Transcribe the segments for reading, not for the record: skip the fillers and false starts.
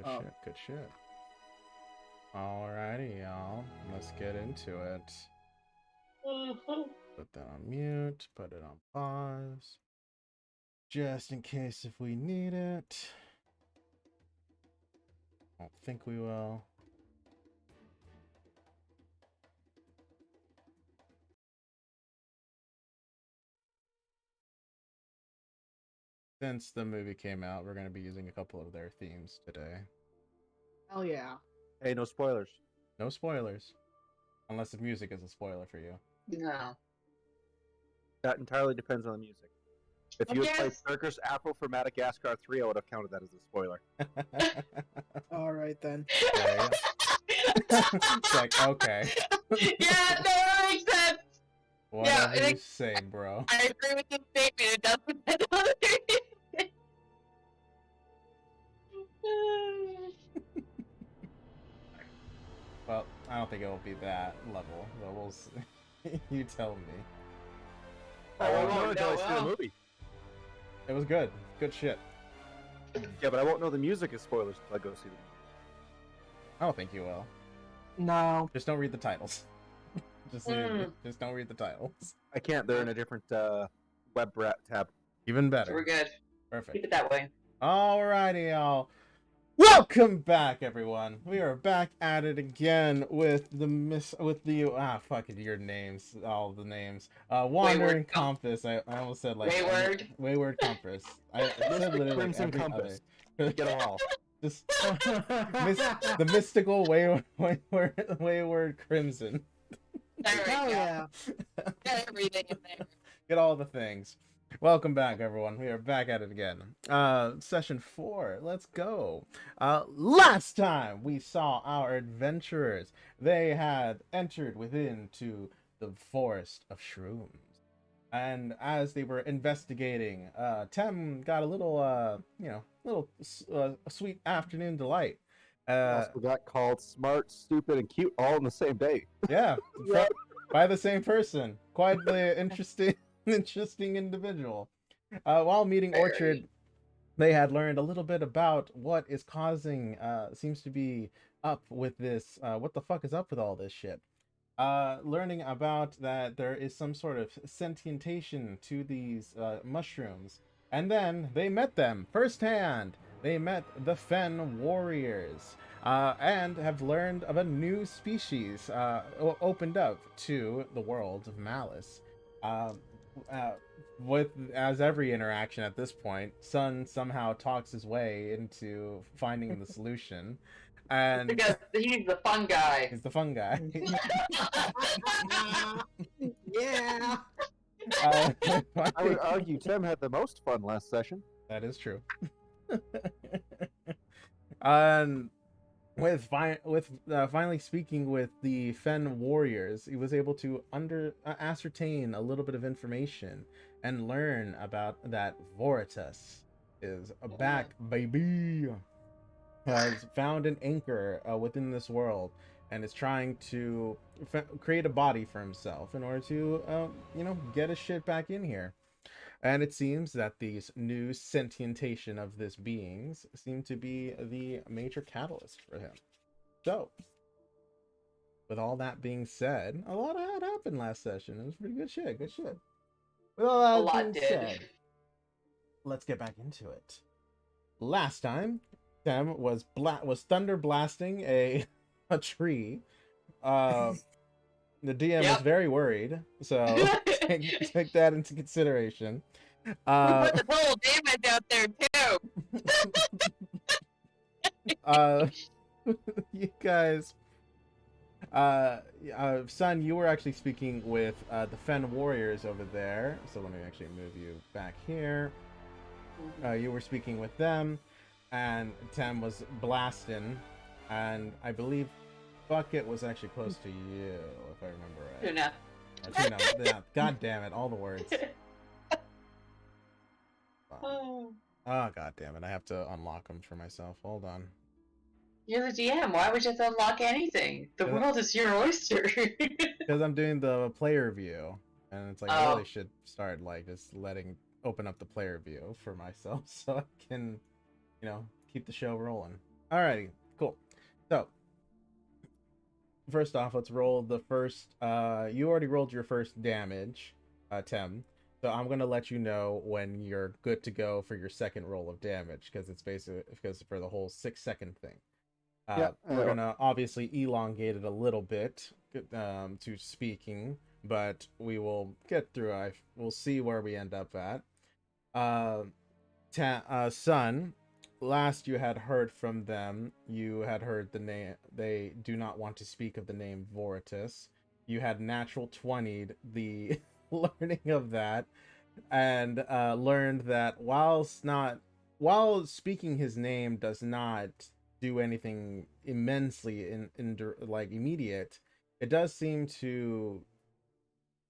Good Oh. shit, good shit. Alrighty, y'all. Let's get into it. Put that on mute, put it on pause. Just in case if we need it. I don't think we will. Since the movie came out, we're going to be using a couple of their themes today. Hell yeah. Hey, no spoilers. No spoilers. Unless the music is a spoiler for you. No. That entirely depends on the music. If you had played Yes. Circus Apple for Madagascar 3, I would have counted that as a spoiler. All right then. There you go. It's like, okay. Yeah, no, that makes sense. Whatever Yeah, you say, bro. I agree with the statement. It does depend on the music. Well, I don't think it will be that level, but we'll see. You tell me. I won't know no, until I see the well. movie. It was good. Good shit. Yeah, but I won't know the music is spoilers until I go see the movie. I don't think you will. No. Just don't read the titles. just don't read the titles. I can't. They're in a different web tab. Even better. We're good. Keep Perfect. it that way. Alrighty, y'all. Welcome back, everyone. We are back at it again with your names, all the names. Wandering Wayward Compass. I almost said like Wayward. Wayward Compass. I said literally like Crimson every Compass. other. Get them all. Just the mystical wayward crimson. There we Hell go. yeah. Got everything in there. Get all the things. Welcome back, everyone. We are back at it again. Session 4. Let's go. Last time we saw our adventurers, they had entered within to the forest of shrooms. And as they were investigating, Tem got a little, sweet afternoon delight. Also got called smart, stupid, and cute all in the same day. Yeah, Yeah. by the same person. Quite the interesting individual. While meeting Very. Orchard, they had learned a little bit about what is causing, seems to be up with this. What the fuck is up with all this shit? Learning about that there is some sort of sentientation to these mushrooms. And then they met them firsthand. They met the Fen warriors. And have learned of a new species opened up to the world of Malice. With as every interaction at this point, Sun somehow talks his way into finding the solution, and Because he's the fun guy. he's the fun guy. Yeah. I would argue Tim had the most fun last session. That is true. And with finally speaking with the Fen warriors, he was able to ascertain a little bit of information and learn about that Voritas is back, baby. Has found an anchor within this world and is trying to create a body for himself in order to, get his shit back in here. And it seems that these new sentientation of this beings seem to be the major catalyst for him. So, with all that being said, a lot had happened last session. It was pretty good shit. Good shit. With all that A lot being did. said, let's get back into it. Last time, Sam was thunder blasting a tree. The DM was Yep. very worried, so take that into consideration. We put the total damage out there too. You guys, Son, you were actually speaking with the Fen warriors over there. So let me actually move you back here. You were speaking with them, and Tem was blasting, and I believe Bucket was actually close to you, if I remember right. Tuna. Tuna, yeah, god damn it, all the words. Oh, god damn it, I have to unlock them for myself. Hold on. You're the DM. Why would you have to unlock anything? The Yeah. world is your oyster. Because I'm doing the player view, and it's like I Oh. really should start like just open up the player view for myself so I can, keep the show rolling. Alrighty, cool. So first off, let's roll the first. You already rolled your first damage, Tem. So I'm gonna let you know when you're good to go for your second roll of damage, because it's basically because for the whole 6-second thing. We're gonna obviously elongate it a little bit to speaking, but we will get through. We'll see where we end up at. Son, last you had heard from them, you had heard the name. They do not want to speak of the name Voritus. You had natural 20'd the learning of that, and learned that while speaking his name does not do anything immensely in like immediate, it does seem to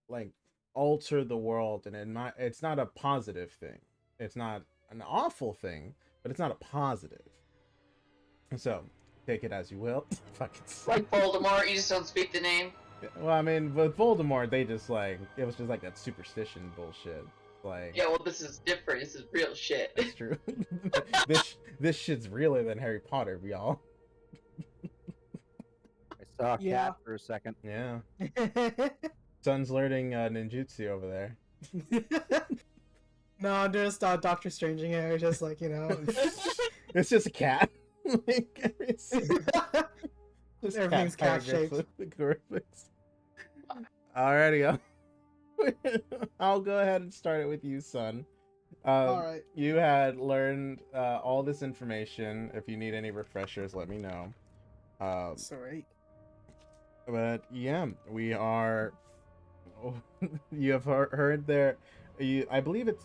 like alter the world, and it's not a positive thing. It's not an awful thing, but it's not a positive. So take it as you will. Fucking Like Voldemort, you just don't speak the name. well, I mean, with Voldemort, they just like it was just like that superstition bullshit. Like, Yeah, well, this is different. This is real shit. that's true. this shit's realer than Harry Potter, y'all. I saw a cat Yeah. for a second. Yeah, Son's learning ninjutsu over there. No, just Doctor Stranging here, just like, you know. It's just a cat. Like, just Everything's cat-shaped. hieroglyphics. Alrighty, I'll go ahead and start it with you, Son. Alright. You had learned all this information. If you need any refreshers, let me know. Sorry. But yeah, we are. You have heard there. I believe it's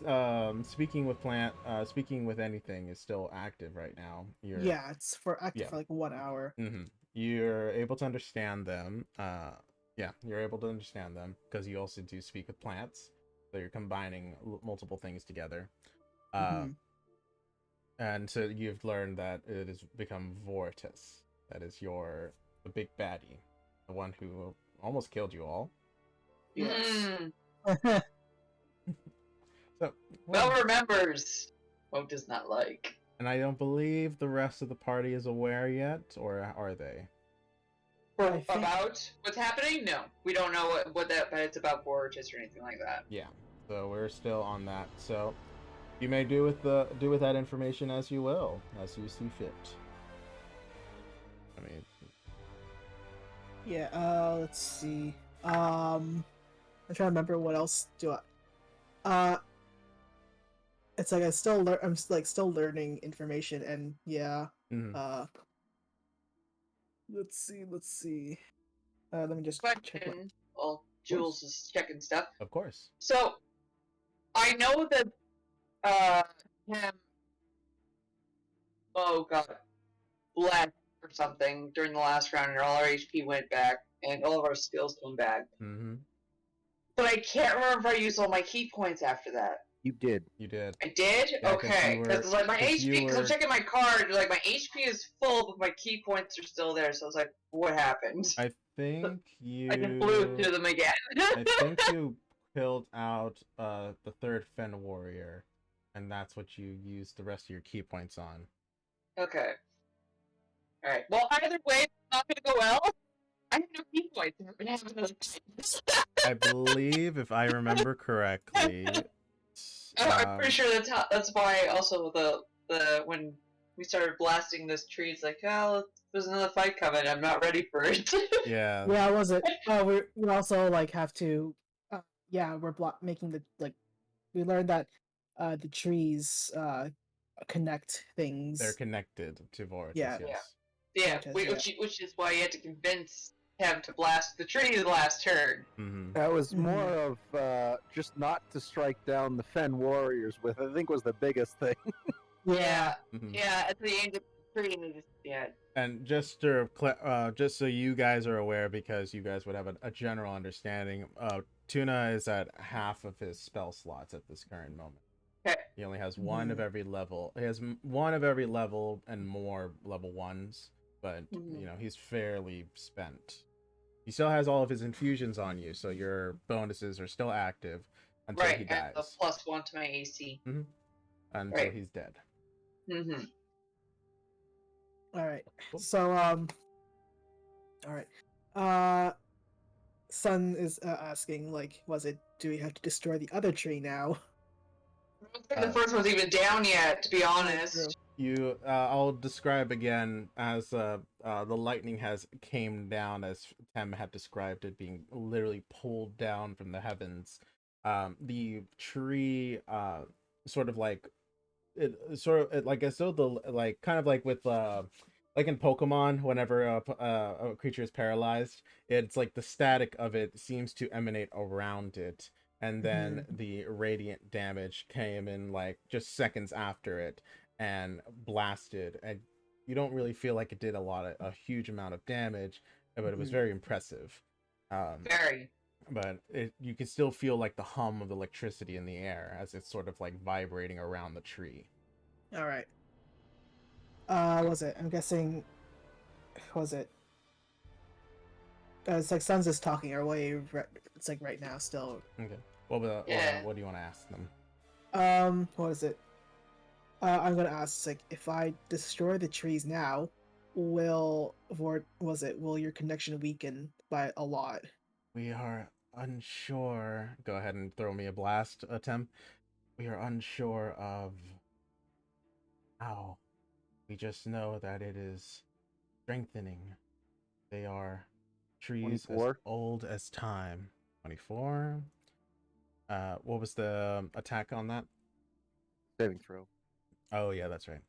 speaking with anything is still active right now. Yeah, it's for active Yeah. for like 1 hour. You're able to understand them. Yeah, you're able to understand them because you also do speak with plants. So you're combining multiple things together. And so you've learned that it has become Vortis. That is the big baddie, the one who almost killed you all. Yes. Mm, So well remembers. What does not like. and I don't believe the rest of the party is aware yet, or are they? I think- About what's happening? No, we don't know what that. But it's about Borges or anything like that. Yeah. So we're still on that. So you may do with that information as you will, as you see fit. I mean, Yeah, let's see. I'm trying to remember what else do I it's like I'm still learning information, and yeah. mhm. Let's see. Let me just check my... Question. Well, Jules is checking stuff. Of course. So, I know that him. Oh god, left or something during the last round, and all our HP went back, and all of our skills came back. Mm-hmm. But I can't remember if I used all my key points after that. You did. You did. I did? Yeah, 'cause okay. you were- Because like my 'cause HP, you because I'm were- checking my card, like my HP is full, but my key points are still there. So I was like, what happened? I think you. I just blew through them again. I think you killed out the third Fen warrior, and that's what you used the rest of your key points on. Okay. Alright. Well, either way, it's not going to go well. I have no key points. I'm going to have another I believe, if I remember correctly. I'm pretty sure that's why also the when we started blasting this tree, it's like, oh, there's another fight coming. I'm not ready for it. Yeah. Yeah, was it? We also like have to. We're making the like. We learned that the trees connect things. They're connected to Vortis. Yeah. Yes. yeah, Yes, which is why you had to convince him to blast the tree the last turn. Mm-hmm. That was more of just not to strike down the Fen warriors with, I think was the biggest thing. Yeah. Mm-hmm. Yeah, at the end of the tree, they just, yeah. And just so you guys are aware, because you guys would have a general understanding, Tuna is at half of his spell slots at this current moment. Okay. He only has one of every level. He has one of every level and more level 1s, but you know, he's fairly spent. He still has all of his infusions on you, so your bonuses are still active until he Right, dies. and the +1 to my AC. Until Right. he's dead. Mm-hmm. All right. Cool. So all right. Sun is asking, like, do we have to destroy the other tree now? I don't think the first one's even down yet, to be True. honest. I'll describe again as the lightning has came down as Tem had described it, being literally pulled down from the heavens. The tree sort of like like as though the like kind of like with like in Pokemon, whenever a creature is paralyzed, it's like the static of it seems to emanate around it, and then the radiant damage came in like just seconds after it and blasted, and you don't really feel like it did a huge amount of damage, but it was very impressive. Very. But you can still feel like the hum of electricity in the air as it's sort of like vibrating around the tree. All right. Was it? I'm guessing. Was it? It's like Sun's just talking our way. It's like right now still. Okay. What do you want to ask them? What is it? I'm gonna ask, like, if I destroy the trees now, will your connection weaken by a lot? We are unsure. Go ahead and throw me a blast attempt. We are unsure of how. We just know that it is strengthening. They are trees 24. as old as time. 24. What was the attack on that? Saving throw. Oh yeah, that's right.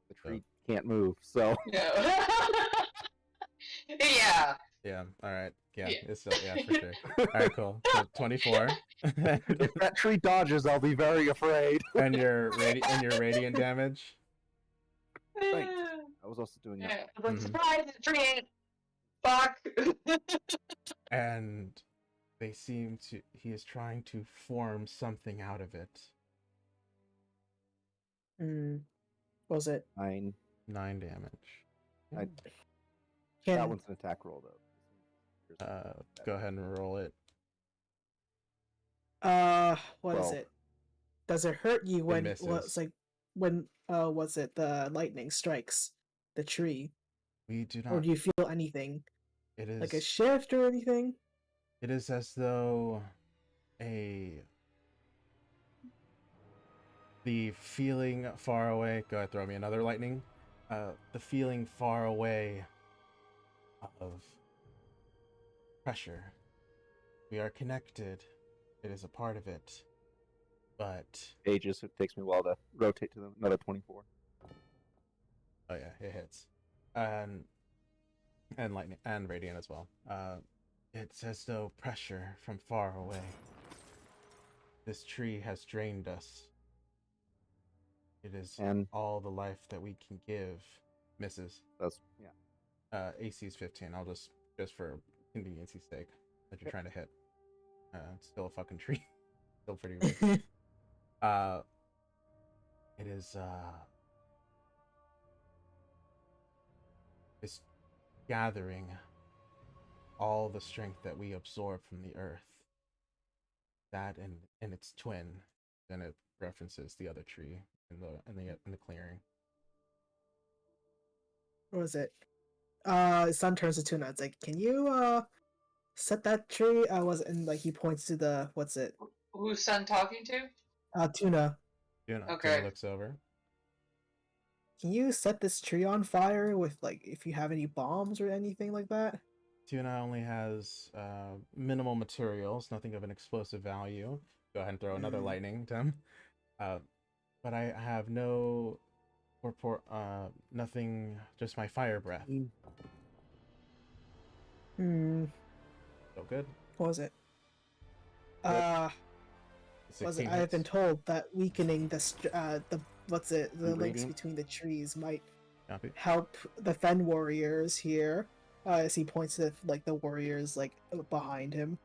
The tree can't move, so Yeah. Yeah. Yeah. All right. Yeah. Yeah. It's still, yeah, for sure. All right. Cool. So 24. if that tree dodges, I'll be very afraid. and your radiant damage. Right. I was also doing that. Yeah. I was like, surprise, the tree ain't. Fuck. And they seem to. He is trying to form something out of it. What was it? 9. 9 damage. That one's an attack roll, though. Go ahead and roll it. What is 12. it? Does it hurt you when misses. what's like when what's it? The lightning strikes the tree, We do not. or do you feel anything It is like a shift or anything? It is as though the feeling far away. Go ahead, throw me another lightning. The feeling far away of pressure. We are connected. It is a part of it. But Ages. It takes me a while to rotate to them. Another 24. oh yeah, it hits. And lightning and radiant as well. It's as though pressure from far away. This tree has drained us. It is And all the life that we can give. Misses. that's AC is 15. I'll just for convenience's sake that you're trying to hit. It's still a fucking tree. Still pretty big. It is it's gathering all the strength that we absorb from the earth. That and its twin. Then it references the other tree in the clearing. What was it? Sun turns to Tuna. It's like, can you set that tree? And like he points to the what's it? Who's Sun talking to? Tuna. Okay. Tuna looks over. Can you set this tree on fire with, like, if you have any bombs or anything like that? Tuna only has minimal materials, nothing of an explosive value. Go ahead and throw another lightning, Tim. But I have no nothing, just my fire breath. So good. What was it? Was it? 16 I have been hits. told that weakening the links Ingredient? between the trees might Copy. help the Fen warriors here. As he points to like the warriors like behind him.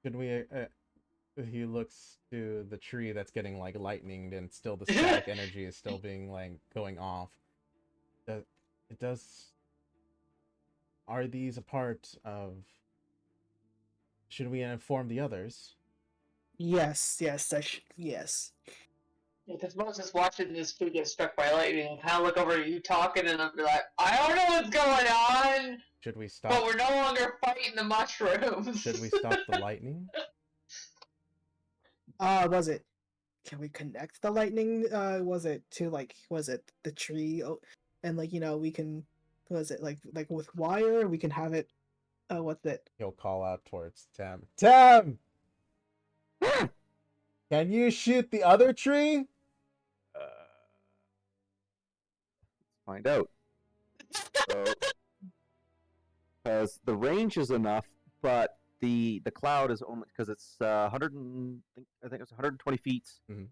Could we? He looks to the tree that's getting like lightninged, and still the static energy is still being like going off. It does. Are these a part of? Should we inform the others? Yes, yes. Because Moses watching this food get struck by lightning and kind of look over at you talking, and I'll be like, I don't know what's going on, Should we but stop? we're no longer fighting the mushrooms. Should we stop the lightning? Was it? Can we connect the lightning? Was it to like? Was it the tree? Oh, and like we can. Was it like with wire? We can have it. What's it? He'll call out towards Tem. Tem! Can you shoot the other tree? Find out. Because the range is enough, but the cloud is only because it's 100 and I think it's 120 feet, Mhm.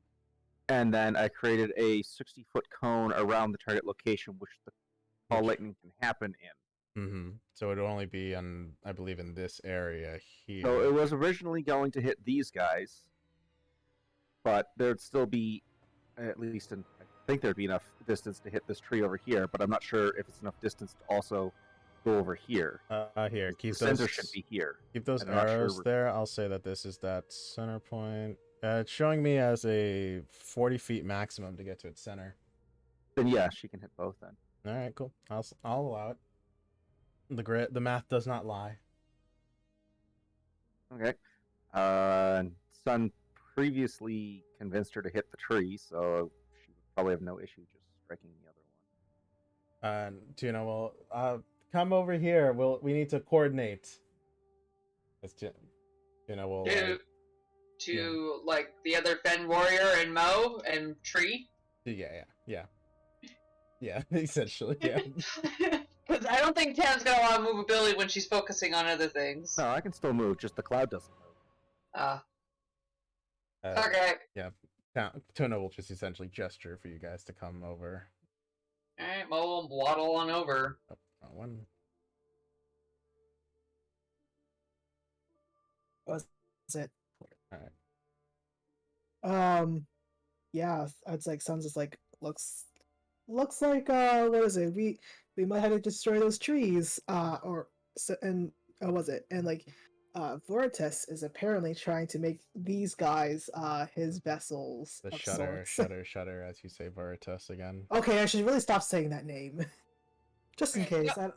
and then I created a 60-foot cone around the target location, which the all Which- lightning can happen in. Mm-hmm. So it'd only be on, I believe, in this area here. So it was originally going to hit these guys, but there'd still be, at least I think there'd be enough distance to hit this tree over here, but I'm not sure if it's enough distance to also go over here. Here, The keep center those. should be here. Keep those I'm not sure arrows we're- there. I'll say that this is that center point. It's showing me as a 40 feet maximum to get to its center. Then yeah, she can hit both then. All right, cool. I'll allow it. The math does not lie. Okay. Sun previously convinced her to hit the tree, so she would probably have no issue just striking the other one. And Tuna will come over here. We need to coordinate. As Tuna will. To like the other Fen warrior and Mo and Tree. Yeah. Essentially, yeah. Because I don't think Tam's got a lot of movability when she's focusing on other things. No, I can still move, just the cloud doesn't move. Okay. Tuna will just essentially gesture for you guys to come over. Alright, Mo will waddle on over. Oh, wrong one. Was it? Alright. Yeah, it's like sounds just like looks like what is it? We might have to destroy those trees. Or so and was it? And like Vortex is apparently trying to make these guys his vessels The of shutter, sorts. shutter, as you say Veritas again. Okay, I should really stop saying that name. Just in case. I'm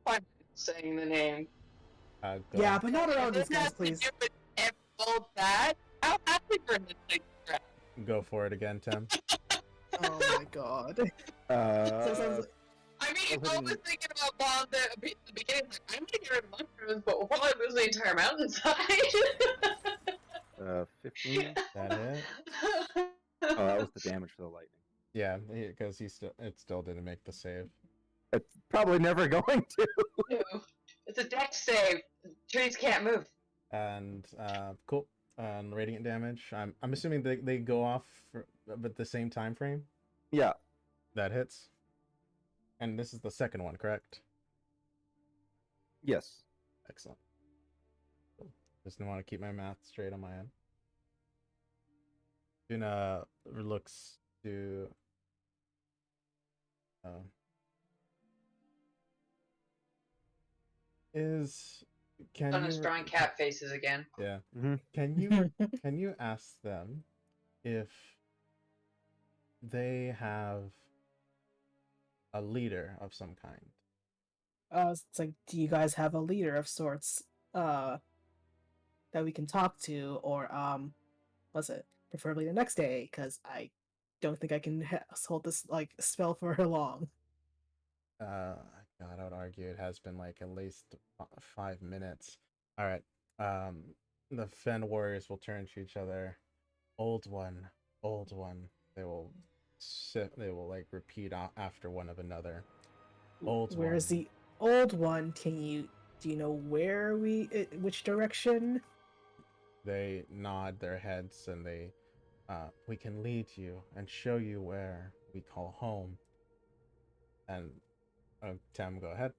fine saying the name. Go Yeah, ahead. but not around these This guys, has to please. do with all that. How happy for this thing. Go for it again, Tim. Oh my god. So it sounds like- I mean, Go I ahead was and- thinking about Bob at the beginning, like, I'm gonna get rid of mushrooms, but we'll probably lose the entire mountainside. 15. That hit? Oh, that was the damage for the lightning. Yeah, because it still didn't make the save. It's probably never going to. It's a dex save. Trees can't move. And cool. Radiant damage. I'm assuming they go off at the same time frame. Yeah. That hits. And this is the second one, correct? Yes. Excellent. Cool. Just want to keep my math straight on my end. Juna looks to. Can On you his drawing cat faces again. Yeah. Mhm. Can you ask them if they have a leader of some kind? It's like, do you guys have a leader of sorts that we can talk to, or was it preferably the next day? Because I don't think I can hold this like spell for long. God, I would argue it has been like at least 5 minutes. All right. The Fen warriors will turn to each other. Old one, old one. They will sit. They will like repeat after one of another. Old Where one. is the old one? Do you know where which direction? They nod their heads and we can lead you and show you where we call home. And Tam, go ahead.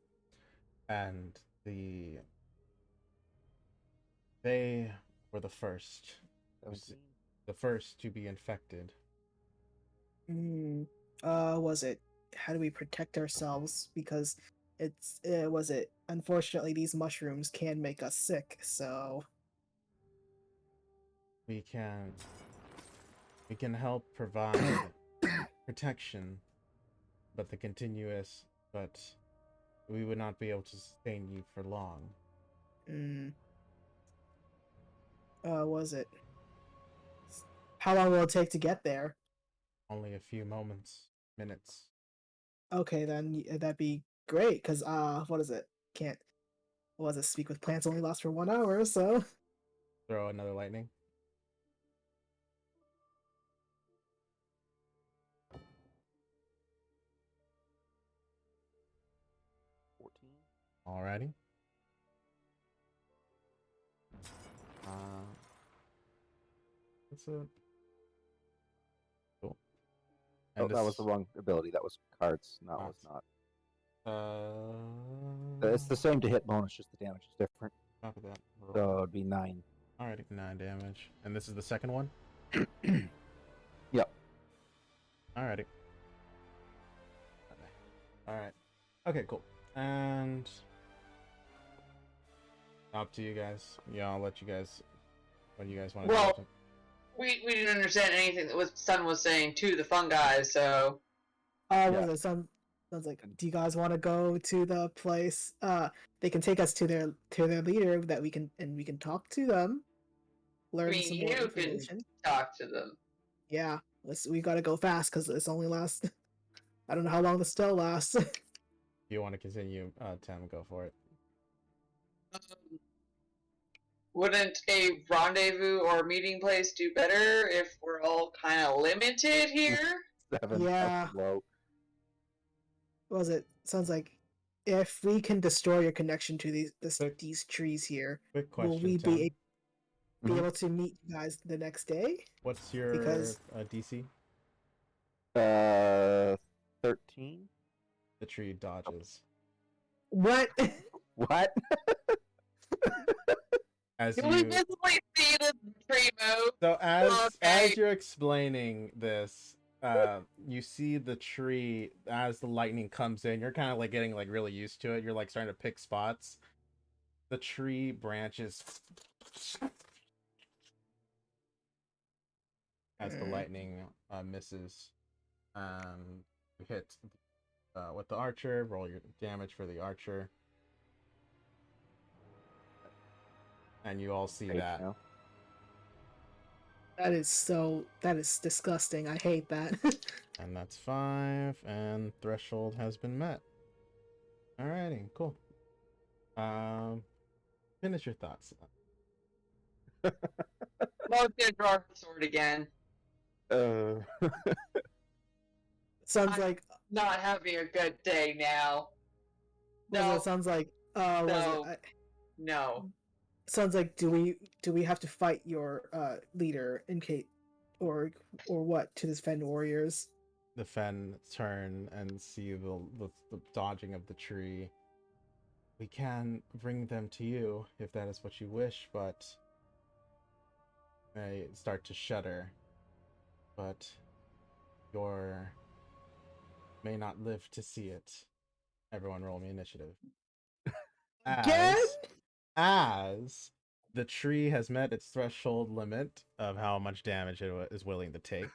And they were the first to be infected. Was it? How do we protect ourselves? Because unfortunately these mushrooms can make us sick, so We can We can help provide protection, but we would not be able to sustain you for long. Was it? How long will it take to get there? Only a few minutes. Okay, then that'd be great. Cause what is it? Can't. What was it? Speak with plants only lasts for 1 hour, so. Throw another lightning. Alrighty. That's it. Cool. Oh, that was the wrong ability. That was cards. No, it was not. It's the same to hit bonus, just the damage is different. Copy that. So it'd be 9. Alrighty, 9 damage. And this is the second one? Yep. Alrighty. Alright. Okay, cool. And up to you guys. Yeah, I'll let you guys. What do you guys want to do? Well, we didn't understand anything that Sun was saying to the fungi, so. Was it sounds like? Do you guys want to go to the place? They can take us to their leader that we can talk to them. Learn some more information. Can talk to them. Yeah, we gotta go fast because it's only last. I don't know how long the spell lasts. You want to continue, Tim? Go for it. Wouldn't a rendezvous or meeting place do better if we're all kind of limited here? 7. Yeah. Low. What was it? Sounds like if we can destroy your connection to these trees here, Quick question, will we Tim. be able to meet you guys the next day? What's your DC? 13. The tree dodges. What? What? As Can we visibly see the tree move? So as Okay. you're explaining this, you see the tree as the lightning comes in. You're kind of like getting like really used to it. You're like starting to pick spots. The tree branches as the lightning misses. You hit with the archer. Roll your damage for the archer, and you all see that. Now. That is disgusting. I hate that. And that's 5, and threshold has been met. Alrighty, cool. Finish your thoughts. Mom's gonna draw her sword again. Sounds like Not having a good day now. No, sounds like No. no. sounds like do we have to fight your leader in case or what to this Fen warriors? The Fen turn and see the dodging of the tree. We can bring them to you if that is what you wish, but they start to shudder. But your may not live to see it. Everyone roll me initiative. Again? As the tree has met its threshold limit of how much damage it is willing to take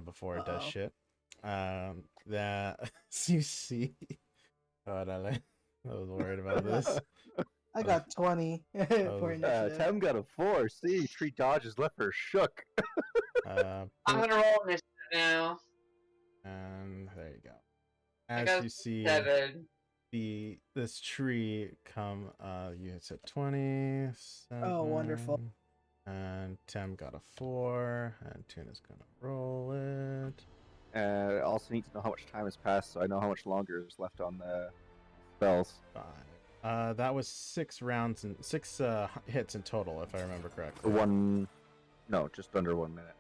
before it does shit. That you see. God, I was worried about this. I got 20 for initiative. Tim got a 4. See, tree dodges left her shook. I'm gonna roll initiative now. And there you go. I As got you see 7. this tree come, you hit 20. Oh, wonderful. And Tim got a 4, and Tuna's gonna roll it. I also need to know how much time has passed, so I know how much longer is left on the spells. 5. That was 6 rounds and 6 hits in total, if I remember correctly. Just under 1 minute.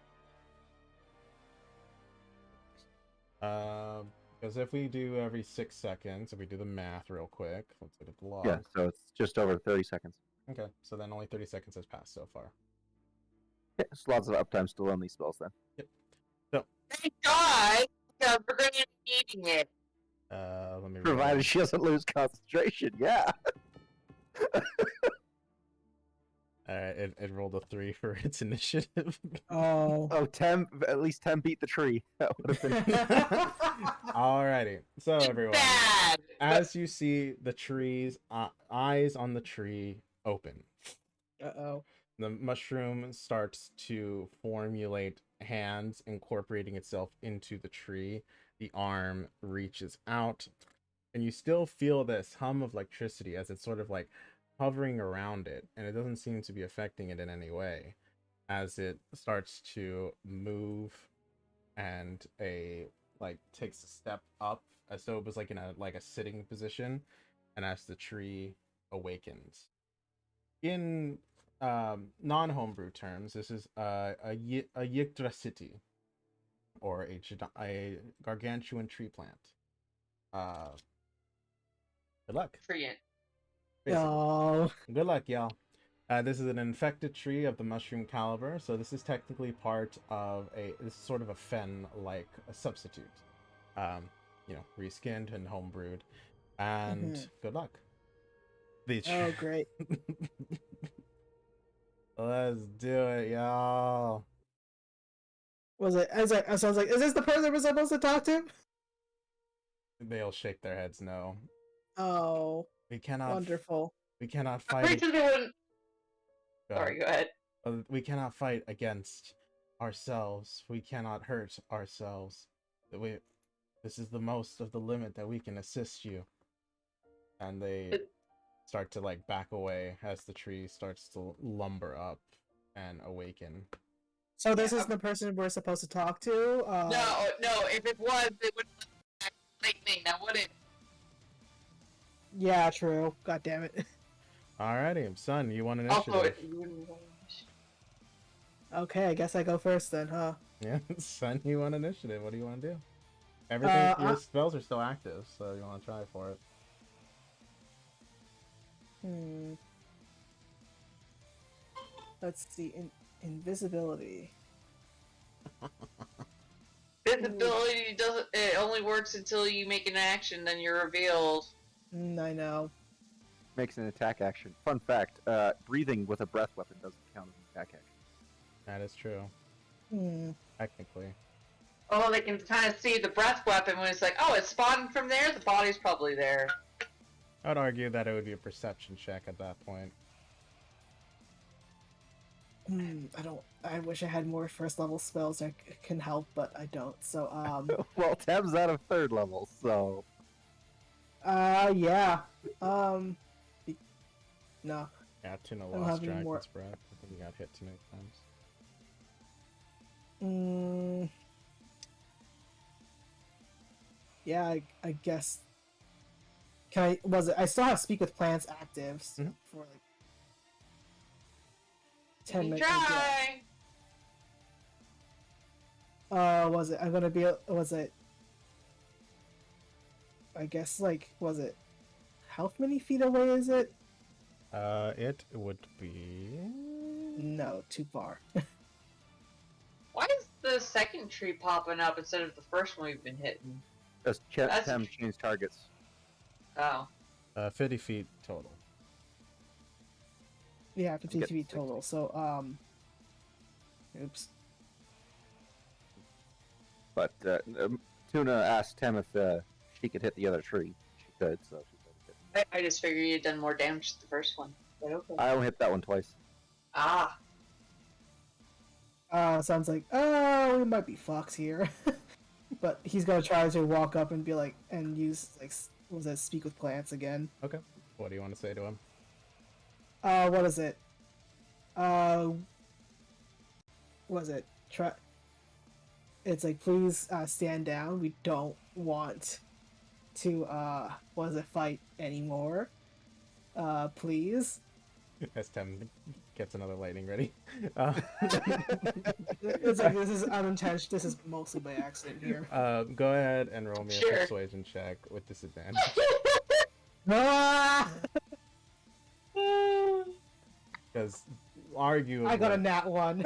Because if we do every 6 seconds, if we do the math real quick, let's look at the log. Yeah, so it's just over 30 seconds. Okay, so then only 30 seconds has passed so far. Yeah, just lots of uptime still on these spells then. Thank God! Because we're gonna be eating it. Let me. Provided she doesn't lose concentration, yeah. It rolled a 3 for its initiative. Oh. Oh, at least Tem beat the tree. That would have been. Alrighty, so everyone, Bad. as you see the tree's eyes on the tree open, Uh-oh. the mushroom starts to formulate hands, incorporating itself into the tree. The arm reaches out, and you still feel this hum of electricity as it's sort of like hovering around it, and it doesn't seem to be affecting it in any way as it starts to move and takes a step up as though it was like in a sitting position, and as the tree awakens. In non-homebrew terms, this is a Yggdrasity, or a gargantuan tree plant. Good luck. Brilliant. Basically. Oh. Good luck, y'all. This is an infected tree of the mushroom caliber, so this is technically part of this is sort of a fen-like a substitute. Reskinned and homebrewed. And good luck. Oh, great. Let's do it, y'all. Was it? I was like, is this the person we're supposed to talk to? They'll shake their heads no. Oh, We cannot. wonderful. We cannot I'm fight. pretty sure they wouldn't. Go Sorry, go ahead. We cannot fight against ourselves. We cannot hurt ourselves. This is the most of the limit that we can assist you. And they start to back away as the tree starts to lumber up and awaken. So this is the person we're supposed to talk to? No. If it was, it would lightning. Now would it? Yeah, true. God damn it. Alrighty, son, you want Also, initiative? Okay, I guess I go first then, huh? Yeah, son, you want initiative. What do you want to do? Everything, your spells are still active, so you want to try for it. Let's see. Invisibility. Visibility doesn't. It only works until you make an action, then you're revealed. I know. Makes an attack action. Fun fact: breathing with a breath weapon doesn't count as an attack action. That is true. Technically. Oh, they can kind of see the breath weapon when it's like, oh, it's spawned from there. The body's probably there. I would argue that it would be a perception check at that point. I wish I had more first level spells that can help, but I don't. So, Well, Tem's out of 3rd level, so. yeah. No. Yeah, Tuna I don't lost have any more. Dragon's Breath. I think he got hit too many times. Yeah, I guess. I still have Speak with Plants active for 10 minutes. Try. Was it? I'm gonna be. Was it? I guess was it? How many feet away is it? It would be. No, too far. Why is the second tree popping up instead of the first one we've been hitting? Does That's Tem change targets? Oh. 50 feet total. Yeah, 50 Get feet 60. total. So oops. But Tuna asked Tem if she could hit the other tree. She could, so she could hit. I just figured you'd done more damage to the first one. But okay. I only hit that one twice. Ah. Sounds like we might be fucked here. But he's gonna try to walk up and be and use what was that? Speak with Plants again. Okay. What do you want to say to him? What is it? What was it? Try. It's please stand down. We don't want to fight anymore. Please. As Tem gets another lightning ready. It's this is unintentional. This is mostly by accident here. Go ahead and roll me Sure. a persuasion check with disadvantage. Ah! Because arguably, I got a nat 1.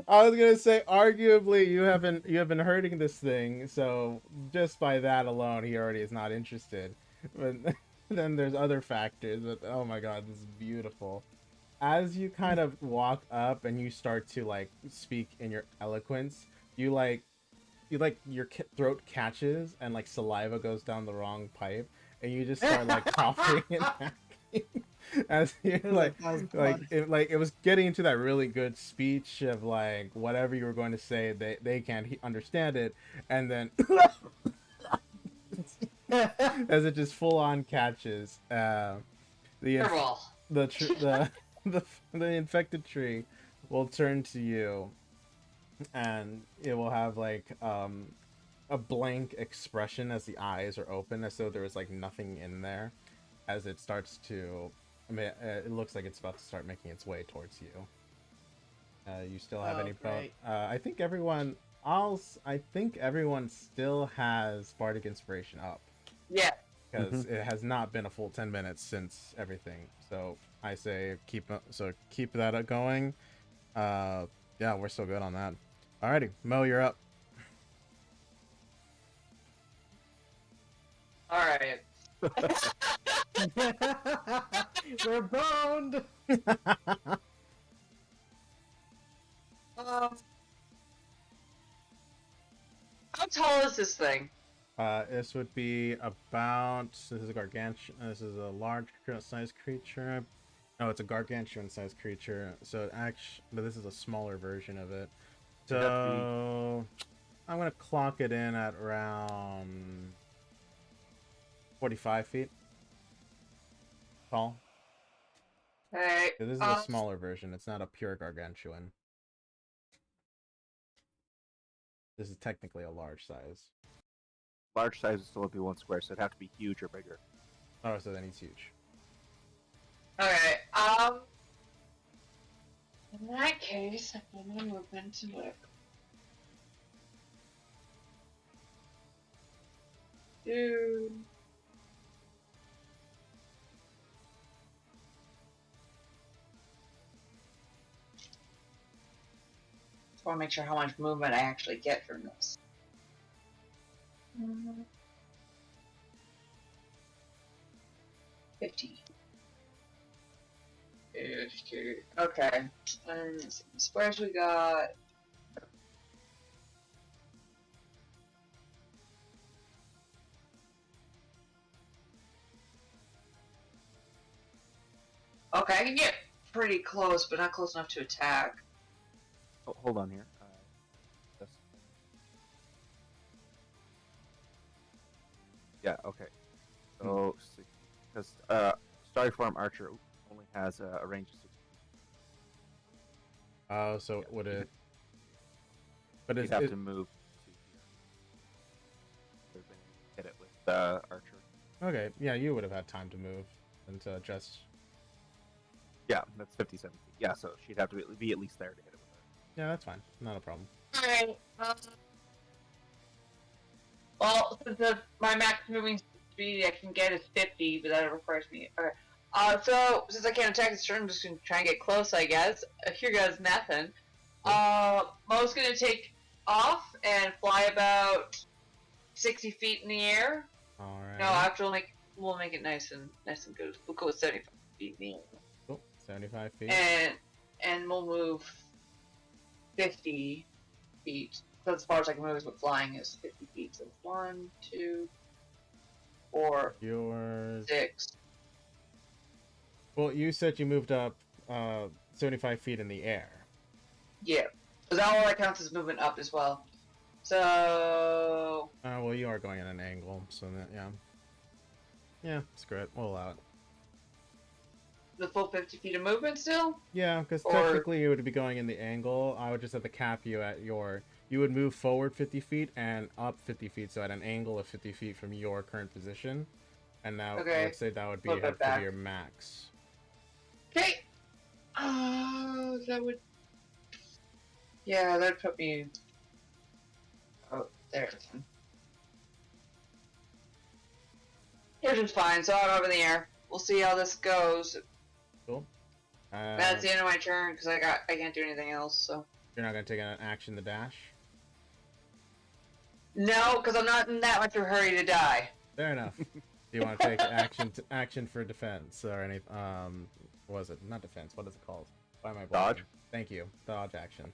I was gonna say, arguably, you have been hurting this thing, so just by that alone, he already is not interested. But then there's other factors that, oh my god, this is beautiful. As you kind of walk up and you start to like speak in your eloquence, you like your throat catches and like saliva goes down the wrong pipe, and you just start like coughing and hacking as you're it was getting into that really good speech of like whatever you were going to say, they can't understand it, and then as it just full on catches the Terrible. the infected tree will turn to you, and it will have like a blank expression as the eyes are open, as though there was like nothing in there, as it starts to, I mean, it looks like it's about to start making its way towards you. You still have any great. I think everyone still has bardic inspiration up, Yeah. because it has not been a full 10 minutes since everything. So I say keep that going. Yeah, we're still good on that. Alrighty, Mo, you're up. All right. We're boned. How tall is this thing? This would be about. This is a gargantuan. This is a large sized creature. No, it's a gargantuan sized creature. So but this is a smaller version of it. So I'm gonna clock it in at around 45 feet tall. Hey. This is a smaller version. It's not a pure gargantuan. This is technically a large size. Large size would still be 1 square, so it'd have to be huge or bigger. Oh, so then he's huge. Okay. In that case, I'm gonna move into whatever. Dude. Just want to make sure how much movement I actually get from this. 50. Okay. Let's see. Squares we got. Okay, I can get pretty close, but not close enough to attack. Oh, hold on here. Yeah, okay. So, because Starform Archer only has a range of 60 feet. Oh, so Yeah, would it? But You'd have to move to here. Hit it with the Archer. Okay, yeah, you would have had time to move and to adjust. Yeah, that's 57 feet. Yeah, so she'd have to be at least there to hit it with her. Yeah, that's fine. Not a problem. Alright. Well, since my max moving speed I can get is 50, but that requires me. Okay. So since I can't attack this turn, I'm just gonna try and get close, I guess. Here goes nothing. Mo's gonna take off and fly about 60 feet in the air. All right. No, actually, we'll make it nice and good. We'll go with 75 feet in the air. Cool. 75 feet. And we'll move 50 feet. That's as far as I can move is what flying is. 50 feet. So 1, 2, 4, Yours. 6. Well, you said you moved up 75 feet in the air. Yeah. So that all that counts as movement up as well. So. Well, you are going at an angle, so that, yeah. Yeah, screw it. We'll allow it. The full 50 feet of movement still? Yeah, because technically you would be going in the angle. I would just have to cap you at your. You would move forward 50 feet and up 50 feet, so at an angle of 50 feet from your current position. And now I would say that would be up to your max. Okay. That would. Yeah, that'd put me. Oh, there. Yours is fine, so I'm up in the air. We'll see how this goes. Cool. That's the end of my turn because I can't do anything else. So you're not gonna take an action to dash. No, because I'm not in that much of a hurry to die. Fair enough. Do you want to take action for defense or any what was it? Not defense. What is it called? Why am I blanking? Dodge? Thank you. Dodge action.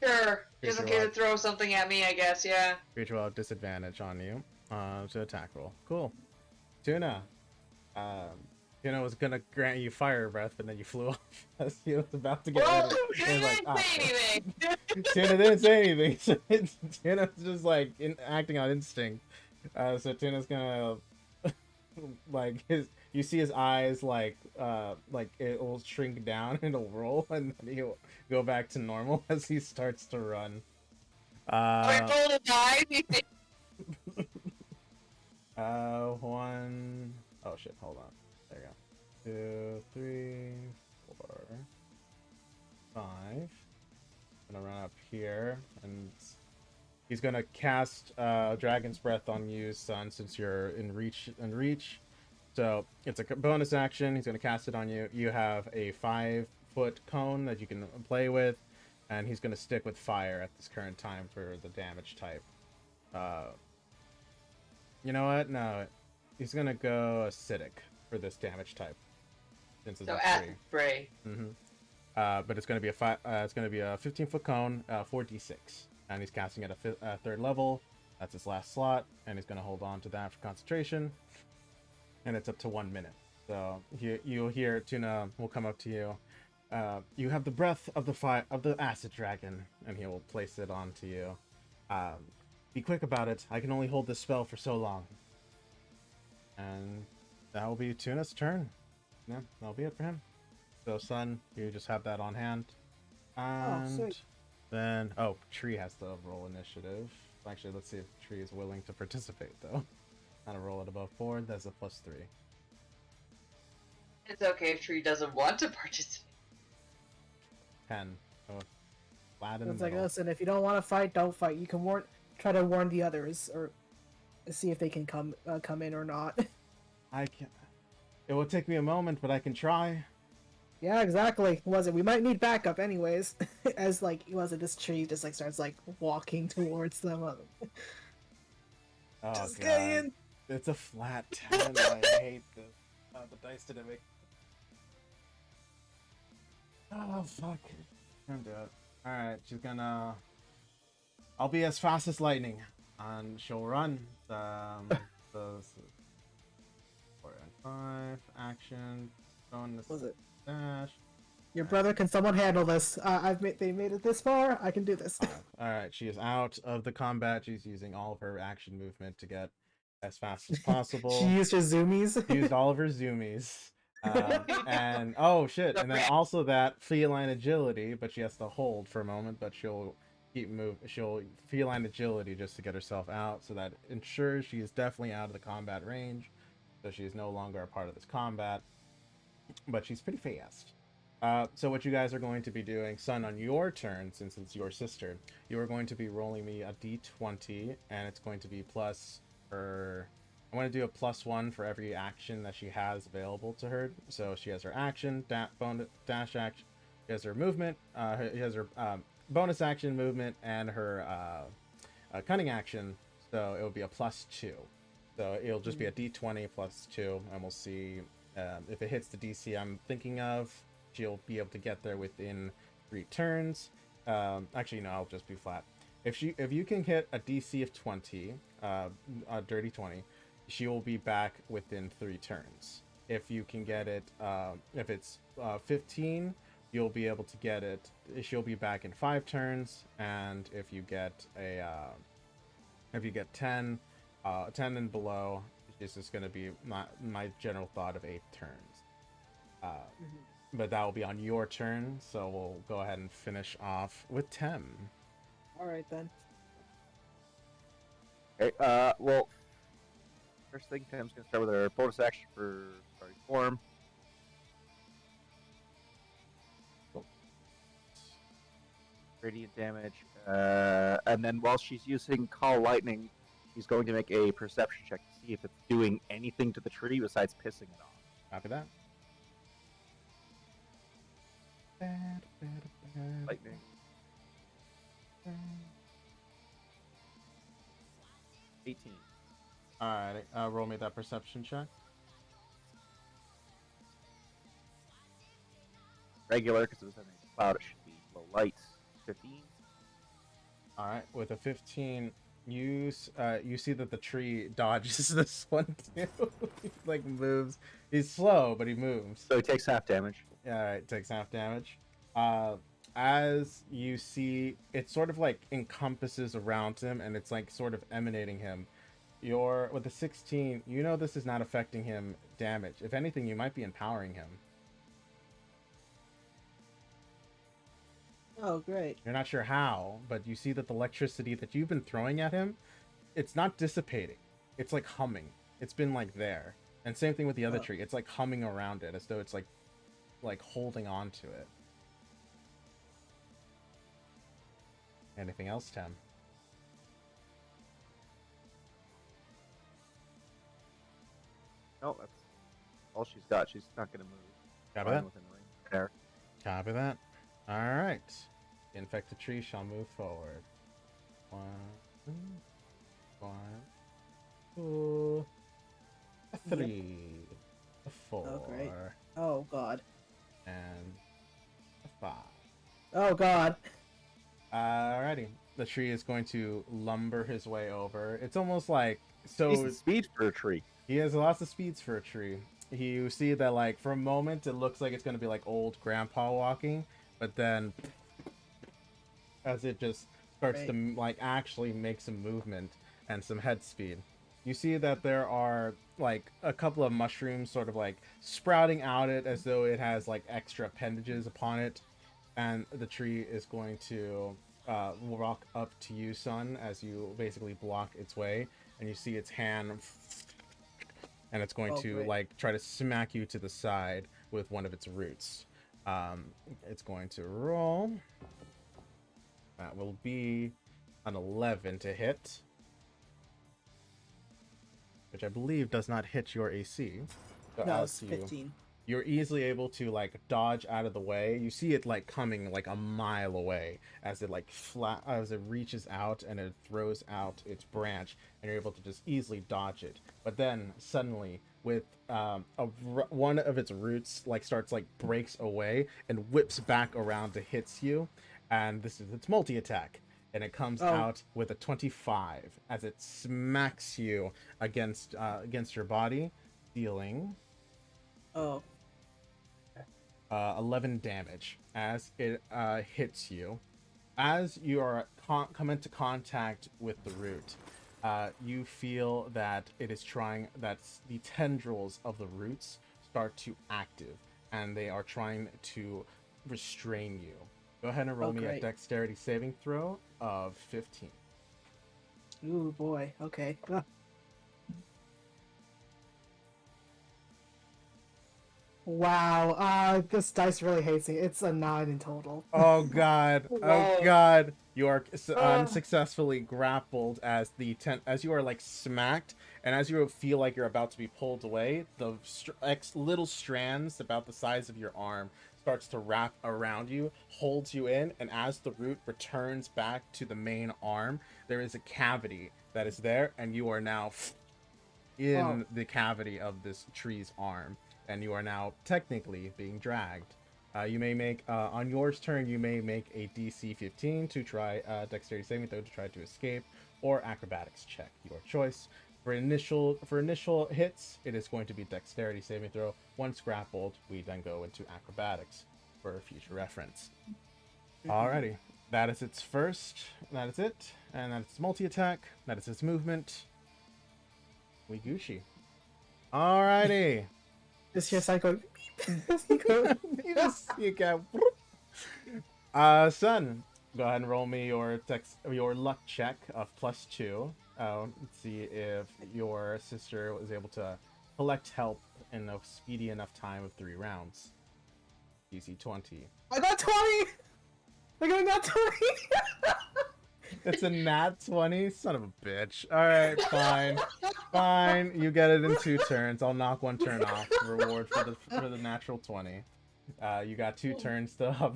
Sure. Just in Creature case will it throws something at me, I guess. Yeah. Creature will have disadvantage on you to attack roll. Cool. Tuna. Tuna was gonna grant you fire breath, but then you flew off as he was about to get Whoa! ready. You It was didn't like, say anything. Tuna didn't say anything. So Tuna's just like acting on instinct. So Tuna's gonna like you see his eyes like it will shrink down and it'll roll and then he'll go back to normal as he starts to run. I rolled a 9. One. Oh shit! Hold on. There you go. 2, 3, 4, 5. I'm gonna run up here and he's gonna cast Dragon's Breath on you, son, since you're in reach. So it's a bonus action. He's gonna cast it on you. You have a 5-foot cone that you can play with, and he's gonna stick with fire at this current time for the damage type. You know what? No, he's gonna go acidic for this damage type. Since it's So a acid 3. spray. But it's gonna be a 15-foot cone, 4d6, and he's casting at a 3rd level. That's his last slot, and he's gonna hold on to that for concentration. And it's up to 1 minute. So you'll hear Tuna will come up to you. You have the breath of the acid dragon, and he will place it onto you. Be quick about it. I can only hold this spell for so long. And that will be Tuna's turn. Yeah, that'll be it for him. So, son, you just have that on hand. And sweet. then, Tree has to roll initiative. Actually, let's see if Tree is willing to participate, though. Not a roll at above 4. That's a +3. It's okay if Tree doesn't want to participate. 10. So, flat in the It's like, middle. listen, if you don't want to fight, don't fight. You can try to warn the others, or see if they can come in or not. I can. It will take me a moment, but I can try. Yeah, exactly. We might need backup anyways. As this tree just starts walking towards them. Oh, Just God. saying. It's a flat 10. I hate this. The dice didn't make. Oh, fuck. Can't do it. Alright, she's gonna. I'll be as fast as lightning. And she'll run. So 4 and 5. Action. Bonus. Was it? Dash. Your brother, can someone handle this? They made it this far. I can do this. Alright, she is out of the combat. She's using all of her action movement to get as fast as possible. She used her zoomies. Used all of her zoomies. And oh shit, and then also that feline agility, but she has to hold for a moment, but she'll she'll feline agility just to get herself out, so that ensures she is definitely out of the combat range, so she is no longer a part of this combat, but she's pretty fast. So what you guys are going to be doing, son, on your turn, since it's your sister, you are going to be rolling me a d20, and it's going to be plus her. I want to do a +1 for every action that she has available to her. So she has her action, dash action, she has her movement, she has her bonus action, movement, and her cunning action. So it will be a +2. So it'll just be a d20 +2, and we'll see if it hits the DC I'm thinking of. She'll be able to get there within 3 turns. Actually, no, I'll just be flat. If you can hit a DC of 20, a dirty 20, she will be back within 3 turns. If you can get it, if it's 15, you'll be able to get it. She'll be back in 5 turns, and if you get 10 and below, it's just going to be my general thought of 8 turns. But that will be on your turn, so we'll go ahead and finish off with Tem. All right then. Okay, well, first thing, Tim's going to start with our bonus action for starting form. Cool. Radiant damage. And then while she's using Call Lightning, she's going to make a perception check to see if it's doing anything to the tree besides pissing it off. Copy that. Lightning. 18. All right, roll me that perception check. Regular, because it was in a cloud, it should be low light. 15. All right, with a 15, you see that the tree dodges this one too. He like moves. He's slow, but he moves. So he takes half damage. All right, takes half damage. As you see, it sort of like encompasses around him, and it's like sort of emanating him. With the 16, you know this is not affecting him damage. If anything, you might be empowering him. Oh, great. You're not sure how, but you see that the electricity that you've been throwing at him, it's not dissipating. It's like humming. It's been like there. And same thing with the other tree. It's like humming around it as though it's like holding on to it. Anything else, Tim? No, that's all she's got. She's not going to move. Copy Fine that. within range there. Copy that. All right. The infected tree shall move forward. 1, 2, 3, 4, Oh, great. Oh, God. and 5. Oh, God. Alrighty. The tree is going to lumber his way over. It's almost like Decent speed for a tree. he has lots of speeds for a tree. You see that like for a moment it looks like it's going to be like old grandpa walking, but then as it just starts to like actually make some movement and some head speed, you see that there are like a couple of mushrooms sort of like sprouting out it as though it has like extra appendages upon it, and the tree is going to walk up to you, son, as you basically block its way, and you see its hand, and it's going to like try to smack you to the side with one of its roots. It's going to roll. That will be an 11 to hit, which I believe does not hit your AC. So No, as it's 15. you're easily able to like dodge out of the way. You see it like coming like a mile away as it like as it reaches out and it throws out its branch, and you're able to just easily dodge it. But then suddenly, with one of its roots like starts like breaks away and whips back around to hits you, and this is its multi attack. And it comes out with a 25 as it smacks you against your body, dealing 11 damage as it hits you. As you are come into contact with the root, you feel that it is that the tendrils of the roots start to active, and they are trying to restrain you. Go ahead and roll me a dexterity saving throw of 15. Ooh, boy. Okay. Wow. This dice really hates me. It's a 9 in total. Oh god. Oh god. You are unsuccessfully grappled as as you are like smacked, and as you feel like you're about to be pulled away, the little strands about the size of your arm starts to wrap around you, holds you in, and as the root returns back to the main arm, there is a cavity that is there, and you are now in the cavity of this tree's arm, and you are now technically being dragged. You may make on yours turn, you may make a DC 15 to try dexterity saving throw to try to escape, or acrobatics check, your choice. For initial hits, it is going to be dexterity saving throw. Once grappled, we then go into acrobatics for future reference. Alrighty, that is its first. That is it, and that's its multi attack. That is its movement. We Gucci. Alrighty. This here psycho. You can. Son, go ahead and roll me your luck check of +2. Let's see if your sister was able to collect help in a speedy enough time of 3 rounds. DC 20. I got 20! I got a nat 20! It's a nat 20? Son of a bitch. Alright, fine. Fine. You get it in 2 turns. I'll knock 1 turn off. Reward for the natural 20. You got 2 turns to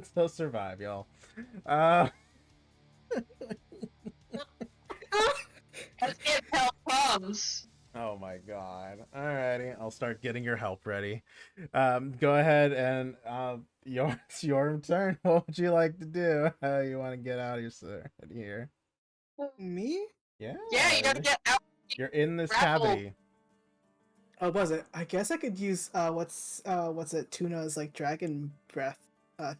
still survive, y'all. Let's get help from. comes. Oh my god. Alrighty, I'll start getting your help ready. Go ahead and it's your turn. What would you like to do? How you want to get out of here? Me? Yeah. Yeah, you gotta get out. You're in this grapple. cavity. Oh, was it? I guess I could use what's it? Tuna's like dragon breath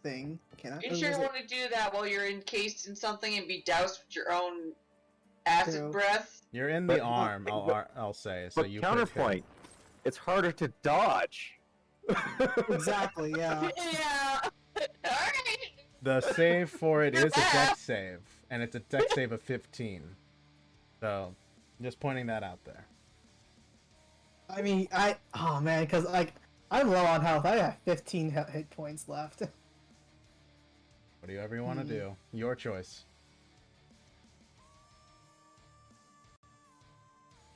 thing. Can I? You Or sure was you it- want to do that while you're encased in something and be doused with your own acid True. breath? You're in the But- arm. but- I'll say. So But you counterpoint, it's harder to dodge. Exactly. Yeah. Yeah. Alright. The save for it You're is a back. dex save, and it's a dex save of 15. So, just pointing that out there. I mean, oh man, because like I'm low on health. I have 15 hit points left. Whatever you want to do, your choice.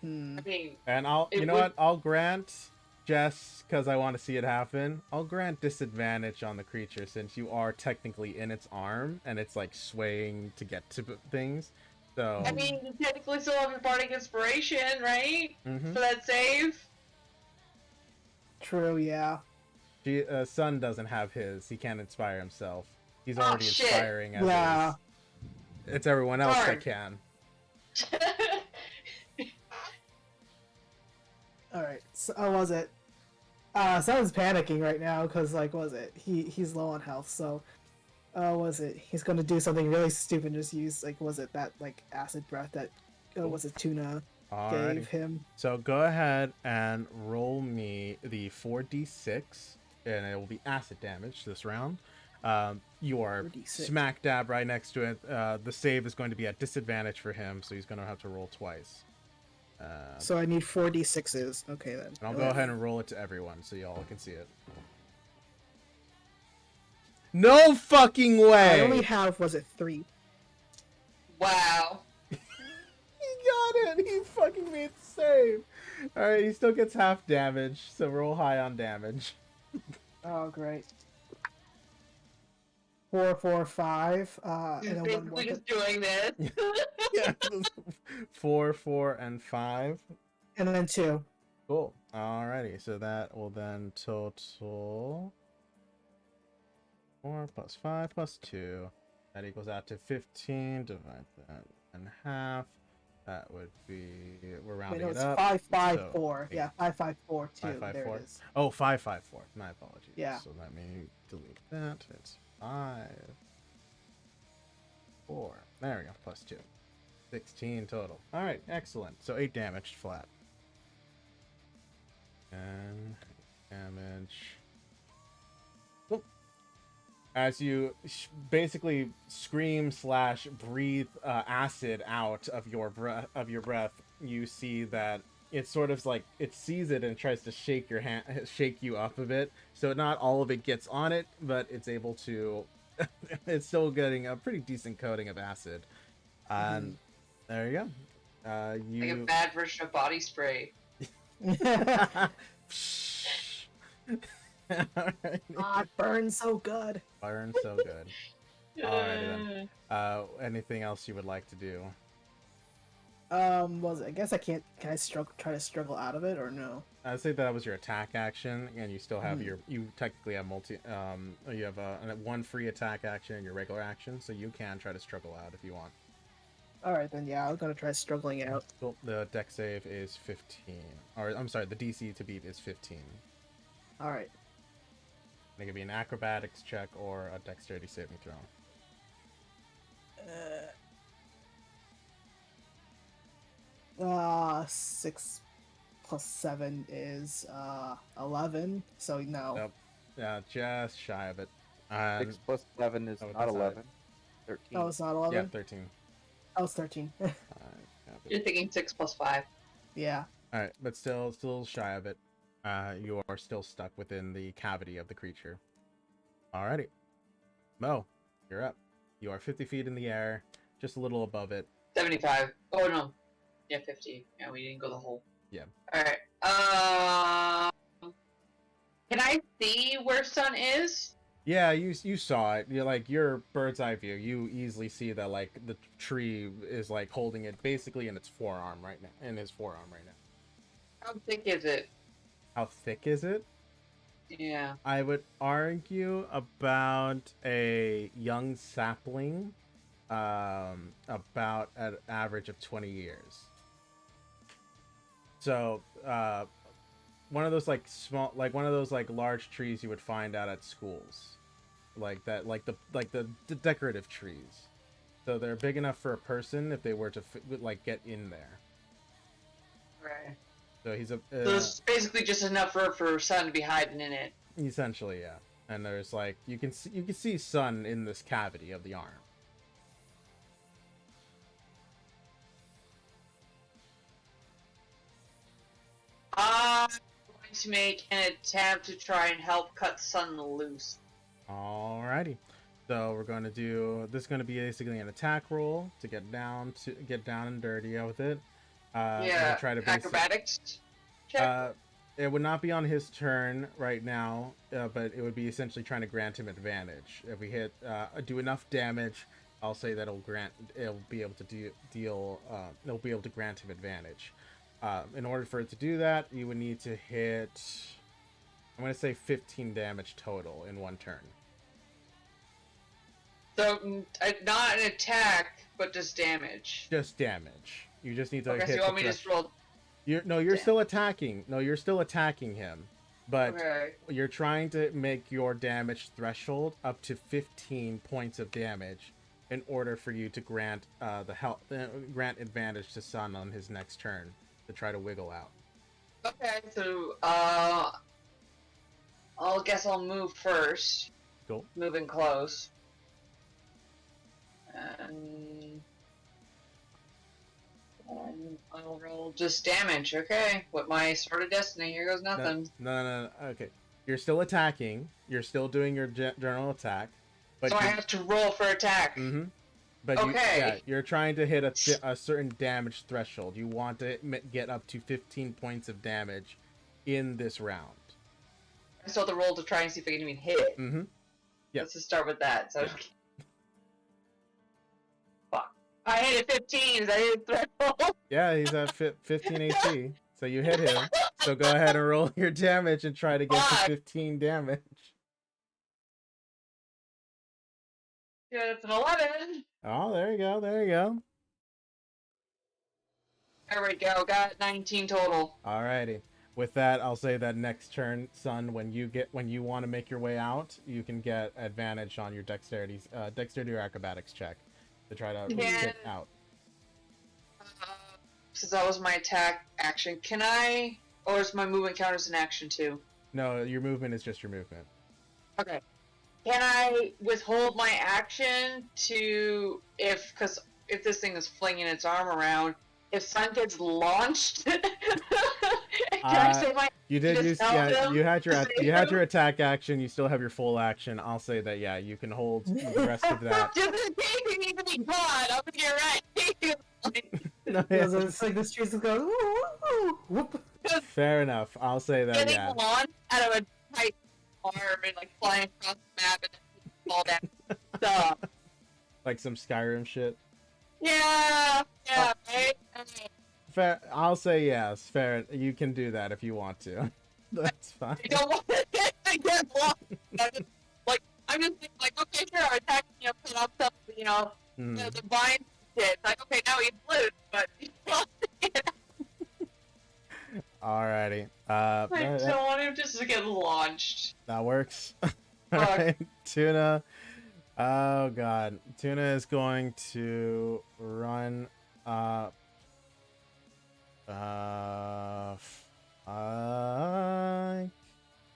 I mean, And It you know would- what? I'll grant, just because I want to see it happen, I'll grant disadvantage on the creature since you are technically in its arm and it's like swaying to get to things. So, I mean, you technically still have your bardic inspiration, right? mhm. For that save. True. Yeah. Sun doesn't have his. He can't inspire himself. He's Oh, already shit. inspiring as Yeah. is. It's everyone else Darn. that can. All right. So, was it? Someone's panicking right now because like, was it? He's low on health. So, was it? He's gonna do something really stupid. Just use like, was it that like acid breath that was it Tuna Alrighty. gave him? So go ahead and roll me the 4d6, and it will be acid damage this round. You are 4d6. smack dab right next to it. The save is going to be at disadvantage for him, so he's going to have to roll twice. So I need 4d6s. Okay then. And I'll go ahead and roll it to everyone so y'all can see it. No fucking way! I only have, was it 3? Wow. He got it! He fucking made the save! Alright, he still gets half damage, so roll high on damage. Oh great. 4, 4, 5. He's And then one more. basically just doing this. Yeah, 4, 4, and 5. And then 2. Cool. Alrighty, so that will then total 4 plus 5 plus 2. That equals out to 15. Divide that in half. That would be, we're Wait, rounding no, it it's up. 5, 5, so 4. Yeah, 5, 5, 4, 2. 5, 5, There 4. it is. Oh, 5, 5, 4. My apologies. Yeah. So let me delete that. It's 5, 4. There we go. Plus 2. 16 total. Alright, excellent. So 8 damage flat. And damage. Cool. As you basically scream / breathe acid out of your breath, you see that it's sort of like it sees it and tries to shake your hand, shake you up a bit. So not all of it gets on it, but it's able to. It's still getting a pretty decent coating of acid, and there you go. Like a You. bad version of body spray. Alright. Ah, it burns so good. Burn so good. Alright then. Anything else you would like to do? Was it? I guess I can't. Can I try to struggle out of it or no? I'd say that was your attack action, and you still have Mhm. you technically have you have one free attack action and your regular action, so you can try to struggle out if you want. All right then. Yeah, I'm gonna try struggling out. Cool. The dex save is 15, or I'm sorry, the DC to beat is 15. All right. It could be an acrobatics check or a dexterity saving throw. 6 plus 7 is 11. So no. Nope. Yeah, just shy of it. 6 plus 11 is Oh, not that's 11. 13. Oh, it's not 11. Yeah, 13. Oh, it's 13. You're thinking 6 plus 5. Yeah. All right, but still shy of it. You are still stuck within the cavity of the creature. Alrighty, Mo, you're up. You are 50 feet in the air, just a little above it. 75. Oh no. Yeah, 50. Yeah, we didn't go the whole. Yeah. Alright. Can I see where Sun is? Yeah, you saw it. You're like your bird's eye view. You easily see that like the tree is like holding it basically in its forearm right now, in his forearm right now. How thick is it? How thick is it? Yeah. I would argue about a young sapling, about an average of 20 years. So, one of those like small, like one of those like large trees you would find out at schools, like that, like the decorative trees. So they're big enough for a person if they were to like get in there. Right. So he's a So it's basically just enough for sun to be hiding in it. essentially, yeah. And there's like you can see sun in this cavity of the arm. I'm going to make an attempt to try and help cut sun loose. Alrighty. So we're going to do this. Is going to be basically an attack roll to get down and dirty with it. Yeah. Try to Acrobatics check. it would not be on his turn right now, but it would be essentially trying to grant him advantage. If we hit do enough damage, I'll say that it'll be able to it'll be able to grant him advantage. In order for it to do that, you would need to hit, I'm going to say 15 damage total in one turn. So not an attack, but just damage. Just damage. You just need to Okay, hit so you want the me to just roll? You're Damn. still attacking. No, you're still attacking him. But Okay. you're trying to make your damage threshold up to 15 points of damage in order for you to grant grant advantage to Sun on his next turn to try to wiggle out. Okay, so guess I'll move first. Cool. Moving close. And I'll roll just damage. Okay, with my Sword of Destiny, here goes nothing. No. Okay. You're still attacking. You're still doing your general attack. But so I have to roll for attack. Mm-hmm. But okay. you're trying to hit a certain damage threshold. You want to get up to 15 points of damage in this round. I still have to roll to try and see if I can even hit it. Mm-hmm. Yeah. Let's just start with that. So, Yeah. fuck. I hit a 15. Is that his threshold? Yeah, he's at 15 AC. So you hit him. So go ahead and roll your damage and try to get to 15 damage. Yeah, it's an 11. Oh, there you go. There you go. There we go. Got 19 total. Alrighty. With that, I'll say that next turn, Sun, when you want to make your way out, you can get advantage on your dexterity or acrobatics check to try to get out. Since that was my attack action, can I, or is my movement count as an action too? No, your movement is just your movement. Okay. Can I withhold my action to because if this thing is flinging its arm around, if Sun gets launched, can I say my? You did use you had your attack action. You still have your full action. I'll say that you can hold the rest of that. Just in case you need to be caught, I'm gonna get right. No, It's like this tree's going, ooh, whoop. Fair enough. I'll say that. Getting launched out of a tight arm and like flying across the map and then fall down. Stuff. Like some Skyrim shit. Yeah, right. Fair. I'll say yes. Fair. You can do that if you want to. That's fine. I don't want to get lost. I'm just thinking, like, okay, sure, our attack, cut off some, the vine shit. Like, okay, now he's loose, but Alrighty. I don't want him just to get launched. That works. Alright, Tuna. Oh god. Tuna is going to run up.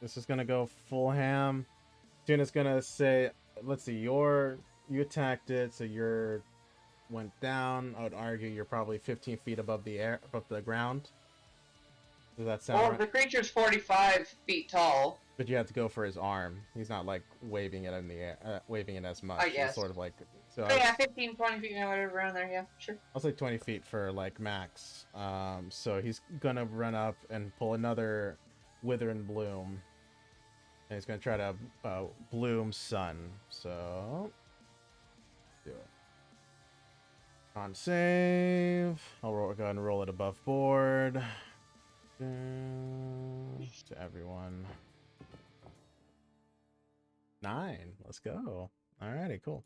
This is gonna go full ham. Tuna's gonna say, let's see, you attacked it, so you're went down. I would argue you're probably 15 feet above the ground. Does that sound right? The creature's 45 feet tall. But you have to go for his arm. He's not like waving it in the air, waving it as much. I guess. It's sort of like. So yeah, 15, 20 feet, whatever around there. Yeah, sure. I'll say 20 feet for like max. So he's gonna run up and pull another Wither and Bloom. And he's gonna try to bloom sun. So do it. On save. I'll go ahead and roll it above board. To everyone. 9. Let's go. Alrighty, cool.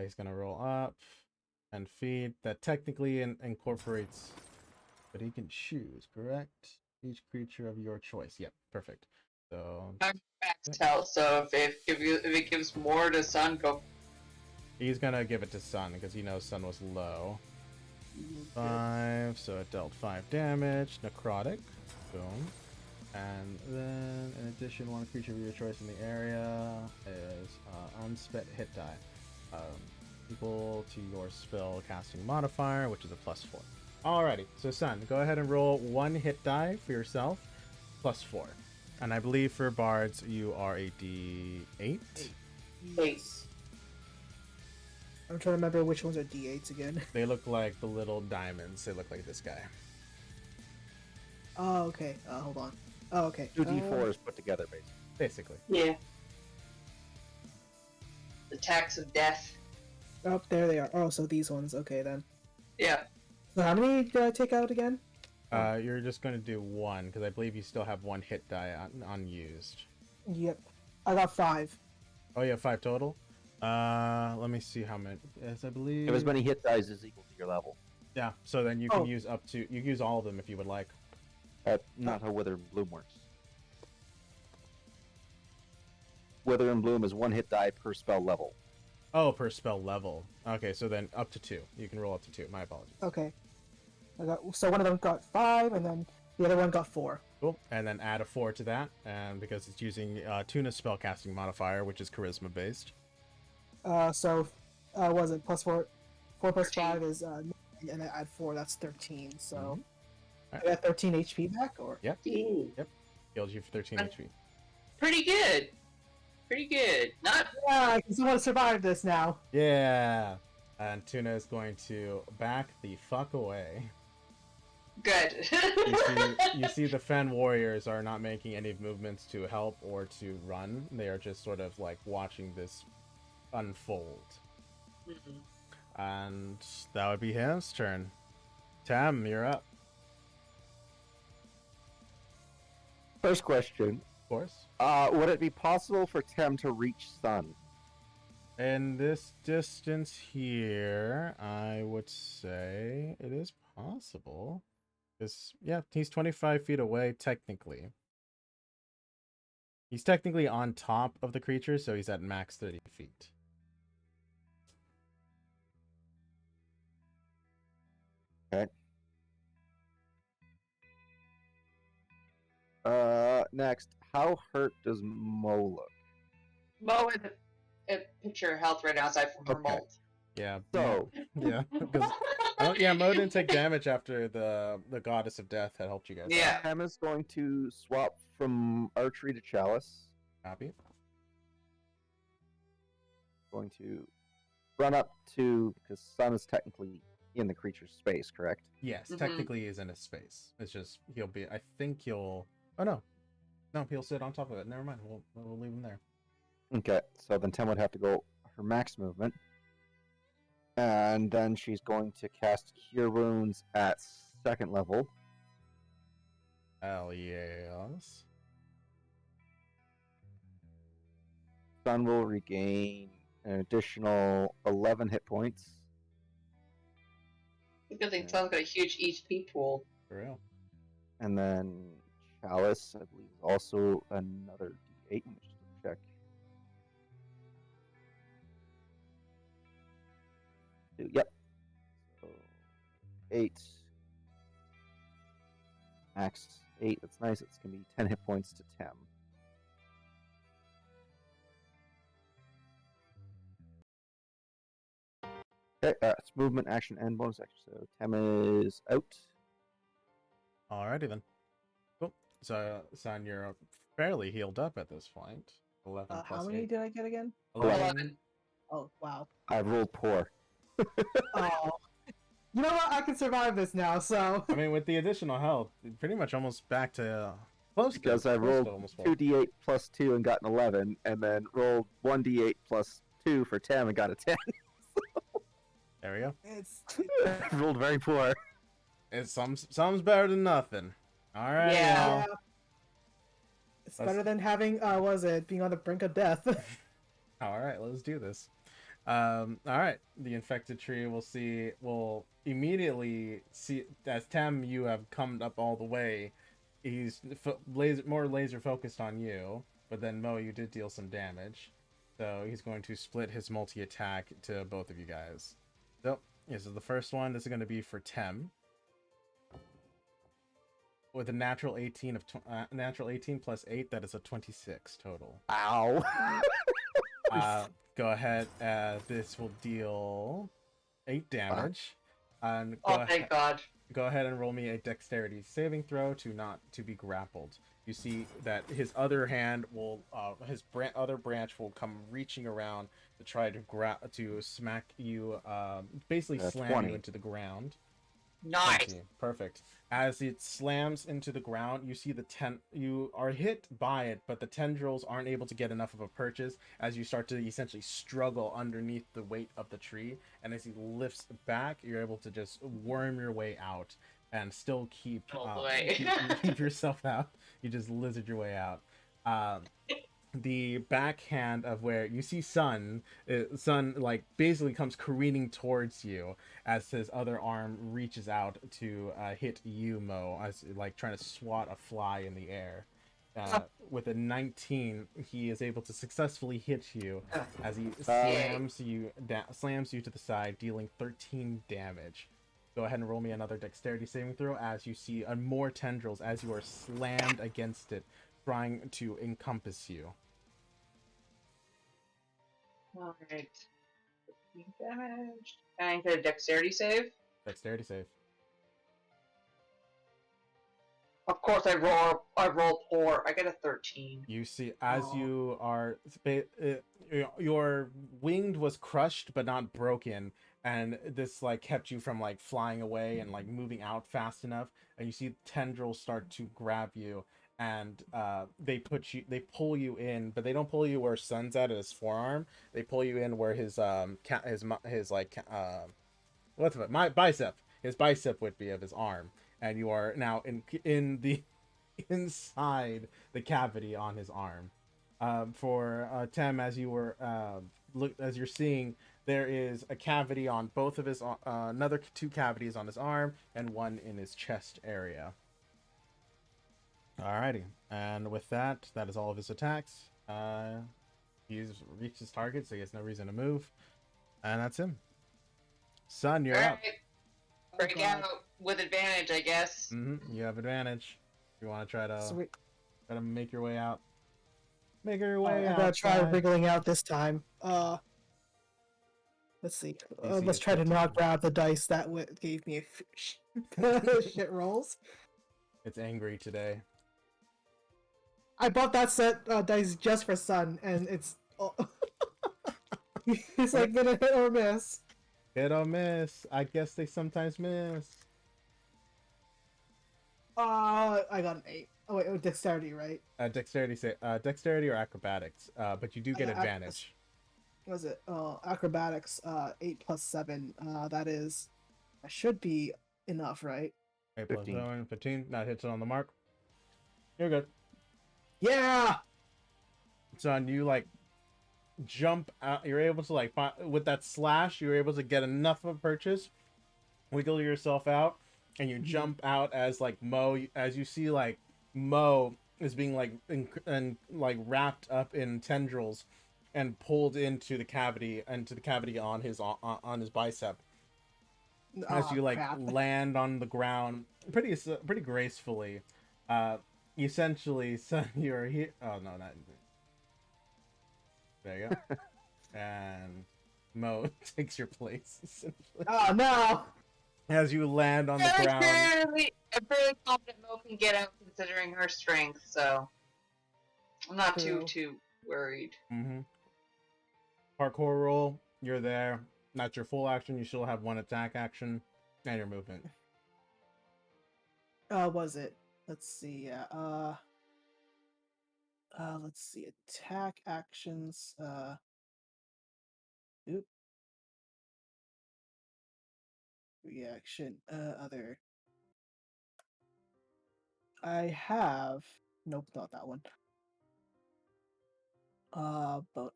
He's gonna roll up and feed. That technically incorporates, but he can choose, correct? Each creature of your choice. Yep, perfect. So I'm maxed out, so if it gives more to Sun, go. he's gonna give it to Sun because he knows Sun was low. 5, so it dealt 5 damage. Necrotic. Boom. And then, in addition, one creature of your choice in the area is unspent hit die. Equal to your spell casting modifier, which is a +4. Alrighty, so Sun, go ahead and roll 1 hit die for yourself, +4. And I believe for bards, you are a D8. 8. I'm trying to remember which ones are D8s again. They look like the little diamonds. They look like this guy. Oh, okay. Hold on. Oh, okay. 2 D4s put together, basically. Basically. Yeah. The tax of death. Oh, there they are. Oh, so these ones. Okay, then. Yeah. So how many did I take out again? You're just going to do 1, because I believe you still have 1 hit die unused. Yep. I got 5. Oh, you have 5 total? Let me see how many. Yes, I believe. If as many hit dice is equal to your level. Yeah, so then you can use up to. You can use all of them if you would like. Not how Wither and Bloom works. Wither and Bloom is 1 hit die per spell level. Oh, per spell level. Okay, so then up to 2. You can roll up to 2. My apologies. Okay. So one of them got 5, and then the other one got 4. Cool. And then add a 4 to that, and because it's using Tuna's spellcasting modifier, which is charisma based. So was it +4? 4 plus 13. 5 is 9, and I add 4. That's 13. So Mhm. I got 13 HP back, or Yep. Ooh. Heals you for 13 HP. Pretty good. Pretty good. Not. yeah, I can someone survive this now. Yeah. And Tuna is going to back the fuck away. Good. You see the Fen warriors are not making any movements to help or to run. They are just sort of like watching this unfold. Mhm. And that would be his turn. Tam, you're up. First question. Of course. Would it be possible for Tem to reach Sun? In this distance here, I would say it is possible. Because, yeah, he's 25 feet away, technically. He's technically on top of the creature, so he's at max 30 feet. Okay. Next, how hurt does Mo look? Mo has a picture health right now aside from her Okay. mold. Yeah. So, Yeah. Because Mo didn't take damage after the goddess of death had helped you guys. Yeah. Tem is going to swap from archery to chalice. Copy. Going to run up to, because Sun is technically in the creature's space, correct? Yes, Mhm. technically he's in a space. It's just he'll be. I think he'll. Oh no, he'll sit on top of it. Never mind. We'll leave him there. Okay, so then Tem would have to go her max movement. And then she's going to cast Cure Wounds at 2nd level. Hell yes. Sun will regain an additional 11 hit points. The good thing Sun's got a huge HP pool. For real. And then Chalice, I believe, is also another D8. Let me just check. Yep. So 8. Max 8. That's nice. It's going to be 10 hit points to Tem. Okay, it's movement, action, and bonus action. So Tem is out. Alrighty then. Cool. So, Son, you're fairly healed up at this point. 11 How plus many 8. did I get again? 11. Oh, wow. I rolled poor. Oh. You know what? I can survive this now, so. I mean, with the additional health, pretty much almost back to Close to, because I close rolled to almost full. 2d8 plus 2 and got an 11, and then rolled 1d8 plus 2 for 10 and got a 10. There we go. It's Rolled very poor. It's some's better than nothing. All right, Yeah. y'all. yeah. It's Let's- better than having being on the brink of death. All right, let's do this. All right, the infected tree will immediately see as Tem, you have come up all the way. He's more laser focused on you, but then Mo, you did deal some damage, so he's going to split his multi attack to both of you guys. So this is the first one. This is going to be for Tem with a natural 18 natural 18 plus 8. That is a 26 total. Ow. Go ahead. This will deal 8 damage. And Oh, thank God. go ahead and roll me a dexterity saving throw to be grappled. You see that his other hand will, other branch will come reaching around to try to smack you, basically slam 20. you into the ground. Nice. 20. Perfect. As it slams into the ground, you see you are hit by it, but the tendrils aren't able to get enough of a purchase as you start to essentially struggle underneath the weight of the tree. And as he lifts back, you're able to just worm your way out and still keep keep yourself out. You just lizard your way out. The backhand of where you see Sun like basically comes careening towards you as his other arm reaches out to hit you, Mo, as like trying to swat a fly in the air. With a 19, he is able to successfully hit you as he slams you to the side, dealing 13 damage. Go ahead and roll me another dexterity saving throw as you see more tendrils as you are slammed against it, trying to encompass you. Alright. 15 damage. And I said dexterity save. Dexterity save. Of course, I roll poor. I get a 13. You see, as Aw. you are, your winged was crushed but not broken, and this like kept you from like flying away and like moving out fast enough. And you see tendrils start to grab you, and they pull you in, but they don't pull you where Sun's at his forearm. They pull you in where his my bicep, his bicep would be of his arm, and you are now in the inside the cavity on his arm. For Tem, as you were as you're seeing, there is a cavity on both of his another 2 cavities on his arm and 1 in his chest area. Alrighty, and with that is all of his attacks. He's reached his target, so he has no reason to move, and that's him. Sun, you're up. Break out with advantage, I guess. You have advantage. You want to try to Sweet. make your way out. Make your way I'm out. gonna try wriggling out this time. Let's see. DC Let's is try to 15. not grab the dice that gave me shit rolls. It's angry today. I bought that set dice just for Sun, and it's it's like been a hit or miss. Hit or miss. I guess they sometimes miss. I got an 8. Oh wait, dexterity, right? Dexterity or acrobatics. But you do get advantage. What was it? Acrobatics. 8 plus 7. That should be enough, right? 8 plus 15. 7, 15. That hits it on the mark. You're good. Yeah. Son, you like jump out. You're able to like with that slash. You're able to get enough of a purchase, wiggle yourself out, and you jump out as like Mo. As you see, like Mo is being like wrapped up in tendrils and pulled into the cavity on his bicep. As you like crap. land on the ground pretty gracefully. Essentially, Son, you're here. Oh no, not. There you go. And Mo takes your place, essentially. Oh no! As you land on the ground. I'm fairly confident Mo can get out considering her strength, so I'm not True. too worried. Parkour roll, you're there. Not your full action, you still have 1 attack action and your movement. Was it? Let's see. Let's see. Attack actions. Oop. Reaction. Other. I have. Nope, not that one. But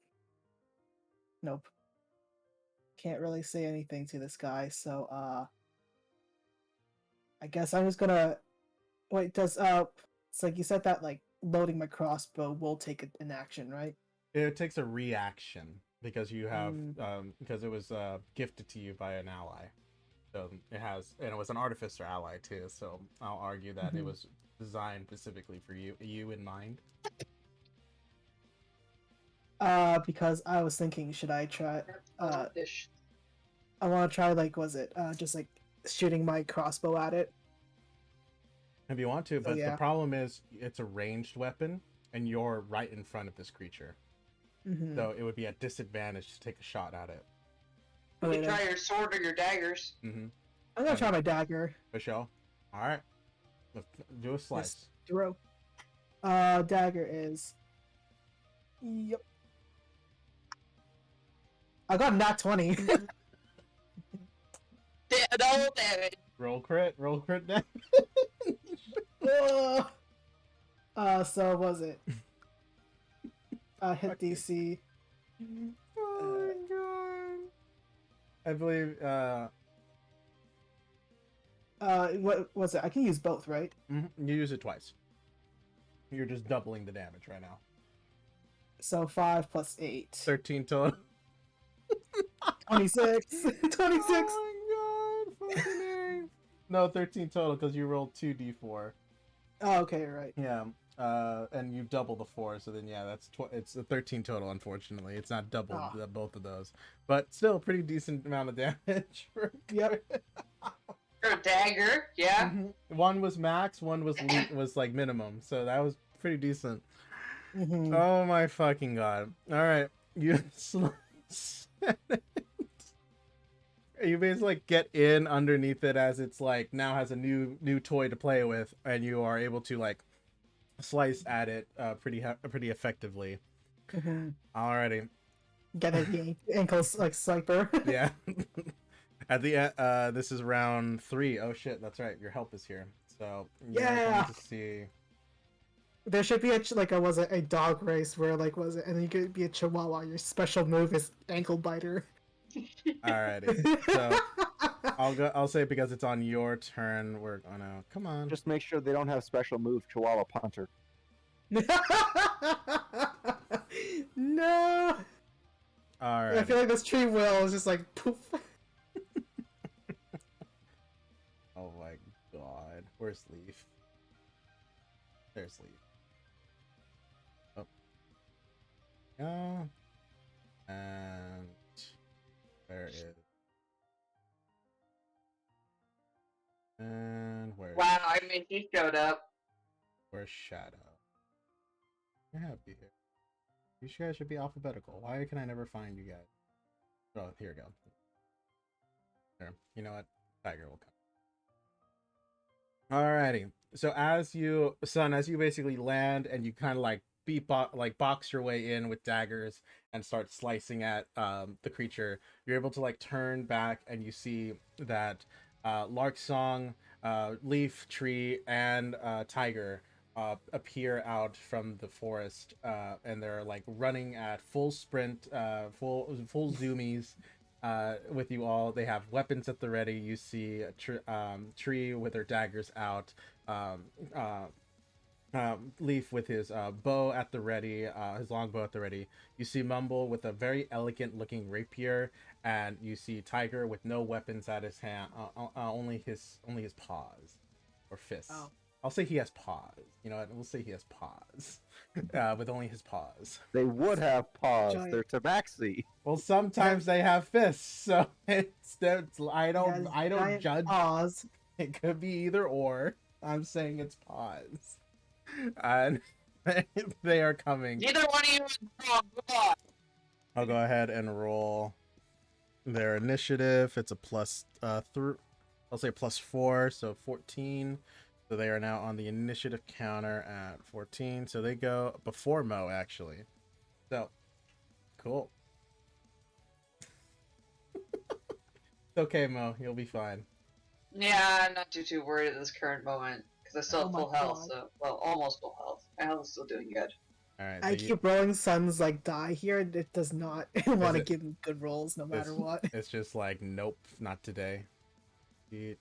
nope. Can't really say anything to this guy, so I guess I'm just gonna wait. Does it's like you said that like loading my crossbow will take an action, right? It takes a reaction because you have Mm. because it was gifted to you by an ally. So it has, and it was an artificer ally too. So I'll argue that it Mhm. was designed specifically for you in mind. Because I was thinking, should I try? Fish. I want to try like was it just like shooting my crossbow at it? If you want to, Oh but the yeah. problem is it's a ranged weapon, and you're right in front of this creature, Mm-hmm. so it would be a disadvantage to take a shot at it. You Okay, can then. try your sword or your daggers. Mm-hmm. I'm gonna try my dagger. For sure. All right. Let's do a slice. Just throw. Dagger is. Yep. I got nat 20. No damage. Roll crit. Roll crit damage. So was it? Hit Okay. DC. Oh my god. I believe. What was it? I can use both, right? You use it twice. You're just doubling the damage right now. So 5 plus 8. 13 total. 26. 26. Oh my god. Fucking A. No, 13 total because you rolled 2d4. Oh, okay, right. Yeah. And you double the 4, so then yeah, it's a 13 total. Unfortunately, it's not double both of those, but still a pretty decent amount of damage. Yep. Or a dagger, yeah. One was max, one was like minimum, so that was pretty decent. Mm-hmm. Oh my fucking god! All right, you you basically like get in underneath it as it's like now has a new toy to play with, and you are able to like slice at it pretty effectively. Mm-hmm. Alrighty. Get the ankles like sniper. Yeah. At the this is round 3. Oh shit, that's right. Your help is here. So you're Yeah. going to see. There should be a dog race where like was it, and then you could be a chihuahua. Your special move is ankle biter. Alrighty. So I'll say because it's on your turn, we're gonna come on. Just make sure they don't have special move Chihuahua Punter. No. Alright. I feel like this tree will is just like poof. Oh my god. Where's Leaf? There's Leaf. Oh. Yeah. And where is? And where? Wow, I mean, he showed up. Where's Shadow? I have you here. You guys should be alphabetical. Why can I never find you guys? Oh, here we go. There. You know what? Tiger will come. Alrighty. So as you basically land and you kind of like box your way in with daggers and start slicing at the creature, you're able to like turn back and you see that Lark Song, Leaf, Tree, and Tiger appear out from the forest, and they're like running at full sprint, full zoomies. With you all, they have weapons at the ready. You see Tree with her daggers out, Leaf with his bow at the ready, his longbow at the ready. You see Mumble with a very elegant looking rapier, and you see Tiger with no weapons at his hand, only his paws or fists. Oh. I'll say he has paws. You know what? We'll say he has paws, with only his paws. They would have paws. Giant. They're tabaxi. Well, sometimes they have fists, so I don't Giant judge. paws. It could be either or. I'm saying it's paws, and they are coming. Neither one of you is wrong. Go on. I'll go ahead and roll their initiative. It's a plus I'll say +4, so 14. So they are now on the initiative counter at 14. So they go before Mo, actually. So, cool. It's okay, Mo. You'll be fine. Yeah, I'm not too worried at this current moment because I still Oh have my full health. God. So, well, almost full health. My health is still doing good. All right. I keep rolling Sun's like die here, and it does not want to it- give me good rolls no matter what. It's just like, nope, not today. Eat.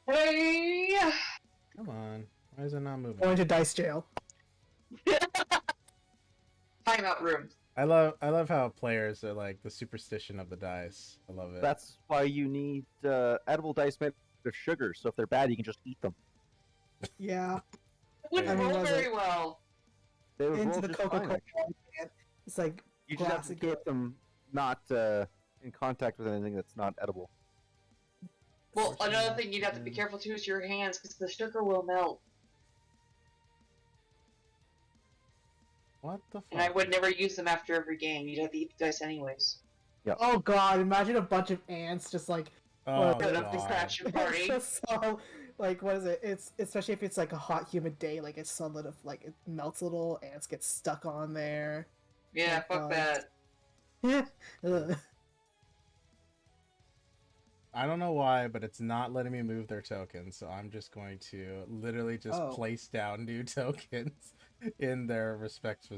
Hey! Come on. Why is it not moving? Going to dice jail. Timeout room. I love how players are like the superstition of the dice. I love it. That's why you need edible dice made of sugar. So if they're bad, you can just eat them. Yeah, It wouldn't I mean, roll was very it- well. They would into roll the just Coca fine. Cola Actually. can. It's like You just have to classic. get them not in contact with anything that's not edible. Well, another thing you'd have to be careful too is your hands because the sugar will melt. What the fuck? And I would never use them after every game. You'd have to eat the dice anyways. Oh god! Imagine a bunch of ants just like Oh, Good enough to God. crash your party. just so like what is it? It's especially if it's like a hot, humid day. Like it's so little, like it melts a little. Ants get stuck on there. Yeah, Oh, fuck God. that. Ugh. I don't know why, but it's not letting me move their tokens, so I'm just going to literally just Oh. place down new tokens in their respect.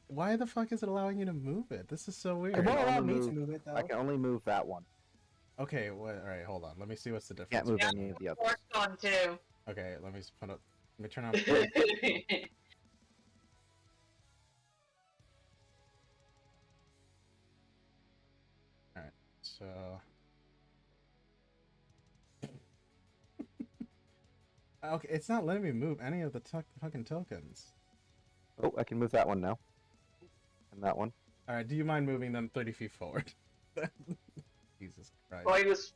Why the fuck is it allowing you to move it? This is so It weird. won't allow only me to move- move it though. I can only move that one. Okay, all right, hold on. Let me see what's the difference. Can't move Yeah. any of the others. Forked on too. Okay, let me put up. Let me turn on. Fork. All right, so. Okay, it's not letting me move any of the fucking tokens. Oh, I can move that one now. And that one. All right, do you mind moving them 30 feet forward? Jesus Christ. Well, he was.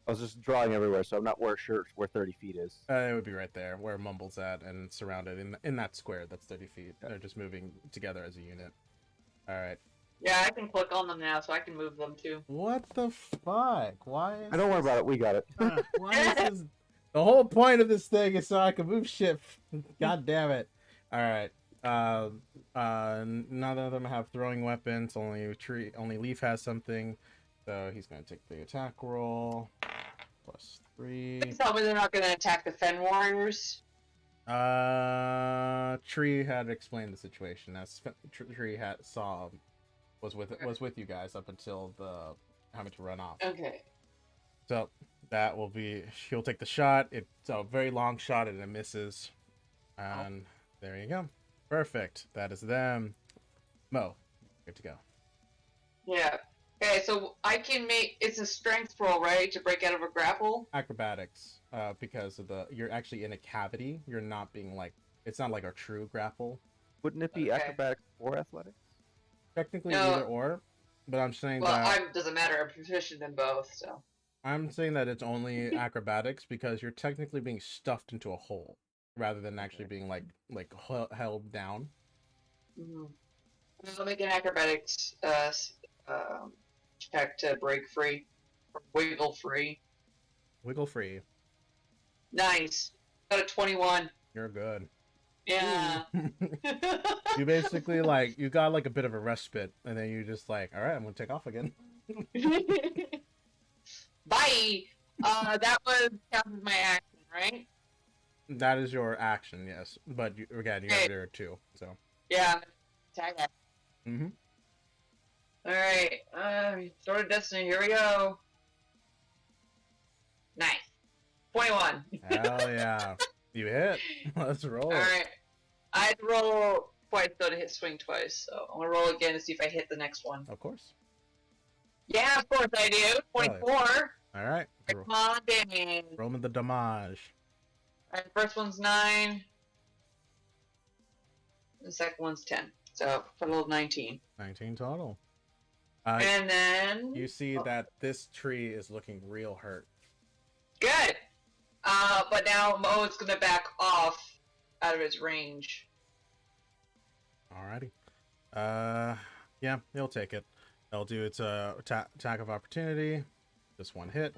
I was just drawing everywhere, so I'm not sure where 30 feet is. It would be right there where Mumble's at and surrounded in that square that's 30 feet. Yeah. They're just moving together as a unit. All right. Yeah, I can click on them now, so I can move them too. What the fuck? Why? Is Don't worry about it. We got it. Why is this? The whole point of this thing is so I can move shit. God damn it! All right. None of them have throwing weapons. Only Leaf has something, so he's gonna take the attack roll. +3. Please tell me they're not going to attack the Fen Warriors. Tree had explained the situation. As Tree was with you guys up until the having to run off. Okay. So that will be, she'll take the shot. It's a very long shot and it misses. And there you go. Perfect. That is them. Mo, good to go. Yeah. Okay, so I can make it's a strength roll, right, to break out of a grapple. Acrobatics, because of you're actually in a cavity. You're not being like, it's not like a true grapple. Wouldn't it be Okay. acrobatics or athletics? Technically No. either or, but I'm saying Well, that doesn't matter. I'm proficient in both, so. I'm saying that it's only acrobatics because you're technically being stuffed into a hole rather than actually being held down. Mm-hmm. I'll make an acrobatics check to break free, or wiggle free. Wiggle free. Nice. Got a 21. You're good. Yeah. You basically you got like a bit of a respite, and then you just like, all right, I'm gonna take off again. Bye. That was counted as my action, right? That is your action, yes. But you have your 2, so. Yeah. Tag that. Mm-hmm. All right. Sword of Destiny. Here we go. Nice. 21. Hell yeah. You hit. Let's roll. All right. I'd roll twice though to hit swing twice, so I'm gonna roll again to see if I hit the next one. Of course. Yeah, of course I do. 24. All right. Come on, damage. Roll me the damage. All right, first one's 9. The second one's 10. So total of 19. 19 total. And then You see that this tree is looking real hurt. good. But now Mo is gonna back off out of his range. Alrighty. Yeah, he'll take it. He'll do its attack of opportunity. Just one hit.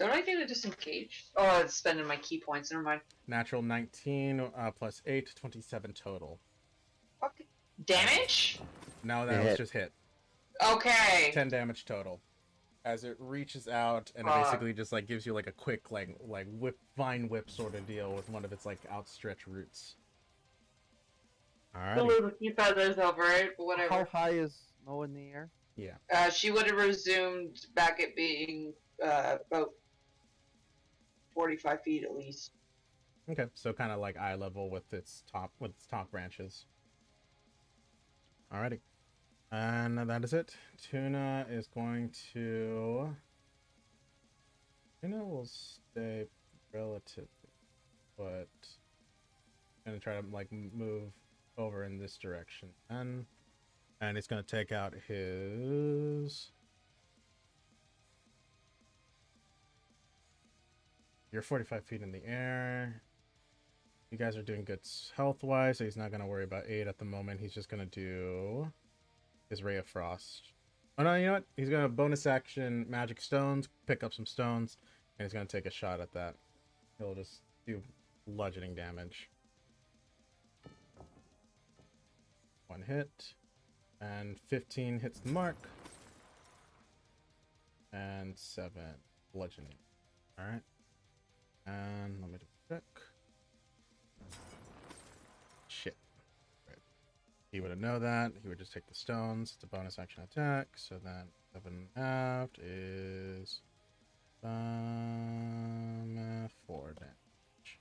Don't I get a disengage? Oh, it's spending my key points. Never mind. Natural 19 plus 8, 27 total. Fuck. Damage? No, that was Hit. just hit. Okay. 10 damage total. As it reaches out and it Fuck. basically just like gives you like a quick like vine whip sort of deal with one of its like outstretched roots. A Alright. little few feathers over it, but How whatever. high is Mo in the air? Yeah. She would have resumed back at being about 45 feet at least. Okay. So kind of like eye level with its top branches. Alrighty. And that is it. Tuna is going to. Tuna will stay relatively, but gonna try to like move over in this direction, and he's gonna take out his. You're 45 feet in the air. You guys are doing good health wise, so he's not gonna worry about 8 at the moment. He's just gonna do his Ray of Frost. Oh no, you know what? He's gonna bonus action Magic Stones, pick up some stones, and he's gonna take a shot at that. He'll just do bludgeoning damage. 1 hit, and 15 hits the mark, and 7 bludgeoning. All right, and let me do a check. Shit. He would have known that. He would just take the stones. It's a bonus action attack. So then 7.5 is 4 damage.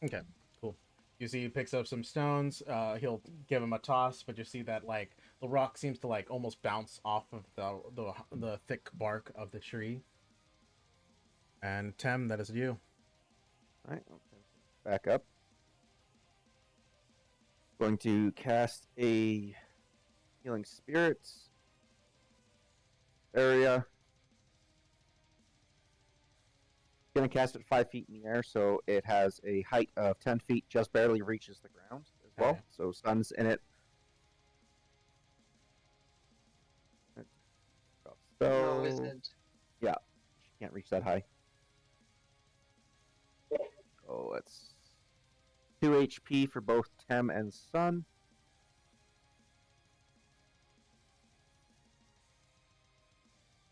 Okay, cool. You see he picks up some stones. He'll give him a toss, but you see that like the rock seems to like almost bounce off of the thick bark of the tree. And Tem, that is you. All right, back up. Going to cast a healing spirits area. Going to cast it 5 feet in the air, so it has a height of 10 feet, just barely reaches the ground as well. Okay. So sun's in it. No, So isn't. yeah, she can't reach that high. Oh, it's 2 HP for both Tem and Sun.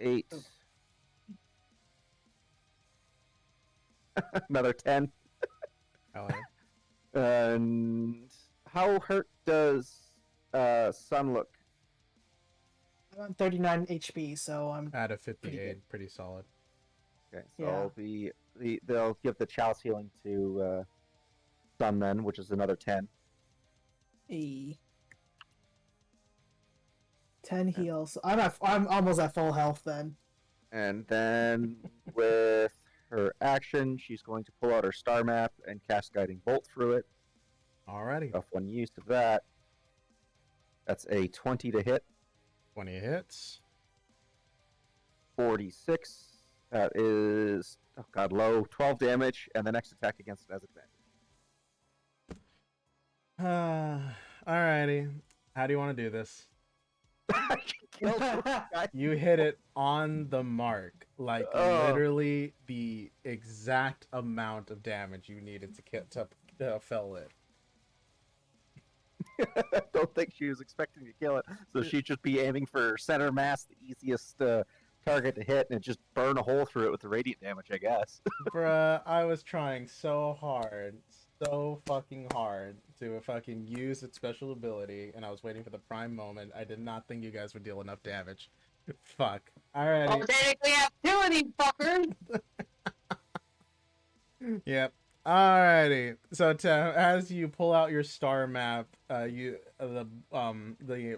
Eight. Another 10. Hell yeah. And how hurt does Sun look? I'm on 39 HP, so I'm Out of Pretty 58, pretty solid. Okay, so they'll give the chalice healing to Sun then, which is another 10. a 10 heals. I'm almost at full health then. And then with her action, she's going to pull out her star map and cast Guiding Bolt through it. Alrighty. Off one use of that. That's a 20 to hit. 20 hits. 46. That is, oh god, low. 12 damage, and the next attack against it has advantage. Alrighty. How do you want to do this? I killed this guy. You hit it on the mark. Like, Oh. literally the exact amount of damage you needed to fell it. I don't think she was expecting to kill it, so she'd just be aiming for center mass, the easiest target to hit, and just burn a hole through it with the radiant damage, I guess. Bruh, I was trying so fucking hard to fucking use its special ability, and I was waiting for the prime moment. I did not think you guys would deal enough damage. Fuck. Alrighty. Oh, technically I have 2 of these fuckers! Yep. Alrighty. So as you pull out your star map, the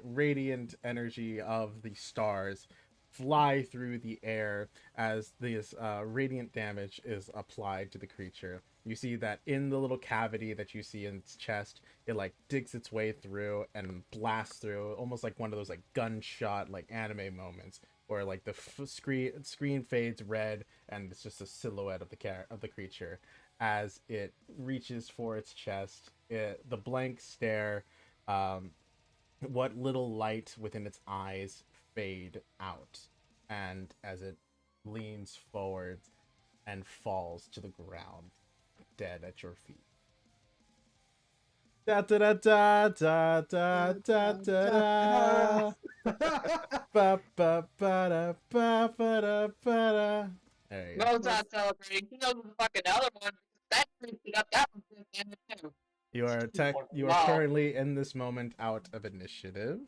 radiant energy of the stars fly through the air as this radiant damage is applied to the creature. You see that in the little cavity that you see in its chest, it like digs its way through and blasts through, almost like one of those like gunshot like anime moments where like the screen fades red and it's just a silhouette of the creature as it reaches for its chest. The blank stare, what little light within its eyes fade out, and as it leans forward and falls to the ground, dead at your feet. Da da da da da da da da. Ba ba ba da ba ba da ba da. There you go. Mo's not celebrating. He knows the fucking other one. That creeped it up. That one's in it too. You are Wow. currently in this moment out of initiative.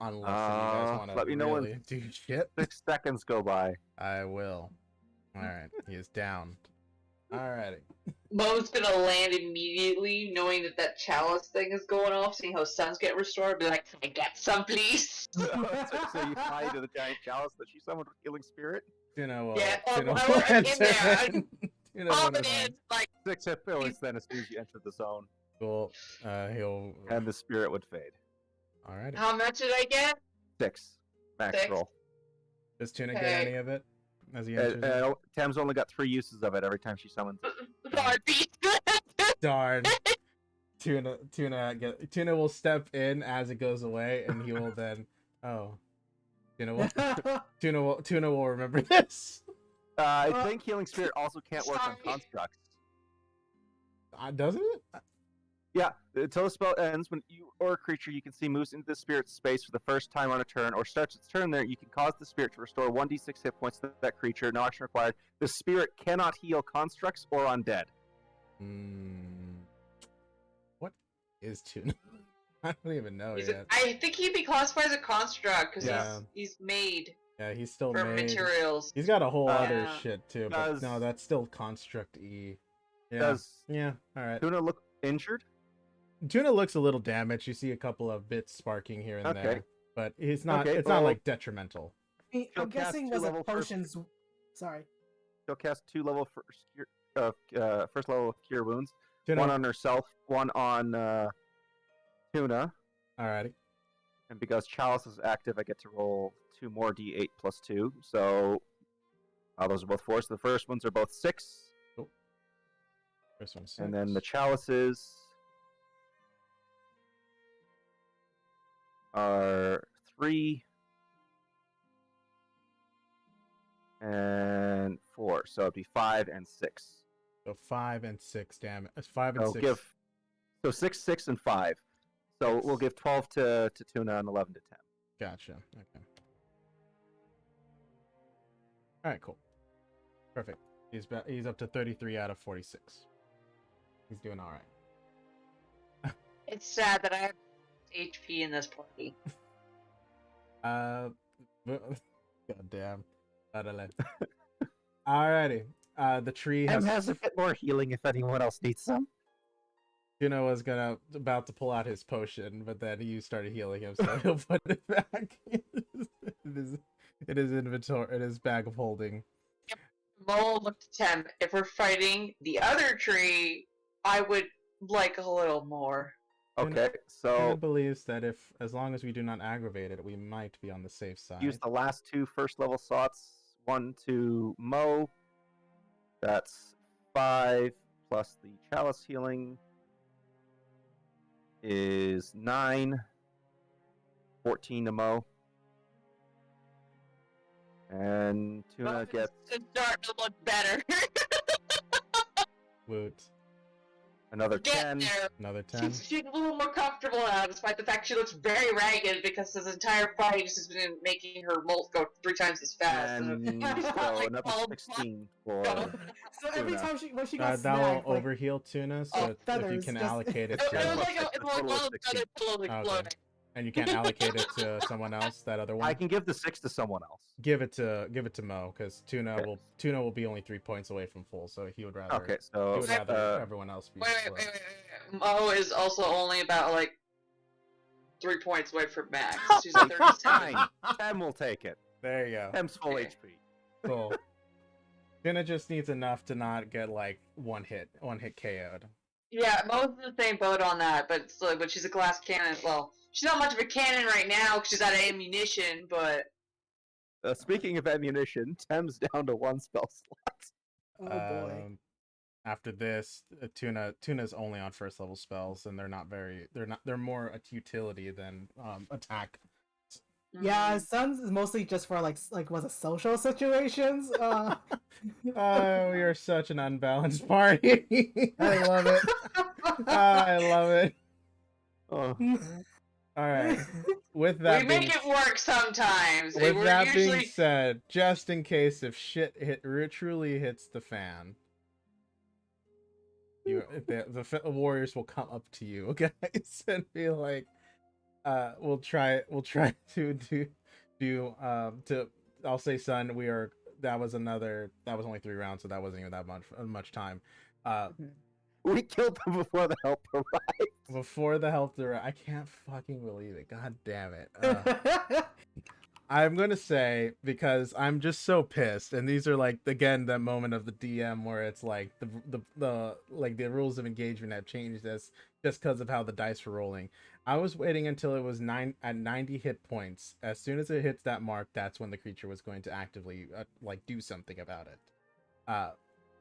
Unless you guys want let to me know when- really do shit. 6 seconds go by. I will. Alright, he is down. Alrighty. Mo's gonna land immediately, knowing that that chalice thing is going off, seeing how suns get restored. Be like, "Can I get some, please?" so you fly to the giant chalice that she summoned with Healing Spirit? Tuna will. Yeah, Tuna I will work in enter there. in. Tuna All will it enter in. is, like, 6 hit points then as soon as you enter the zone, Cool. He'll. and the spirit would fade. Alrighty. how much did I get? 6 max 6? roll. Does Tuna get Okay. any of it as he enters? in? Tam's only got 3 uses of it every time she summons it. Sorry, beast. Darn. Tuna will step in as it goes away, and he will then. Oh. Tuna will remember this. I think Healing Spirit also can't work on Sorry. constructs. Doesn't it? Yeah, until the spell ends, when you or a creature you can see moves into the spirit's space for the first time on a turn, or starts its turn there, you can cause the spirit to restore 1d6 hit points to that creature. No action required. The spirit cannot heal constructs or undead. What is Tuna? I don't even know yet. I think he'd be classified as a construct because Yeah. he's made Yeah, he's still for made. materials. He's got a whole other Yeah. shit too, but Does- no, that's still construct E. Yeah. Does Yeah. All right. Tuna look injured? Tuna looks a little damaged. You see a couple of bits sparking here and Okay. there, but he's not. Okay, it's not well- like detrimental. She'll I'm cast guessing two was it level first- potions. Sorry. She'll cast 2 level first level cure wounds. Tuna. One on herself, one on Tuna. Alrighty. And because Chalice is active, I get to roll 2 more d8 plus 2. So those are both 4. So the first ones are both 6. First one's And then the six. chalices are 3 and 4. So it'd be 5 and 6. So 5 and 6 damage. 5 and So 6. so 6, 6, and 5. So we'll give 12 to Tuna and 11 to 10. Gotcha. Okay. All right. Cool. Perfect. He's up to 33 out of 46. He's doing all right. It's sad that I have HP in this party. God damn. Alrighty. The tree has. has a bit more healing if anyone else needs some. Tuna was about to pull out his potion, but then you started healing him, so he'll put it back in his inventory, in his bag of holding. Mo looked at Tem. If we're fighting the other tree, I would like a little more. Okay, Tuna so believes that as long as we do not aggravate it, we might be on the safe side. use the last 2 first level slots. 1 to Mo. That's 5 plus the chalice healing is 9. 14 to Mo. And Tuna gets It's starting to look better. Woot. another Get 10. there. Another 10. She's a little more comfortable now, despite the fact she looks very ragged because this entire fight has been making her molt go 3 times as fast. And She's so got, like, another all 16 for Go. So every Tuna. time when she got That will snagged, like, overheal Tuna, so Oh, if you feathers, can just- allocate it It to, was like a it's like total one of of the other 16. pillows Okay. exploding. and you can't allocate it to someone else, that other one. I can give the 6 to someone else. Give it to Mo, because Tuna Okay. will be only 3 points away from full, so he would rather Okay, he so would rather everyone else be Wait, slow. Mo is also only about like 3 points away from max. She's at 37. fine. Tem will take it. There you go. Tem's full Okay. HP. Cool. Tuna just needs enough to not get like one hit KO'd. Yeah, Mo's in the same boat on that, but she's a glass cannon. Well, she's not much of a cannon right now because she's out of ammunition, but Speaking of ammunition, Tem's down to 1 spell slot. oh boy. After this, Tuna's only on first level spells, and they're more a utility than attack Yeah, Suns is mostly just for like was it social situations? Oh, we are such an unbalanced party. I love it. I love it. Oh, All right. With We that being make it work sometimes. with We're that being usually said, just in case if shit truly hits the fan, the warriors will come up to you, guys, and be like, we'll try to to I'll say, son, that was only 3 rounds, so that wasn't even that much time. we killed them before the help arrived. Before the health I can't fucking believe it. God damn it. I'm gonna say, because I'm just so pissed, and these are like, again, that moment of the DM where it's like the like the rules of engagement have changed just because of how the dice were rolling. I was waiting until it was 90 hit points. As soon as it hits that mark, that's when the creature was going to actively like do something about it.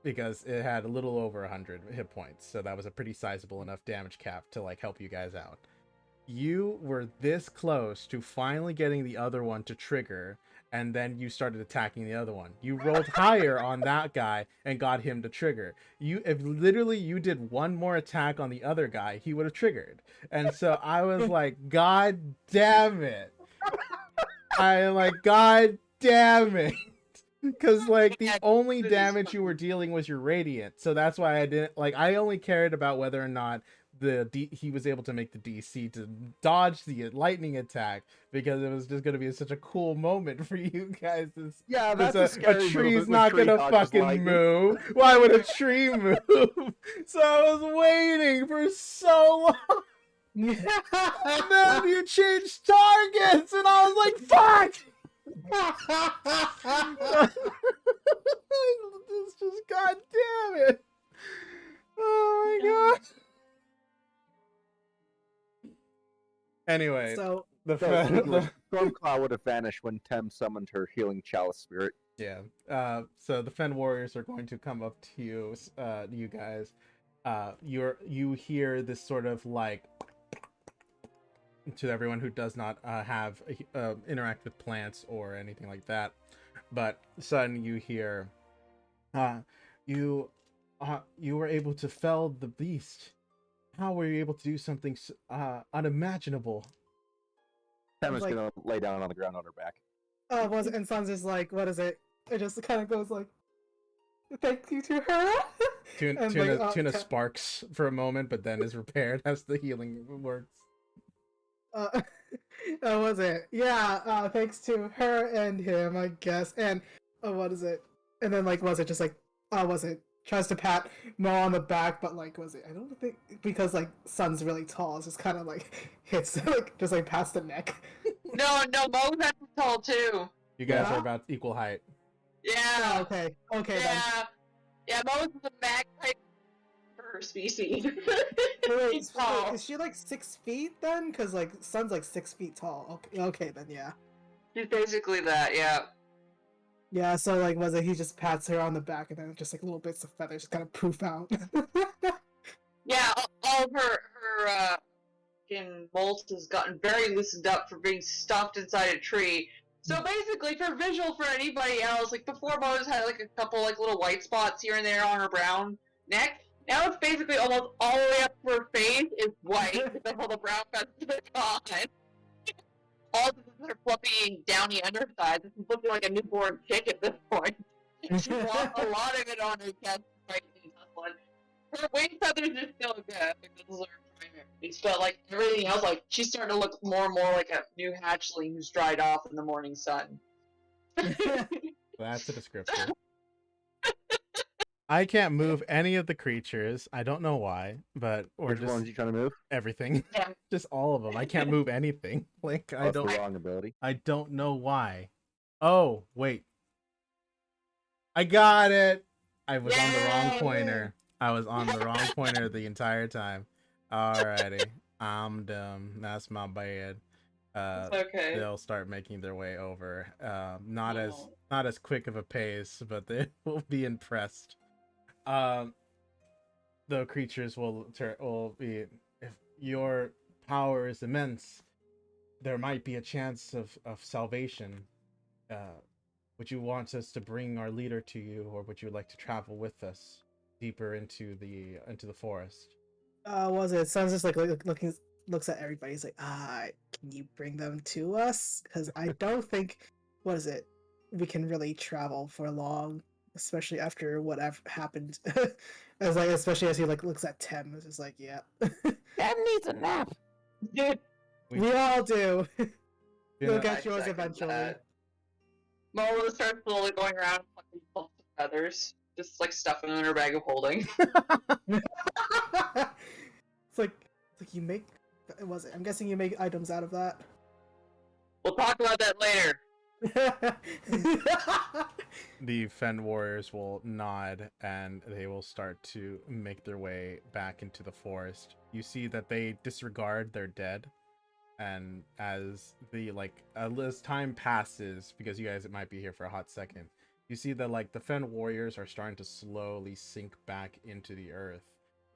Because it had a little over 100 hit points, so that was a pretty sizable enough damage cap to like help you guys out. You were this close to finally getting the other one to trigger, and then you started attacking the other one. You rolled higher on that guy and got him to trigger. If literally you did one more attack on the other guy, he would have triggered. And so I was like, God damn it. God damn it. Because like the only damage you were dealing was your radiant, so that's why I didn't I only cared about whether or not he was able to make the DC to dodge the lightning attack, because it was just going to be such a cool moment for you guys. Yeah, that's a tree's not going to fucking move. Why would a tree move? So I was waiting for so long. And then you changed targets, and I was like, fuck! This just, god damn it. Oh my god. Anyway, So Stormclaw would have vanished when Tem summoned her healing chalice spirit. yeah. So the Fen warriors are going to come up to you, you guys. You hear this sort of like, to everyone who does not have interact with plants or anything like that, but suddenly you hear, you were able to fell the beast. How were you able to do something unimaginable? Tem is gonna lay down on the ground on her back. Was it? And Sans is like, what is it? It just kind of goes like, thank you to her. Tuna sparks for a moment, but then is repaired as the healing works. Was it? Yeah, thanks to her and him, I guess. And what is it? And then was it just like, was it? Tries to pat Mo on the back, but was it? I don't think, because Sun's really tall, it's just kind of hits just past the neck. No, Mo's that tall too. You guys are about equal height. Yeah. Oh, okay. Yeah. Then. Yeah, Mo's the max height for her species. Wait, She's tall. is she 6 feet then? Because Sun's 6 feet tall. Okay, then yeah. She's basically that, yeah. Yeah, so was it? He just pats her on the back, and then just little bits of feathers kind of poof out. Yeah, all of her bolts has gotten very loosened up for being stuffed inside a tree. So basically, for visual for anybody else, before Mo's had a couple little white spots here and there on her brown neck. Now it's basically almost all the way up to her face is white because all the brown feathers are gone. All this is her fluffy, downy underside. This is looking like a newborn chick at this point. She lost a lot of it on her chest right in this one. Her wing feathers are still good because those are primaries, but everything else, she's starting to look more and more like a new hatchling who's dried off in the morning sun. That's a descriptor. I can't move any of the creatures. I don't know why, but Which ones are you trying to move? Everything. Yeah. Just all of them. I can't move anything. That's the wrong ability. I don't know why. Oh, wait. I got it. I was on the wrong pointer. I was on the wrong pointer the entire time. Alrighty. I'm dumb. That's my bad. It's okay. They'll start making their way over. Not as quick of a pace, but they will be impressed. The creatures will be, if your power is immense, there might be a chance of salvation. Would you want us to bring our leader to you, or would you like to travel with us deeper into the forest? Was it? Sounds just like looking looks at everybody. He's like, can you bring them to us? Because I don't think, what is it? We can really travel for long, especially after whatever happened. As like, especially as he like looks at Tem, it's just like, yeah, Em needs a nap. Dude, we all do. You You'll know, get I yours second eventually. that. Mola starts slowly going around plucking clumps of feathers, just like stuffing them in her bag of holding. it's like you make. Was it? I'm guessing you make items out of that. We'll talk about that later. the Fen warriors will nod and they will start to make their way back into the forest. You see that they disregard their dead, and as time passes, because you guys might be here for a hot second, you see that like the Fen warriors are starting to slowly sink back into the earth,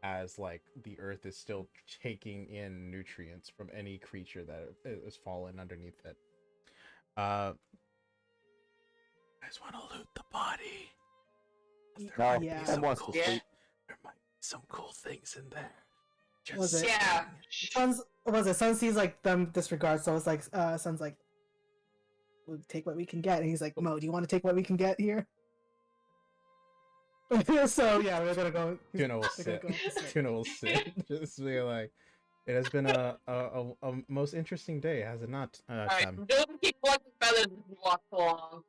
as like the earth is still taking in nutrients from any creature that has fallen underneath it. I just want to loot the body. No, Yeah. Em wants to Yeah. sleep. There might be some cool things in there. Was it? Yeah. Sun sees like them disregard, so it's like Sun's like, we'll take what we can get, and he's like, Mo, do you want to take what we can get here? So yeah, we're gonna go. Tuna will they're gonna sit. go this way. Tuna will sit. Just be like, it has been a most interesting day, has it not? Alright, Tem? don't keep collecting feathers as you walk along.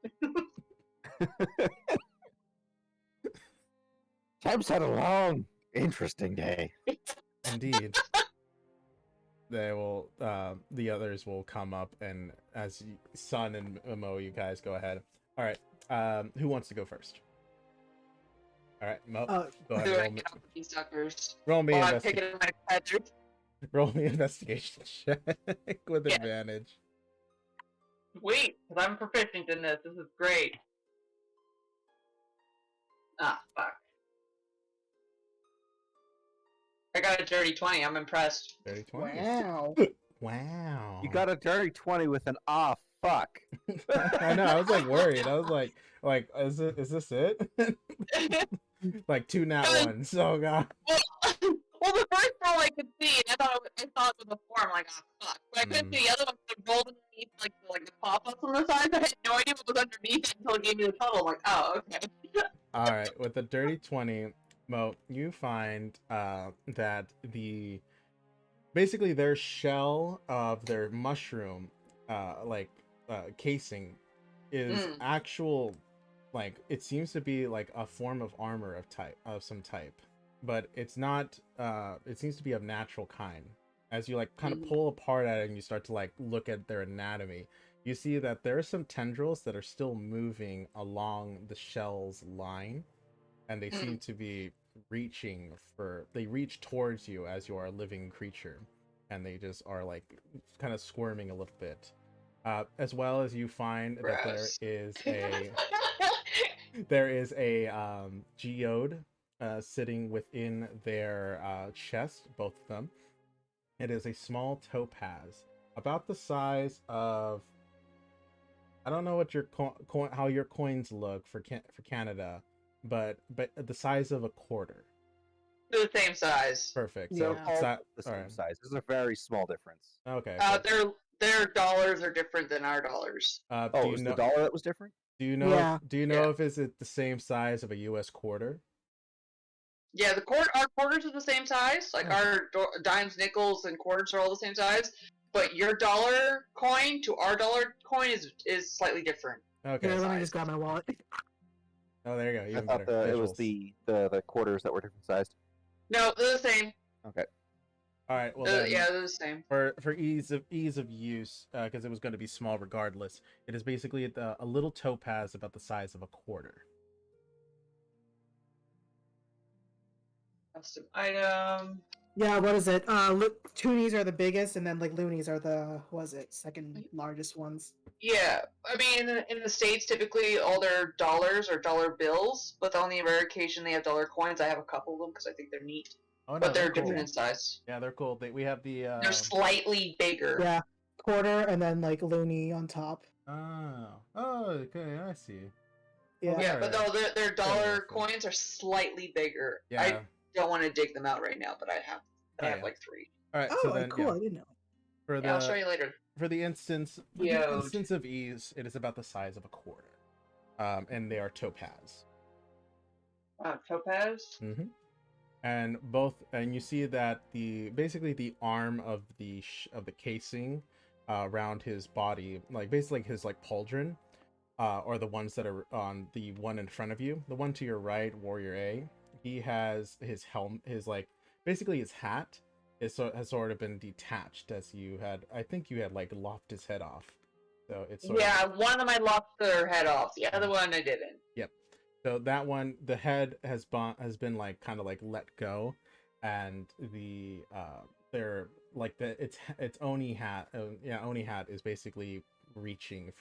Tem's had a long, interesting day. Indeed. They will. The others will come up, and as Sun and Mo, you guys go ahead. All right. Who wants to go first? All right, Mo. Go ahead. Doing company suckers. Roll me While I'm investigation. picking my feathers. Roll me investigation check with Yeah. advantage. Wait, because I'm proficient in this. This is great. Ah, fuck. I got a dirty 20. I'm impressed. 30, 20. Wow. Wow. You got a dirty 20 with an fuck. I know. I was like worried. I was like, is this it? Like 2 nat ones. Oh god. Well, the first roll I could see, and I thought it was a 4. I'm like, oh fuck. But I couldn't see the other one. The rolled underneath, like the pop-ups on the side. I had no idea what was underneath it until it gave me the total. I'm like, oh, okay. All right, with the dirty 20, Mo, you find that basically their shell of their mushroom casing is actual, like, it seems to be like a form of armor of some type, but it's not. It seems to be of natural kind. As you like kind of pull apart at it and you start to like look at their anatomy, you see that there are some tendrils that are still moving along the shell's line, and they seem to be they reach towards you as you are a living creature, and they just are like kind of squirming a little bit. As well as you find that Gross. there is a geode sitting within their chest, both of them. It is a small topaz, about the size of, I don't know what your how your coins look for Canada, but the size of a quarter. They're the same size. Perfect. So Yeah. all So, the same alright. size. There's a very small difference. Okay. Their dollars are different than our dollars. Do Oh, it you was know? the dollar that was different? Do you know? Yeah. Do you know Yeah. if is it the same size of a U.S. quarter? Yeah, our quarters are the same size. Like our dimes, nickels, and quarters are all the same size. But your dollar coin to our dollar coin is slightly different. Okay. Here, let me size. just grab my wallet. Oh, there you go. I Even thought better. it was Visuals. the quarters that were different sized. No, they're the same. Okay. All right. Well, then, Yeah, they're the same. for ease of use, because it was going to be small regardless, it is basically a little topaz about the size of a quarter. Custom item. Yeah, what is it? Toonies are the biggest, and then like loonies are the second largest ones. Yeah, I mean, in the States, typically all their dollars are dollar bills, but on the rare occasion they have dollar coins. I have a couple of them because I think they're neat. Oh no, But they're cool. different in size. Yeah, they're cool. We have the They're slightly bigger. Yeah, quarter and then like loony on top. Oh, okay, I see. Yeah. Yeah, but no, their dollar roughly. coins are slightly bigger. Yeah. I don't want to dig them out right now, but I have Oh, yeah. like 3. All right, Oh, so then cool! yeah, I didn't know. for Yeah, I'll show the you later. for the instance of ease, it is about the size of a quarter, and they are topaz. Topaz. Mm-hmm. And you see that basically the arm of the casing around his body, like basically his like pauldron, or the ones that are on the one in front of you. The one to your right, Warrior A, he has his helm, his like basically his hat has sort of been detached as I think you had like lopped his head off. So it's sort of, One of them I lopped their head off. The other one I didn't. yep. So that one, the head has been like kind of like let go, and they're like its Oni hat. Oni hat is basically reaching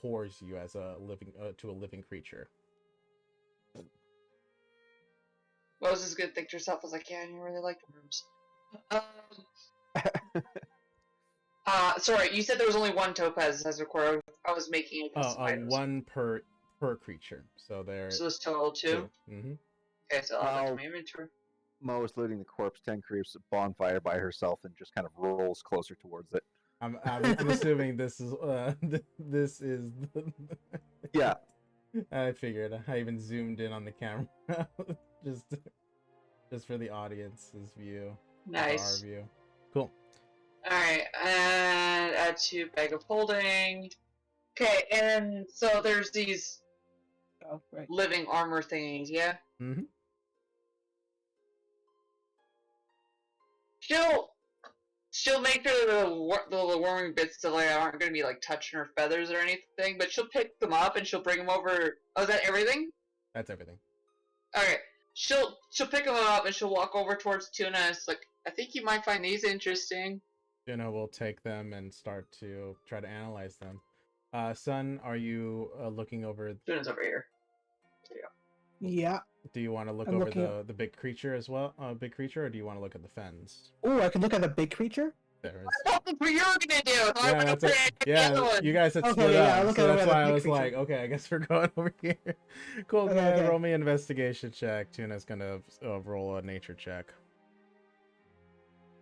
towards you as a living creature. Moses good think to herself, was like, yeah, I didn't really like the rooms. Sorry, you said there was only one topaz as a core. I was making it custom items. One per creature. So So it's total 2? Mm-hmm. Okay, so I'll add to my inventory. Mo is looting the corpse. 10 creeps a bonfire by herself and just kind of rolls closer towards it. I'm assuming this is this is Yeah. I figured. I even zoomed in on the camera just for the audience's view. Nice. Our view. Cool. Alright, and add to bag of holding. Okay, and so there's these living armor thingies, yeah? Mm-hmm. She'll make sure the warming bits that like aren't going to be like touching her feathers or anything, but she'll pick them up and she'll bring them over. Oh, is that everything? That's everything. Okay, she'll pick them up and she'll walk over towards Tuna. It's like, I think you might find these interesting. Tuna will take them and start to try to analyze them. Son, are you looking over? Tuna's over here. Yeah. Do you want to look I'm over looking the big creature as well? Big creature, or do you want to look at the fens? Oh, I can look at the big creature. There is. That's what you're gonna do. So Yeah, I'm gonna that's it. pick the Yeah, other one. you guys had Okay, split yeah, I'll up, look so at that's the why I big was creature. like, okay, I guess we're going over here. Cool, go Okay, ahead, okay. roll me an investigation check. Tuna's gonna roll a nature check.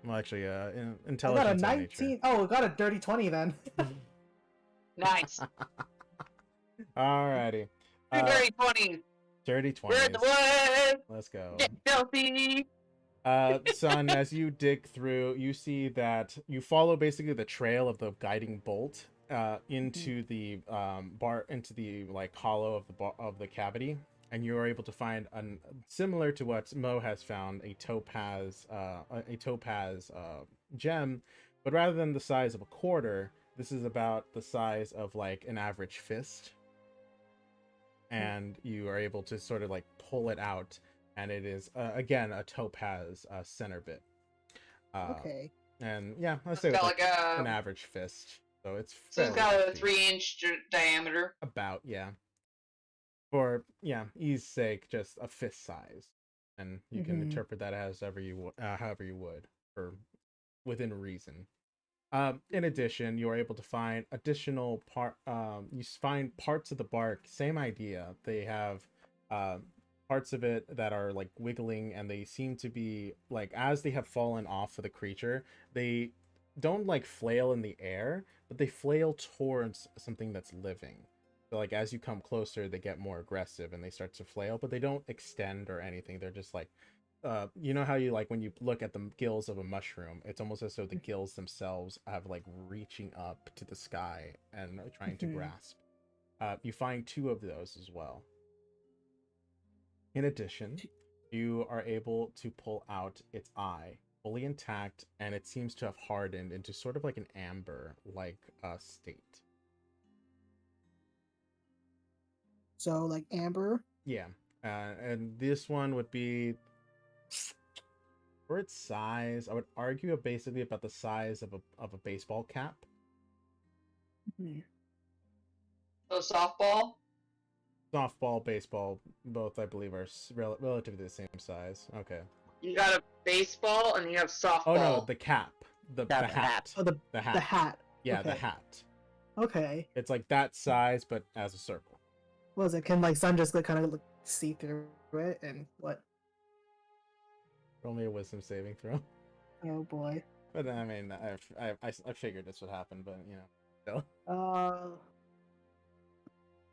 Well, actually, I got a intelligence and nature. 19. Oh, I got a dirty 20 then. Nice. Alrighty. Two dirty 20s. Dirty We're at 20s. the woods. Let's go. Get filthy. Son, as you dig through, you see that you follow basically the trail of the guiding bolt into the into the like hollow of the cavity, and you are able to find similar to what Mo has found, a topaz gem, but rather than the size of a quarter, this is about the size of like an average fist, and you are able to sort of like pull it out. And it is again a topaz center bit. Okay. And yeah, let's say It's it's got like like an average fist. So it's it's got fairly a deep. 3-inch diameter. About, yeah. For ease sake, just a fist size, and you can interpret that as however you would, for within reason. In addition, you are able to find additional you find parts of the bark. Same idea. They have parts of it that are like wiggling, and they seem to be like, as they have fallen off of the creature, they don't like flail in the air, but they flail towards something that's living. So like as you come closer, they get more aggressive and they start to flail, but they don't extend or anything. They're just like, you know how you like when you look at the gills of a mushroom, it's almost as though the gills themselves have like reaching up to the sky and are trying to grasp. You find 2 of those as well. In addition, you are able to pull out its eye, fully intact, and it seems to have hardened into sort of like an amber-like state. So, like amber. Yeah, and this one would be, for its size, I would argue basically about the size of a baseball cap. So softball. Softball, baseball, both I believe are relatively the same size. Okay. You got a baseball and you have softball. Oh no, the cap. the Cat hat. Oh, the The hat. the hat. Yeah, the Okay. hat. Okay. It's like that size, but as a circle. What was it? Can like Sun just like kind of see through it and what? Roll me a wisdom saving throw. Oh boy. But I mean, I figured this would happen, but you know, still.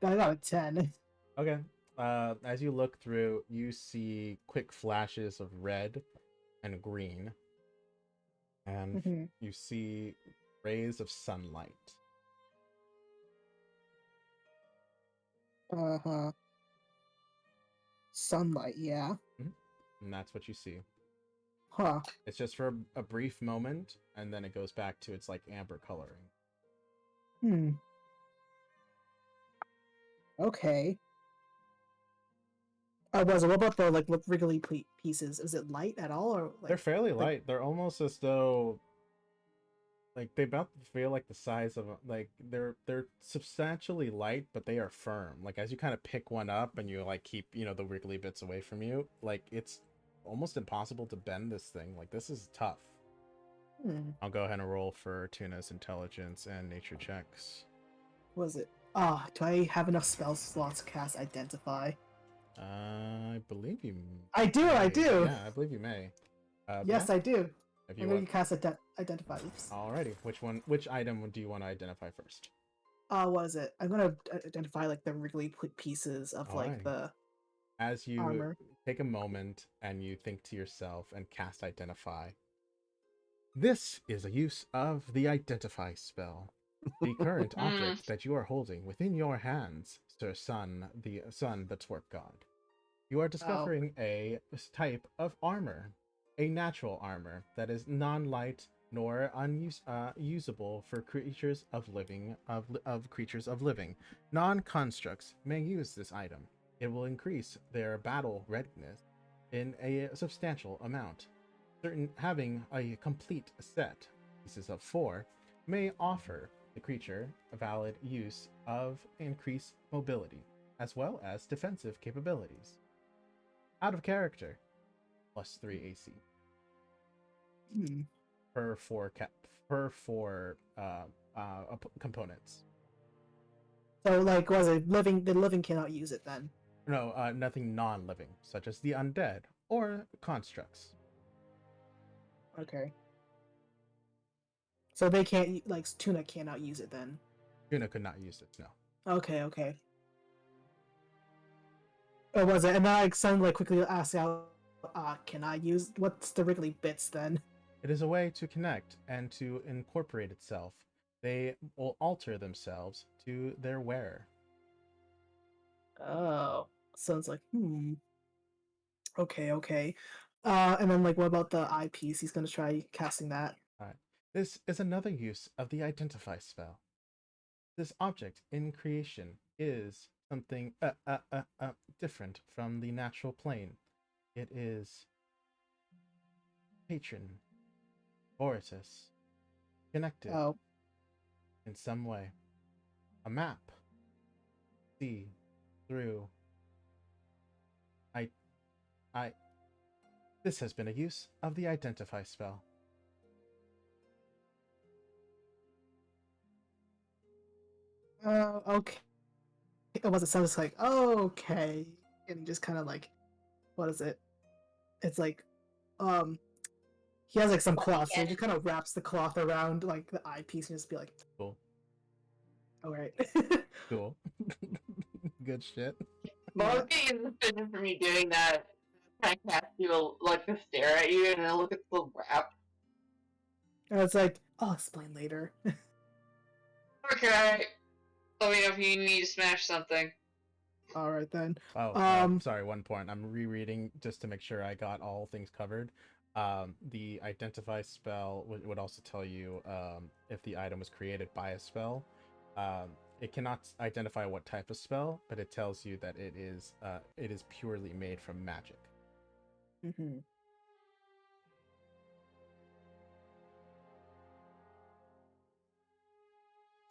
I got a 10. Okay. As you look through, you see quick flashes of red and green, and Mhm. you see rays of sunlight. Uh-huh. Sunlight, yeah. And that's what you see. Huh. It's just for a brief moment, and then it goes back to its like amber coloring. Hmm. Okay. What about the like wriggly pieces? Is it light at all, or They're like fairly like light. They're almost as though like they about feel like the size of like they're substantially light, but they are firm. Like as you kind of pick one up and you like keep, you know, the wriggly bits away from you, like it's almost impossible to bend this thing. Like this is tough. I'll go ahead and roll for Tuna's intelligence and nature checks. was it? Ah, do I have enough spell slots to cast Identify? I believe you. I do. I may. do. Yeah, I believe you may. Yes, yeah, I do. if I'm you going want. to cast Identify. Oops. Alrighty, which item do you want to identify first? What is it? I'm gonna identify like the wriggly pieces of like Alrighty. the As you armor. take a moment and you think to yourself and cast Identify, this is a use of the Identify spell. The current object that you are holding within your hands, Sir Sun, the Twerp God. You are discovering a type of armor, a natural armor that is non-light nor usable for creatures of creatures of living. Non-constructs may use this item. It will increase their battle readiness in a substantial amount. Having a complete set, pieces of 4, may offer the creature a valid use of increased mobility, as well as defensive capabilities. Out of character, +3 AC per 4 components. So like, was it living? The living cannot use it then. No, nothing non-living, such as the undead or constructs. Okay. So they can't like Tuna cannot use it then. Tuna could not use it. No. Okay. Okay. Or was it? And then like Sun like quickly asked out, can I use what's the wriggly bits then? It is a way to connect and to incorporate itself. They will alter themselves to their wearer. Oh, sounds like Okay, okay. And then like, what about the eyepiece? He's gonna try casting that. Alright. This is another use of the Identify spell. This object in creation is something different from the natural plane. It is patron, Oritus, connected Oh, in some way. A map. See through. This has been a use of the Identify spell. okay. It was. It sounds like okay, and he just kind of like, what is it? It's like, he has like some cloth, so he just kind of wraps the cloth around like the eyepiece and just be like, Cool. all right. Cool. Good shit. Both getting suspicion for me doing that. Kind of cast people like to stare at you, and then look at the little wrap. And it's like, I'll explain later. Okay. Let me know if you need to smash something. All right then. Oh, sorry, one point. I'm rereading just to make sure I got all things covered. The Identify spell would also tell you if the item was created by a spell. It cannot identify what type of spell, but it tells you that it is purely made from magic. Mm-hmm.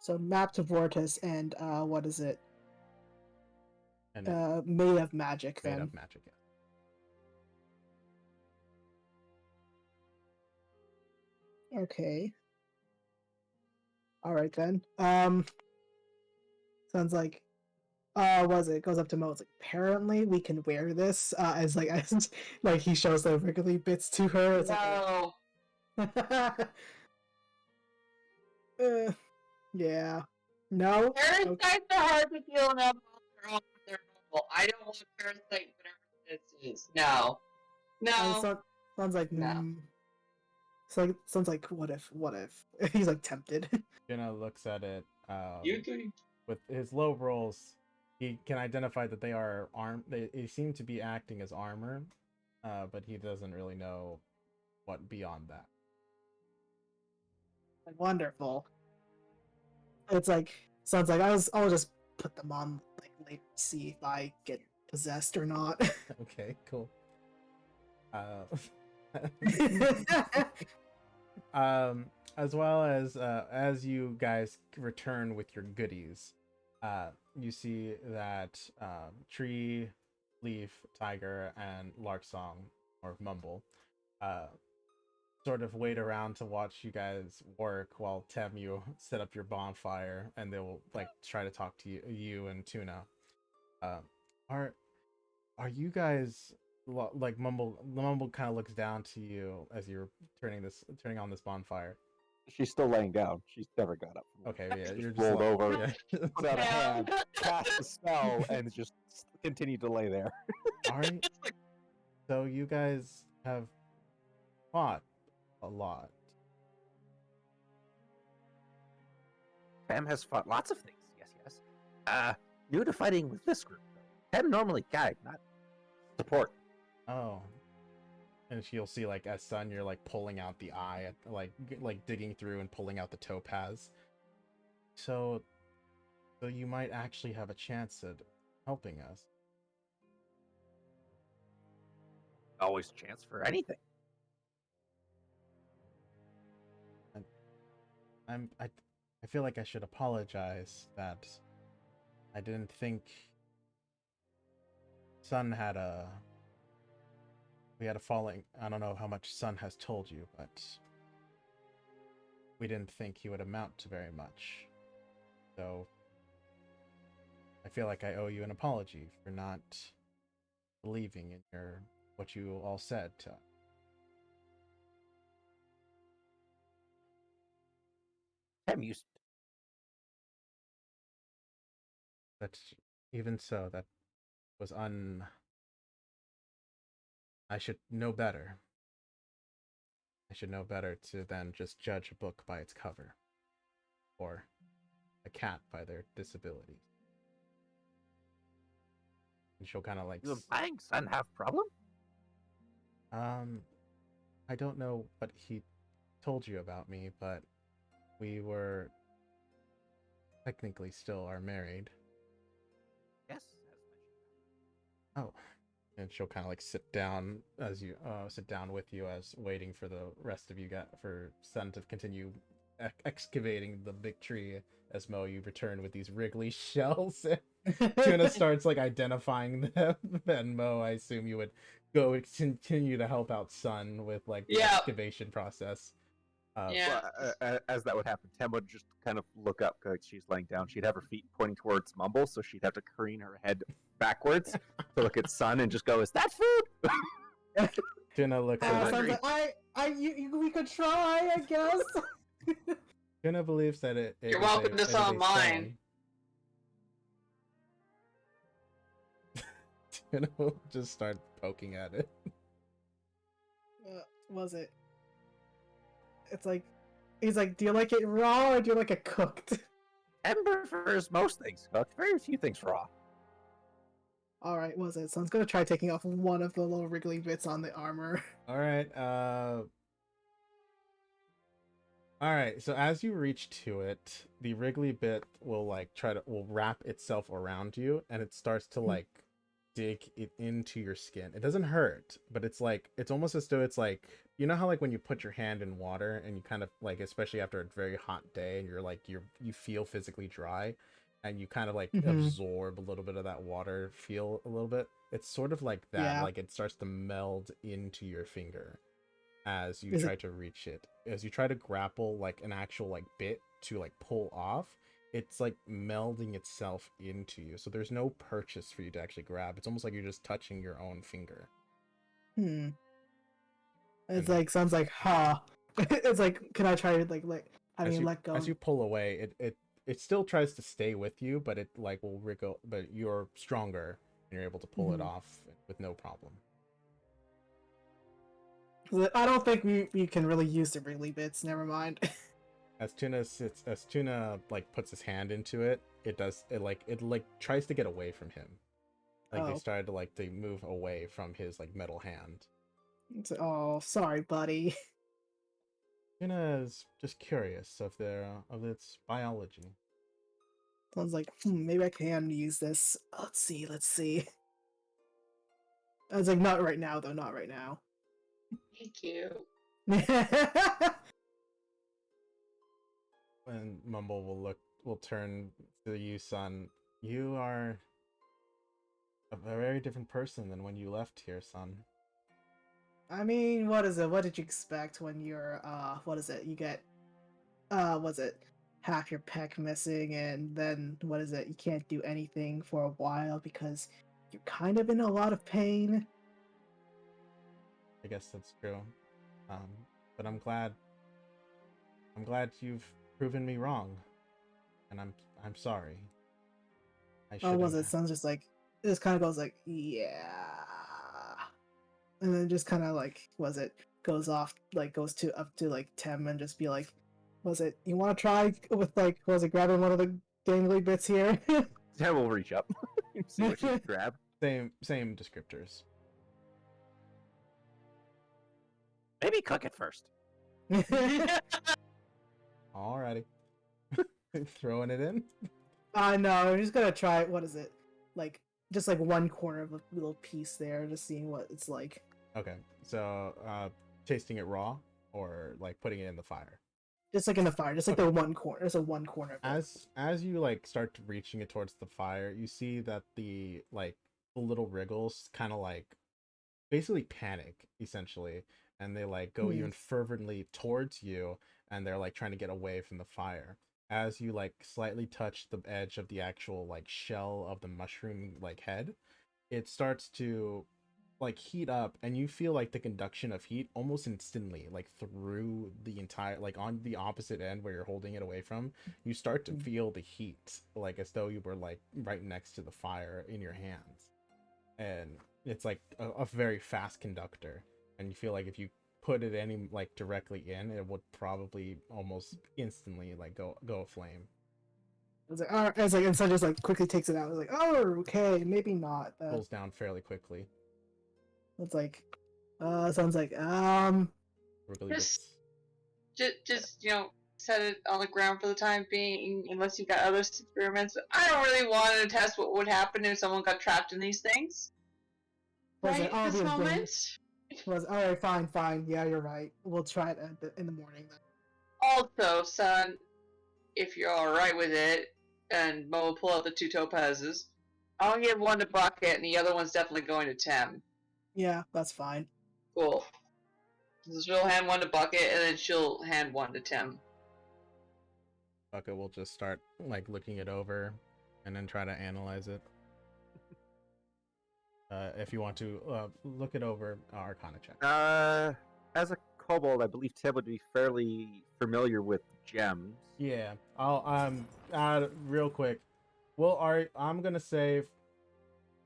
So map to Vortis and what is it? And Made of magic made then. of magic, yeah. Okay. All right then. Sounds like was it goes up to Mo. It's like apparently we can wear this as like as like he shows the wriggly bits to her. It's No. like yeah. No. Okay. Parasites are hard to deal enough on their own. They're normal. I don't want parasite whatever this is. No. No. Sounds like No. sounds like what if he's like tempted. Jenna looks at it. You do. With his low rolls, he can identify that they are they seem to be acting as armor, but he doesn't really know what beyond that. Wonderful. It's like sounds like I'll just put them on like later to see if I get possessed or not. Okay, cool. As well as you guys return with your goodies, you see that Tree, Leaf, Tiger, and Lark Song or Mumble sort of wait around to watch you guys work while you set up your bonfire, and they will like try to talk to you and Tuna. Are you guys like Mumble kind of looks down to you as you're turning on this bonfire? She's still laying down. She's never got up. Okay, yeah, you're just rolled like, over, yeah. put out a hand, cast a spell, and just continue to lay there. All right. So you guys have fought a lot. Pam has fought lots of things. Yes. New to fighting with this group. Pam normally guide, not support. Oh. And you'll see, like, as Sun, you're, like, pulling out the eye, like digging through and pulling out the topaz. So you might actually have a chance at helping us. Always a chance for anything. I feel like I should apologize that I didn't think Sun had we had a falling. I don't know how much Sun has told you, but we didn't think he would amount to very much. So I feel like I owe you an apology for not believing in what you all said to us. Pam used. But even so, that was I should know better. I should know better to then just judge a book by its cover. Or a cat by their disabilities. And she'll kind of like... You and buying Sun have problem? I don't know what he told you about me, but we were technically still are married. Yes. Oh. And she'll kind of like sit down with you as waiting for the rest of you for Sun to continue excavating the big tree as you return with these wriggly shells. Tuna starts like identifying them, and Mo, I assume you would go continue to help out Sun with like the excavation process. Yeah. Well, as that would happen, Tem would just kind of look up because she's laying down. She'd have her feet pointing towards Mumble, so she'd have to careen her head backwards to look at Sun and just go, "Is that food?" Tuna looks at Sounds like we could try, I guess. Tuna believes that it You're is welcome to it is some of a mine. stone. Tuna will just start poking at it. Was it? It's like he's like, do you like it raw or do you like it cooked? Pam prefers most things cooked, very few things raw. All right, was it? So I'm gonna try taking off one of the little wriggly bits on the armor. All right. All right. So as you reach to it, the wriggly bit will like will wrap itself around you, and it starts to like dig it into your skin. It doesn't hurt, but it's like it's almost as though it's like, you know how like when you put your hand in water and you kind of like, especially after a very hot day, and you're like you feel physically dry, and you kind of like absorb a little bit of that water feel a little bit. It's sort of like that. Yeah. Like it starts to meld into your finger. as you Is it- try to reach it. As you try to grapple like an actual like bit to like pull off, it's like melding itself into you. So there's no purchase for you to actually grab. It's almost like you're just touching your own finger. Hmm. It's And like sounds like it's like can I try to like having as it you let go? as you pull away, it still tries to stay with you, but it like will wriggle. But you're stronger and you're able to pull it Mhm. off with no problem. I don't think we can really use the wriggly bits. Never mind. As Tuna like puts his hand into it, it like tries to get away from him. Like they Oh. started to like to move away from his like metal hand. It's like, oh, sorry, buddy. Tuna is just curious of its biology. Sounds like maybe I can use this. Let's see. Let's see. I was like, not right now though. Not right now. Thank you. And Mumble will turn to you, son. You are a very different person than when you left here, son. I mean, what is it? What did you expect when you're what is it? You get was it half your peck missing and then what is it? You can't do anything for a while because you're kind of in a lot of pain. I guess that's true. But I'm glad you've proven me wrong, and I'm sorry. I Oh, was shouldn't. it? Sounds just like it just kind of goes like, yeah, and then just kind of like was it goes off like goes to up to like Tem and just be like, was it? You want to try with like was it grabbing one of the dangly bits here? Ted will reach up and see what you can grab. Same descriptors. Maybe cook it first. Alrighty. Throwing it in. No, I'm just gonna try. What is it? Like just like one corner of a little piece there, just seeing what it's like. Okay, so tasting it raw or like putting it in the fire. Just like in the fire, just like the one corner. There's a one corner. Of it. As you like start reaching it towards the fire, you see that the little wriggles kind of like basically panic essentially, and they like go even fervently towards you, and they're like trying to get away from the fire. As you like slightly touch the edge of the actual like shell of the mushroom like head, it starts to like heat up, and you feel like the conduction of heat almost instantly like through the entire like on the opposite end where you're holding it away from. You start to feel the heat like as though you were like right next to the fire in your hands, and it's like a very fast conductor, and you feel like if you put it any like directly in, it would probably almost instantly like go aflame. I was like, all right. I was like, and so just like quickly takes it out. I was like, oh, okay, maybe not. Pulls down fairly quickly. It's like, sounds like, Wriggly Just- bits. Just set it on the ground for the time being, unless you got other experiments. I don't really want to test what would happen if someone got trapped in these things. was Right it? at this Obviously, moment. was all right. Fine. Yeah, you're right. We'll try it in the morning then. Also, son, if you're alright with it, and Mo will pull out the 2 topazes, I'll give one to Bucket, and the other one's definitely going to Tem. Yeah, that's fine. Cool. So she'll hand one to Bucket, and then she'll hand one to Tem. Bucket will just start like looking it over and then try to analyze it. If you want to look it over, Arcana check. As a kobold, I believe Ted would be fairly familiar with gems. Yeah, I'll real quick. Well, I'm gonna say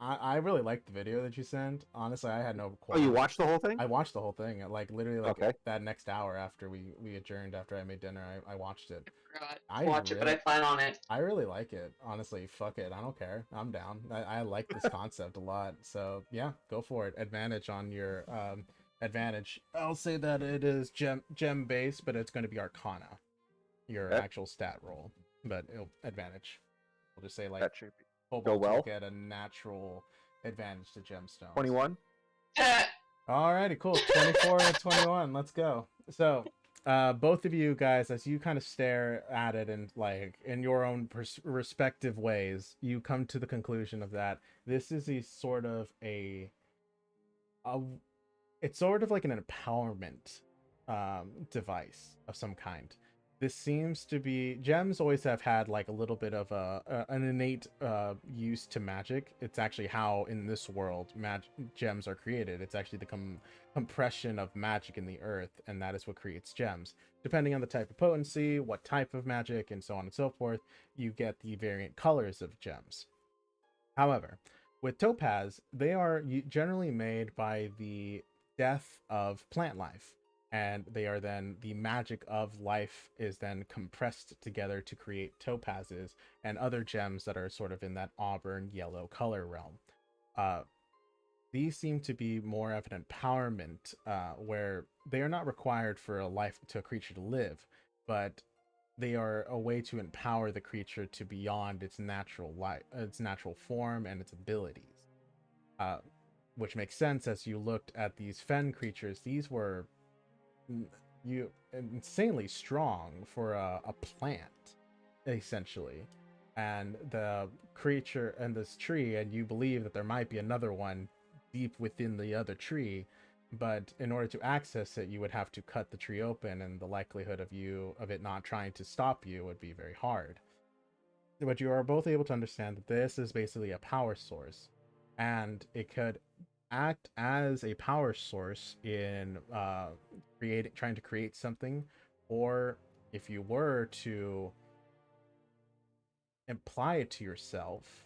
I really liked the video that you sent. Honestly, I had no Oh, you qualms. watched the whole thing? I watched the whole thing. Like literally, like Okay. that next hour after we adjourned, after I made dinner, I watched it. I watch it, but I plan on it. I really like it. Honestly, fuck it. I don't care. I'm down. I like this concept a lot. So yeah, go for it. Advantage on your advantage. I'll say that it is gem based, but it's going to be Arcana, your Okay. actual stat roll. But it'll advantage. We'll just say like That should be Kobolds well. will get a natural advantage to gemstones. 21. Alrighty, cool. 24 and 21. Let's go. So, both of you guys, as you kind of stare at it and like in your own respective ways, you come to the conclusion of that this is a sort of it's sort of like an empowerment device of some kind. This seems to be gems always have had like a little bit of an innate use to magic. It's actually how in this world gems are created. It's actually the compression of magic in the earth, and that is what creates gems. Depending on the type of potency, what type of magic, and so on and so forth, you get the variant colors of gems. However, with topaz, they are generally made by the death of plant life, and they are then the magic of life is then compressed together to create topazes and other gems that are sort of in that auburn yellow color realm. These seem to be more of an empowerment, where they are not required for a creature to live, but they are a way to empower the creature to beyond its natural life, its natural form, and its abilities. Which makes sense as you looked at these fen creatures. These were insanely strong for a plant, essentially. And the creature and this tree, and you believe that there might be another one deep within the other tree, but in order to access it, you would have to cut the tree open, and the likelihood of it not trying to stop you would be very hard. But you are both able to understand that this is basically a power source, and it could act as a power source in trying to create something, or if you were to apply it to yourself,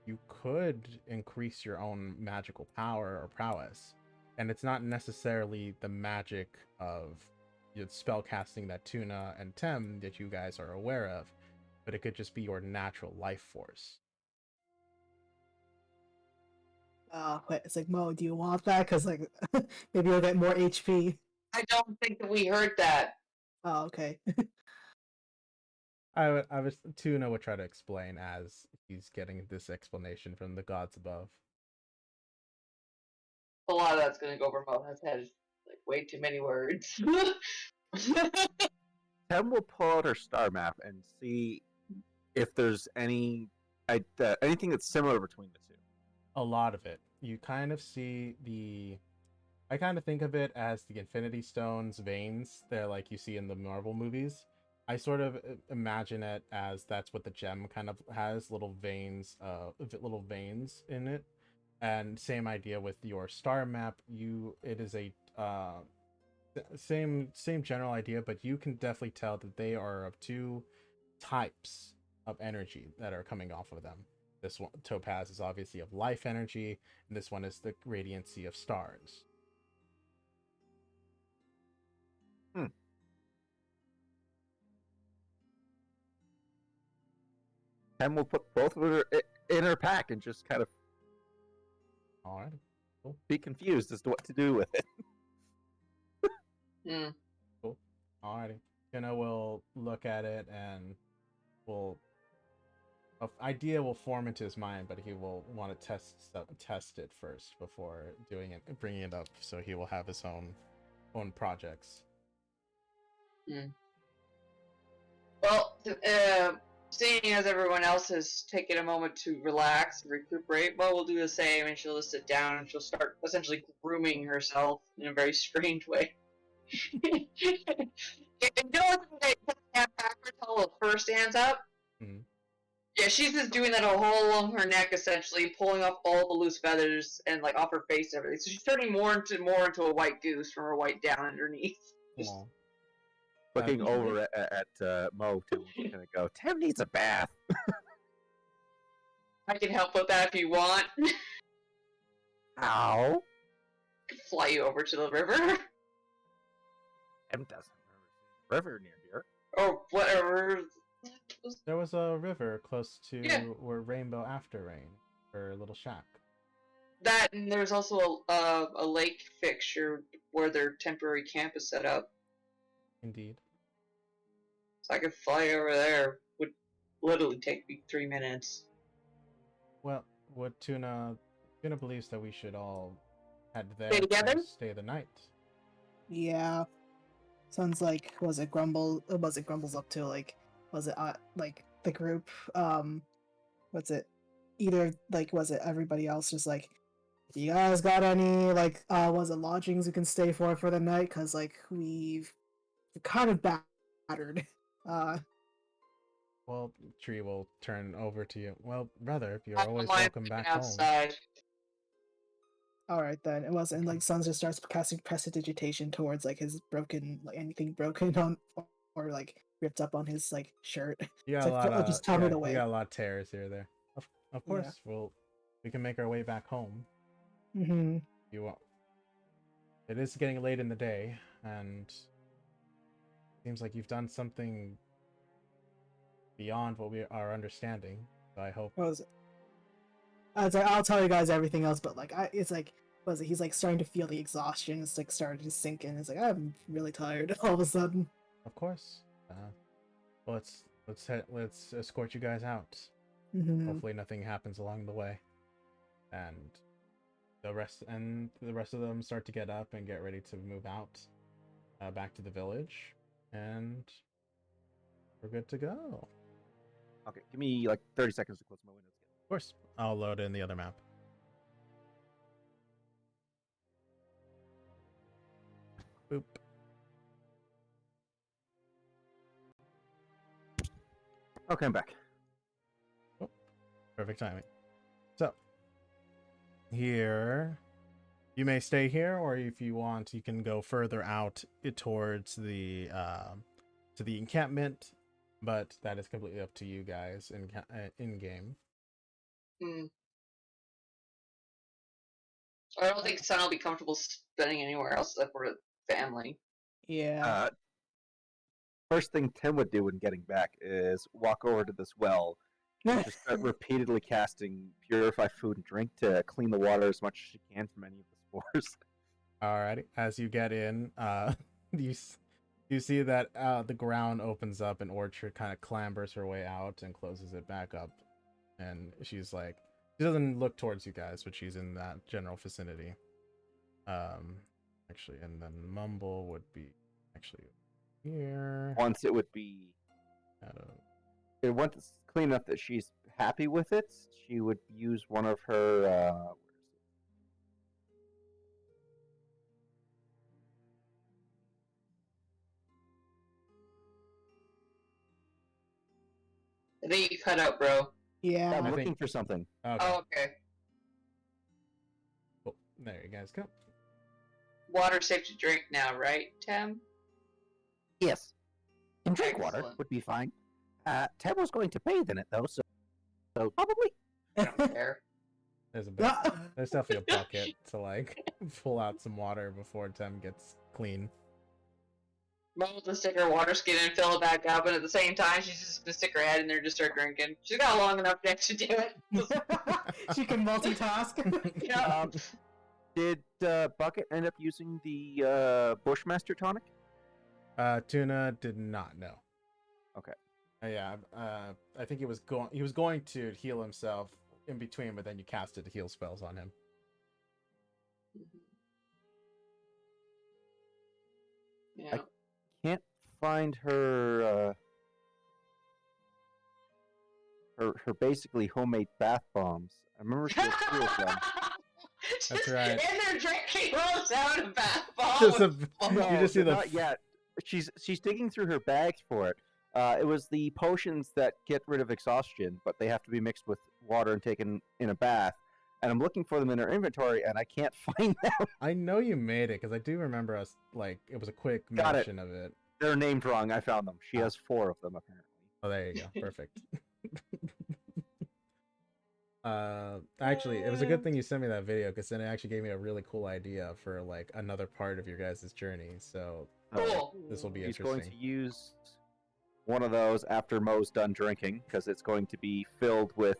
you could increase your own magical power or prowess. And it's not necessarily the magic of spell casting that Tuna and Tem that you guys are aware of, but it could just be your natural life force. Wait, it's like, Mo, do you want that? Because like maybe you'll get more HP. I don't think that we heard that. Oh, okay. I was Tuna would try to explain as he's getting this explanation from the gods above. A lot of that's gonna go over Moha's head. Like way too many words. Tem will pull out her star map and see if there's anything that's similar between the two. A lot of it. You kind of see I kind of think of it as the Infinity Stones veins. They're like you see in the Marvel movies. I sort of imagine it as that's what the gem kind of has, little veins in it. And same idea with your star map. It is a same general idea, but you can definitely tell that they are of two types of energy that are coming off of them. This one, topaz, is obviously of life energy, and this one is the radiancy of stars. Tem will put both of her in her pack and just kind of All right. Cool. be confused as to what to do with it. Cool. Alrighty. Kenna will look at it and an idea will form into his mind, but he will want to test it first before bringing it up. So he will have his own projects. Well, seeing as everyone else has taken a moment to relax and recuperate, well, we'll do the same, and she'll just sit down and she'll start essentially grooming herself in a very strange way. You know when they put the hand backwards, how the first stands up? Mhm. Yeah, she's just doing that all along her neck, essentially, pulling off all the loose feathers and like off her face and everything. So she's turning more into a white goose from her white down underneath. Aw. Looking over at Mo to kind of go, Tem needs a bath. I can help with that if you want. How? I can fly you over to the river. Tem doesn't remember seeing a river near here. Or whatever. There was a river close to Yeah. where Rainbow After Rain, her little shack. That, and there's also a lake fixture where their temporary camp is set up. Indeed. So I could fly over there. Would literally take me 3 minutes. Well, what Tuna believes that we should all head there Stay together? to stay the night. Yeah. Sounds like was it Grumble's up to like like the group what's it? Either like was it everybody else just like you guys got any like was it lodgings we can stay for the night? Cause like we've kind of battered. Well, Tree will turn over to you. Well, brother, you're I don't always mind welcome sleeping back home. outside. All right then. It was, and like Sans just starts casting prestidigitation towards like his broken, like anything broken on or like ripped up on his like shirt. You got It's a like, lot of just tell me the you way. got a lot of tears here there. Of Yeah. course, we can make our way back home. Mm-hmm. You want? It is getting late in the day, and seems like you've done something beyond what we are understanding. So I hope. What was it? It's like I'll tell you guys everything else, but like it's like what was it? He's like starting to feel the exhaustion. It's like starting to sink in. It's like I'm really tired all of a sudden. Of course. Well, let's escort you guys out. Mm-hmm. Hopefully, nothing happens along the way, and the rest of them start to get up and get ready to move out, back to the village, and we're good to go. Okay, give me like 30 seconds to close my windows again. Of course, I'll load in the other map. Boop. Okay, I'm back. Perfect timing. So, here, you may stay here, or if you want, you can go further out towards the to the encampment. But that is completely up to you guys in game. I don't think Sun will be comfortable spending anywhere else except for family. Yeah. First thing Tim would do when getting back is walk over to this well and just start repeatedly casting purify food and drink to clean the water as much as she can from any of the spores. Alrighty, as you get in, you see that the ground opens up and Orchard kind of clambers her way out and closes it back up, and she's like, she doesn't look towards you guys, but she's in that general vicinity. Actually, and then Mumble would be actually here. Once it would be, once it's clean enough that she's happy with it, she would use one of her. I think you cut out, bro. Yeah. I'm I looking think- for something. Okay. Oh, okay. Cool. There you guys go. Water safe to drink now, right, Tim? Yes. And drink water Excellent. would be fine. Ted was going to bathe in it, though, so probably. I don't care. There's a bit. There's definitely a bucket to like pull out some water before Tem gets clean. Mom will just stick her water skin and fill it back up, and at the same time, she's just gonna stick her head in there and just start drinking. She's got a long enough neck to do it. She can multitask. Yeah. Did Bucket end up using the Bushmaster tonic? Tuna did not know. Okay. Yeah. I think he was going to heal himself in between, but then you casted heal spells on him. Yeah. Can't find her. Her basically homemade bath bombs. I remember she had 2 of them. That's right. And they're drinking rolls out a bath bomb. Just with a- bubbles. you just see the Not yet. She's digging through her bags for it. It was the potions that get rid of exhaustion, but they have to be mixed with water and taken in a bath. And I'm looking for them in her inventory, and I can't find them. I know you made it because I do remember us like it was a quick Got it. mention of it. They're named wrong. I found them. She has 4 of them apparently. Oh, there you go. Perfect. Actually, it was a good thing you sent me that video because then it actually gave me a really cool idea for like another part of your guys' journey. So Cool. this will be He's interesting. going to use one of those after Mo's done drinking because it's going to be filled with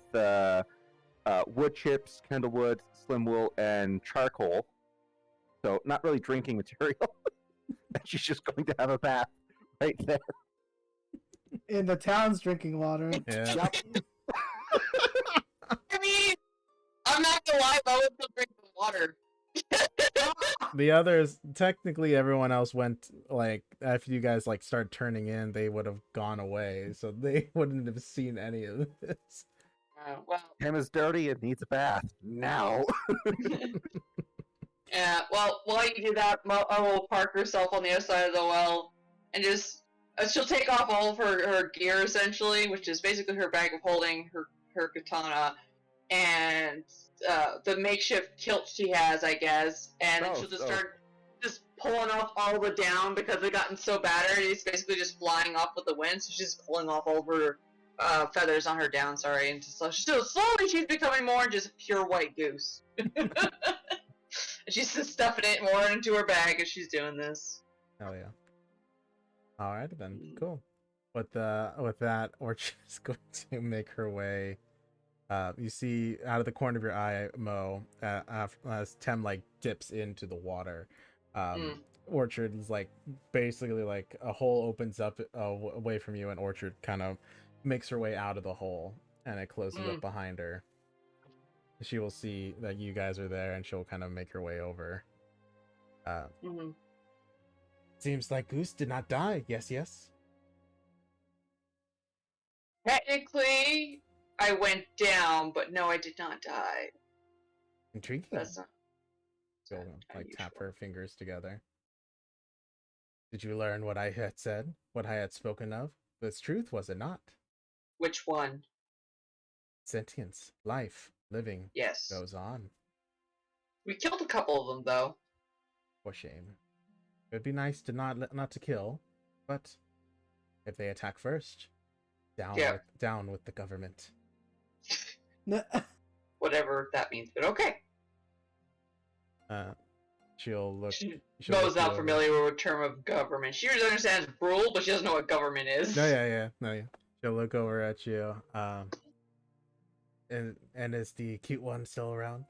wood chips, kindlewood, slim wool, and charcoal. So not really drinking material. And she's just going to have a bath right there. In the town's drinking water. Yeah. Yep. I mean, I'm not gonna lie, I would still drink the water. The others, technically, everyone else went like after you guys like started turning in, they would have gone away, so they wouldn't have seen any of this. Well, Tim is dirty and needs a bath now. yeah. Well, while you do that, Mo will park herself on the other side of the well, and just she'll take off all of her gear essentially, which is basically her bag of holding, her katana, and the makeshift kilt she has, I guess, and then she'll just start just pulling off all the down because they've gotten so battered. It's basically just flying off with the wind, so she's just pulling off all of her feathers on her down. Sorry, and so slowly she's becoming more just pure white goose. And she's just stuffing it more into her bag as she's doing this. Hell yeah. All right then, cool. With that, Orchard is going to make her way. You see out of the corner of your eye, Mo, as Tem like dips into the water. Orchard is like basically like a hole opens up away from you, and Orchard kind of makes her way out of the hole, and it closes up behind her. She will see that you guys are there, and she'll kind of make her way over. Seems like Goose did not die. Yes. Technically, I went down, but no, I did not die. Intriguing. That's not. She'll like tap her fingers together. Did you learn what I had said? What I had spoken of? This truth, was it not? Which one? Sentience, life, living, Yes. goes on. We killed a couple of them, though. For shame. It would be nice to not to kill, but if they attack first, down with the government. Whatever that means, but okay. She'll look. Mo's not familiar with the term of government. She understands rule, but she doesn't know what government is. No, yeah. She'll look over at you. And is the cute one still around?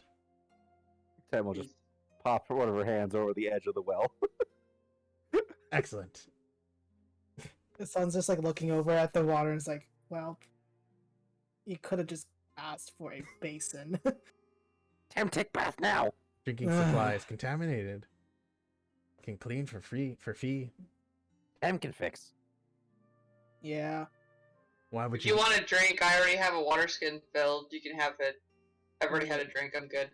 Tim will just pop one of her hands over the edge of the well. Excellent. The son's just like looking over at the water and is like, well, you could have just asked for a basin. Tim, take bath now. Drinking supply is contaminated. Can clean for fee. Tim can fix. Yeah. Why would If you want a drink, I already have a water skin filled. You can have it. I've already had a drink. I'm good.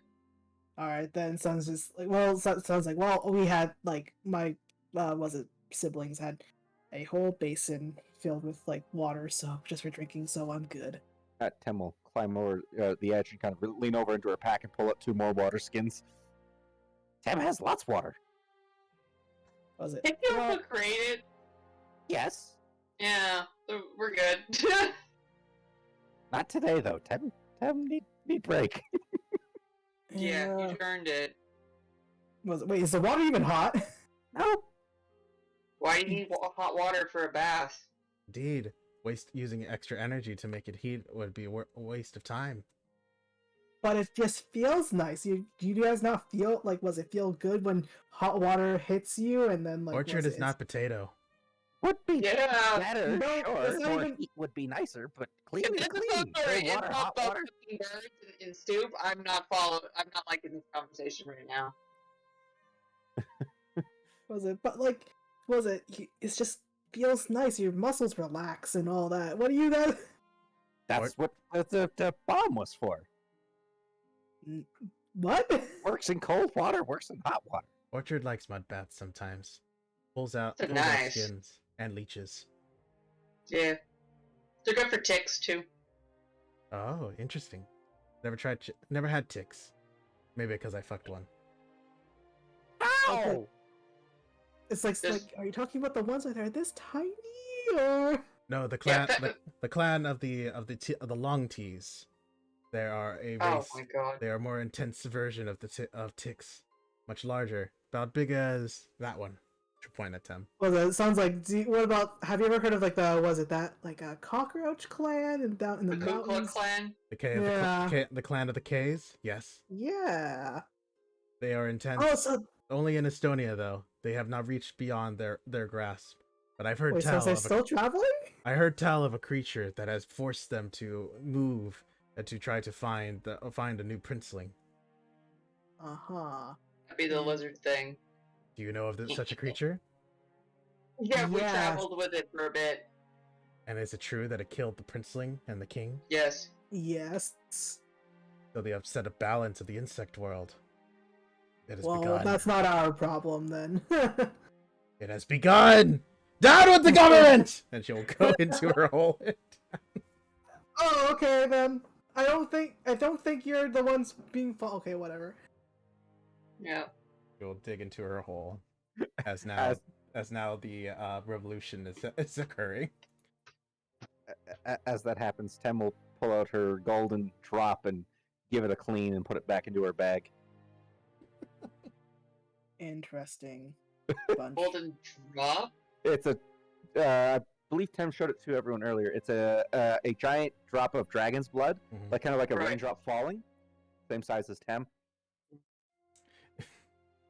Alright, then son's just like, well, sounds like, well, we had, like, my, siblings had a whole basin filled with, like, water, so, just for drinking, so I'm good. Tim will climb over the edge and kind of lean over into her pack and pull up 2 more water skins. Tim has lots of water. Was it? Can you also create it? Yes. Yeah, we're good. Not today, though. Tim need break. Yeah, you earned it. Wait, is the water even hot? No. Why do you need hot water for a bath? Indeed. Using extra energy to make it heat would be a waste of time. But it just feels nice. Do you guys not feel like, was it feel good when hot water hits you and then like Orchard is not potato. Would be Yeah. better, No, sure. it's not More even- heat would be nicer, but clean If is this is clean. over, Cold it's water, not hot about water. cooking birds in soup. I'm not liking this conversation right now. Was it? But like, it's just feels nice. Your muscles relax and all that. What do you guys? That's what the bomb was for. What? Works in cold water, works in hot water. Orchard likes mud baths sometimes. Pulls out Nice. skins and leeches. Yeah. They're good for ticks, too. Oh, interesting. Never had ticks. Maybe because I fucked one. Ow! It's like, This- are you talking about the ones that are this tiny or? No, the Yeah, clan, the clan of the long teas. They are a Oh race. my god. They are a more intense version of of ticks, much larger, about big as that one. To point at Tem. Well, it sounds like. What about? Have you ever heard of like a cockroach clan and down in the The Ku Klux mountains? Klan? The clan of the K's. Yes, Yeah. they are intense. Oh, so Only in Estonia, though. They have not reached beyond their grasp. But I've heard wait, so tell. they're Of still traveling? I heard tell of a creature that has forced them to move and to try to find a new princeling. That'd be the lizard thing. Do you know of such a creature? Yeah, we Yeah. traveled with it for a bit. And is it true that it killed the princeling and the king? Yes. Yes. So they upset a balance of the insect world. It has Well, begun. that's not our problem then. It has begun! Down with the government! And she'll go into her hole. Oh, okay then. I don't think you're the ones being okay, whatever. Yeah. She'll dig into her hole. As now the revolution is occurring. As that happens, Tem will pull out her golden drop and give it a clean and put it back into her bag. Interesting. Bunch. Golden drop? It's a, I believe Tem showed it to everyone earlier. It's a giant drop of dragon's blood, Mhm. like kind of like a Right. raindrop falling, same size as Tem.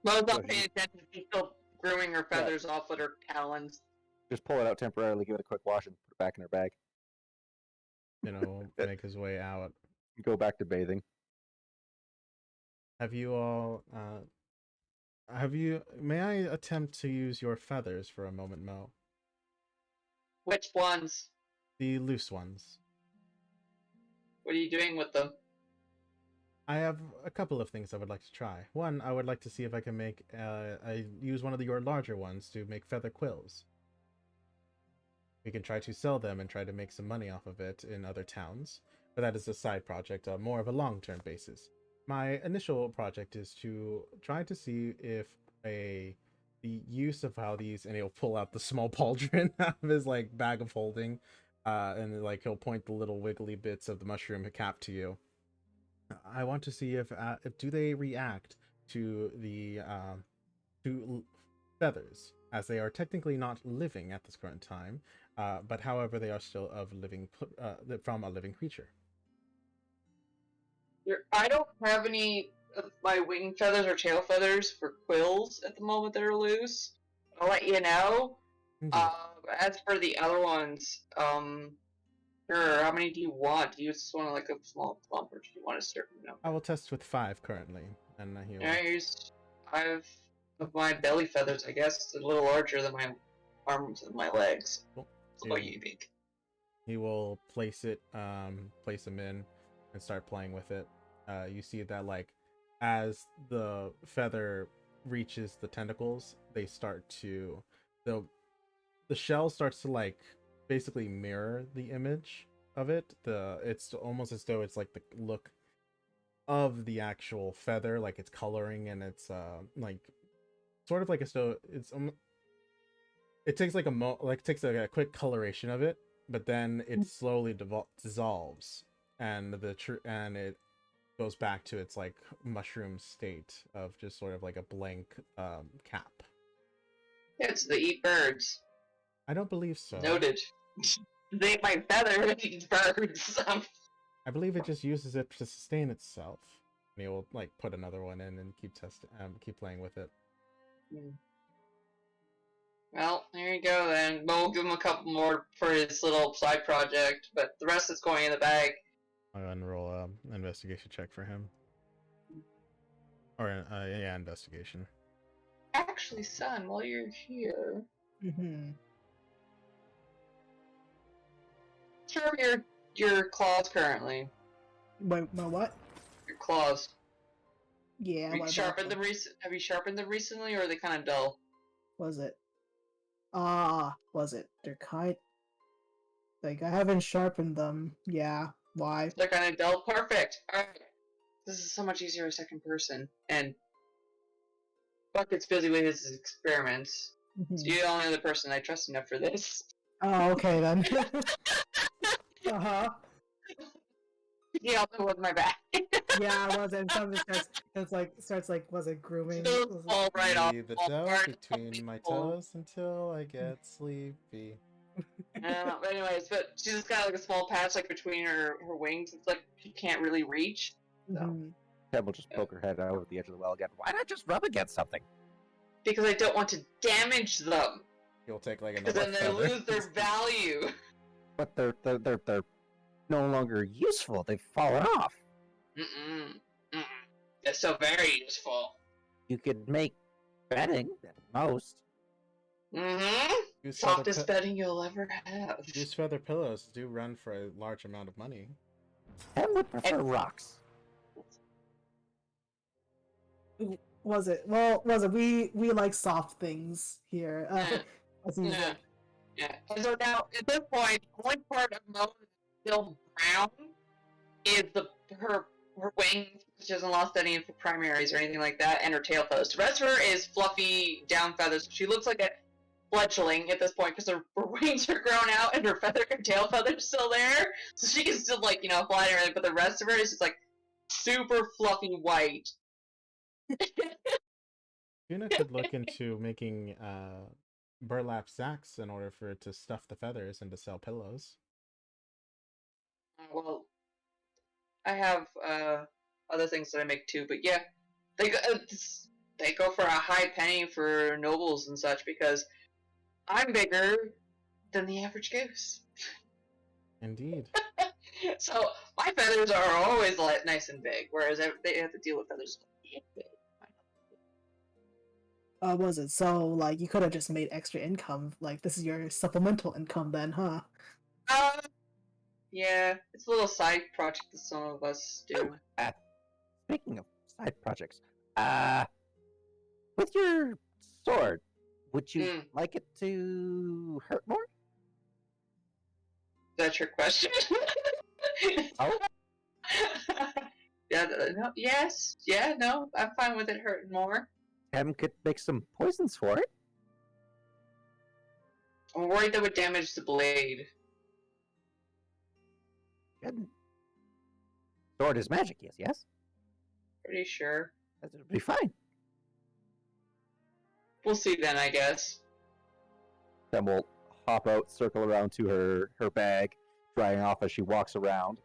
Mo's not So paying attention. She's still grooming her feathers off with her talons. Just pull it out temporarily, give it a quick wash, and put it back in her bag. Make his way out. Go back to bathing. Have you all may I attempt to use your feathers for a moment, Mo? Which ones? The loose ones. What are you doing with them? I have a couple of things I would like to try. One, I would like to see if I can make I use one of your larger ones to make feather quills. We can try to sell them and try to make some money off of it in other towns, but that is a side project, more of a long-term basis. My initial project is to try to see if the use of how these, and he'll pull out the small pauldron out of his like bag of holding, and like he'll point the little wiggly bits of the mushroom cap to you. I want to see if do they react to the feathers, as they are technically not living at this current time, but however they are still of living from a living creature. I don't have any of my wing feathers or tail feathers for quills at the moment that are loose. I'll let you know. Indeed. As for the other ones, sure, how many do you want? Do you just want like a small clump, or do you want a certain number? I will test with 5 currently, and he'll... I use 5 of my belly feathers, I guess. It's a little larger than my arms and my legs. Cool. It's about you big. He will place them in and start playing with it. You see that like as the feather reaches the tentacles, they start to the shell starts to like basically mirror the image of it. It's almost as though it's like the look of the actual feather, like it's coloring, and it's like sort of like as though it's it takes like takes like a quick coloration of it, but then it slowly dissolves, and it goes back to its like mushroom state of just sort of like a blank cap. It's the eat birds. I don't believe so. Noted. They ate my feather and eat birds. I believe it just uses it to sustain itself. And he will like put another one in and keep playing with it. Well, there you go then. We'll give him a couple more for his little side project, but the rest is going in the bag. I'll go ahead and roll an investigation check for him. Or yeah, investigation. Actually, son, while you're here, Mm-hmm. sharpen your claws currently. Wait, my what? Your claws. Yeah. Have you what sharpened about them Have you sharpened them recently, or are they kind of dull? Was it? Was it? They're kind. Like I haven't sharpened them. Yeah. Why? They're kind of dull. Perfect. All right. This is so much easier a second person, and Bucket's busy with his experiments. Mhm. So you're the only other person I trust enough for this. Oh, okay then. He also was my back. Yeah, it was. And something starts like, was it grooming? Those Was it- fall right off. See the fall dough right off between my people. toes until I get sleepy. But anyways, but she's just got like a small patch like between her wings. It's like she can't really reach. Mhm. Tem will just poke her head over the edge of the well again. Why not just rub against something? Because I don't want to damage them. He'll take like Because another then they feather. lose their value. But they're no longer useful. They've fallen off. Mm-mm. They're so very useful. You could make bedding at most. Mm-hmm. Use feather Softest bedding you'll ever have. These feather pillows do run for a large amount of money. Pem would prefer rocks. Was it? Well, was it? We like soft things here. As he's Yeah. like, Yeah. And so now, at this point, the only part of Mo that's still brown is her wings. She hasn't lost any of her primaries or anything like that, and her tail feathers. The rest of her is fluffy down feathers. She looks like a fledgling at this point because her wings are grown out and her tail feathers still there, so she can still fly and everything. But the rest of her is just like super fluffy white. Tuna could look into making burlap sacks in order for it to stuff the feathers and to sell pillows. Well, I have other things that I make too, but yeah, they go for a high penny for nobles and such because I'm bigger than the average goose. Indeed. So my feathers are always nice and big, whereas they have to deal with feathers big. was it? So like you could have just made extra income. Like this is your supplemental income then, huh? Yeah, it's a little side project that some of us do. Speaking of side projects, with your sword, would you like it to hurt more? That's your question. Oh, Yeah. No. Yes. Yeah. No. I'm fine with it hurting more. Pem could make some poisons for it. I'm worried that would damage the blade. Good. Sword is magic, yes? Pretty sure. That would be fine. We'll see then, I guess. Pem will hop out, circle around to her bag, drying off as she walks around,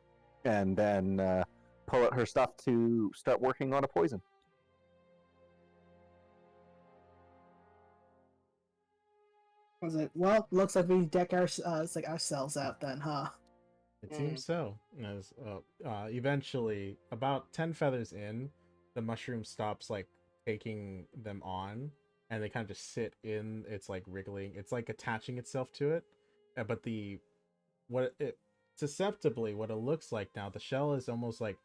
and then pull out her stuff to start working on a poison. Was it? Well, looks like we deck ourselves out then, huh? It seems so. As eventually, about 10 feathers in, the mushroom stops like taking them on, and they kind of just sit in. It's like wriggling. It's like attaching itself to it. But what it susceptibly, what it looks like now, the shell is almost like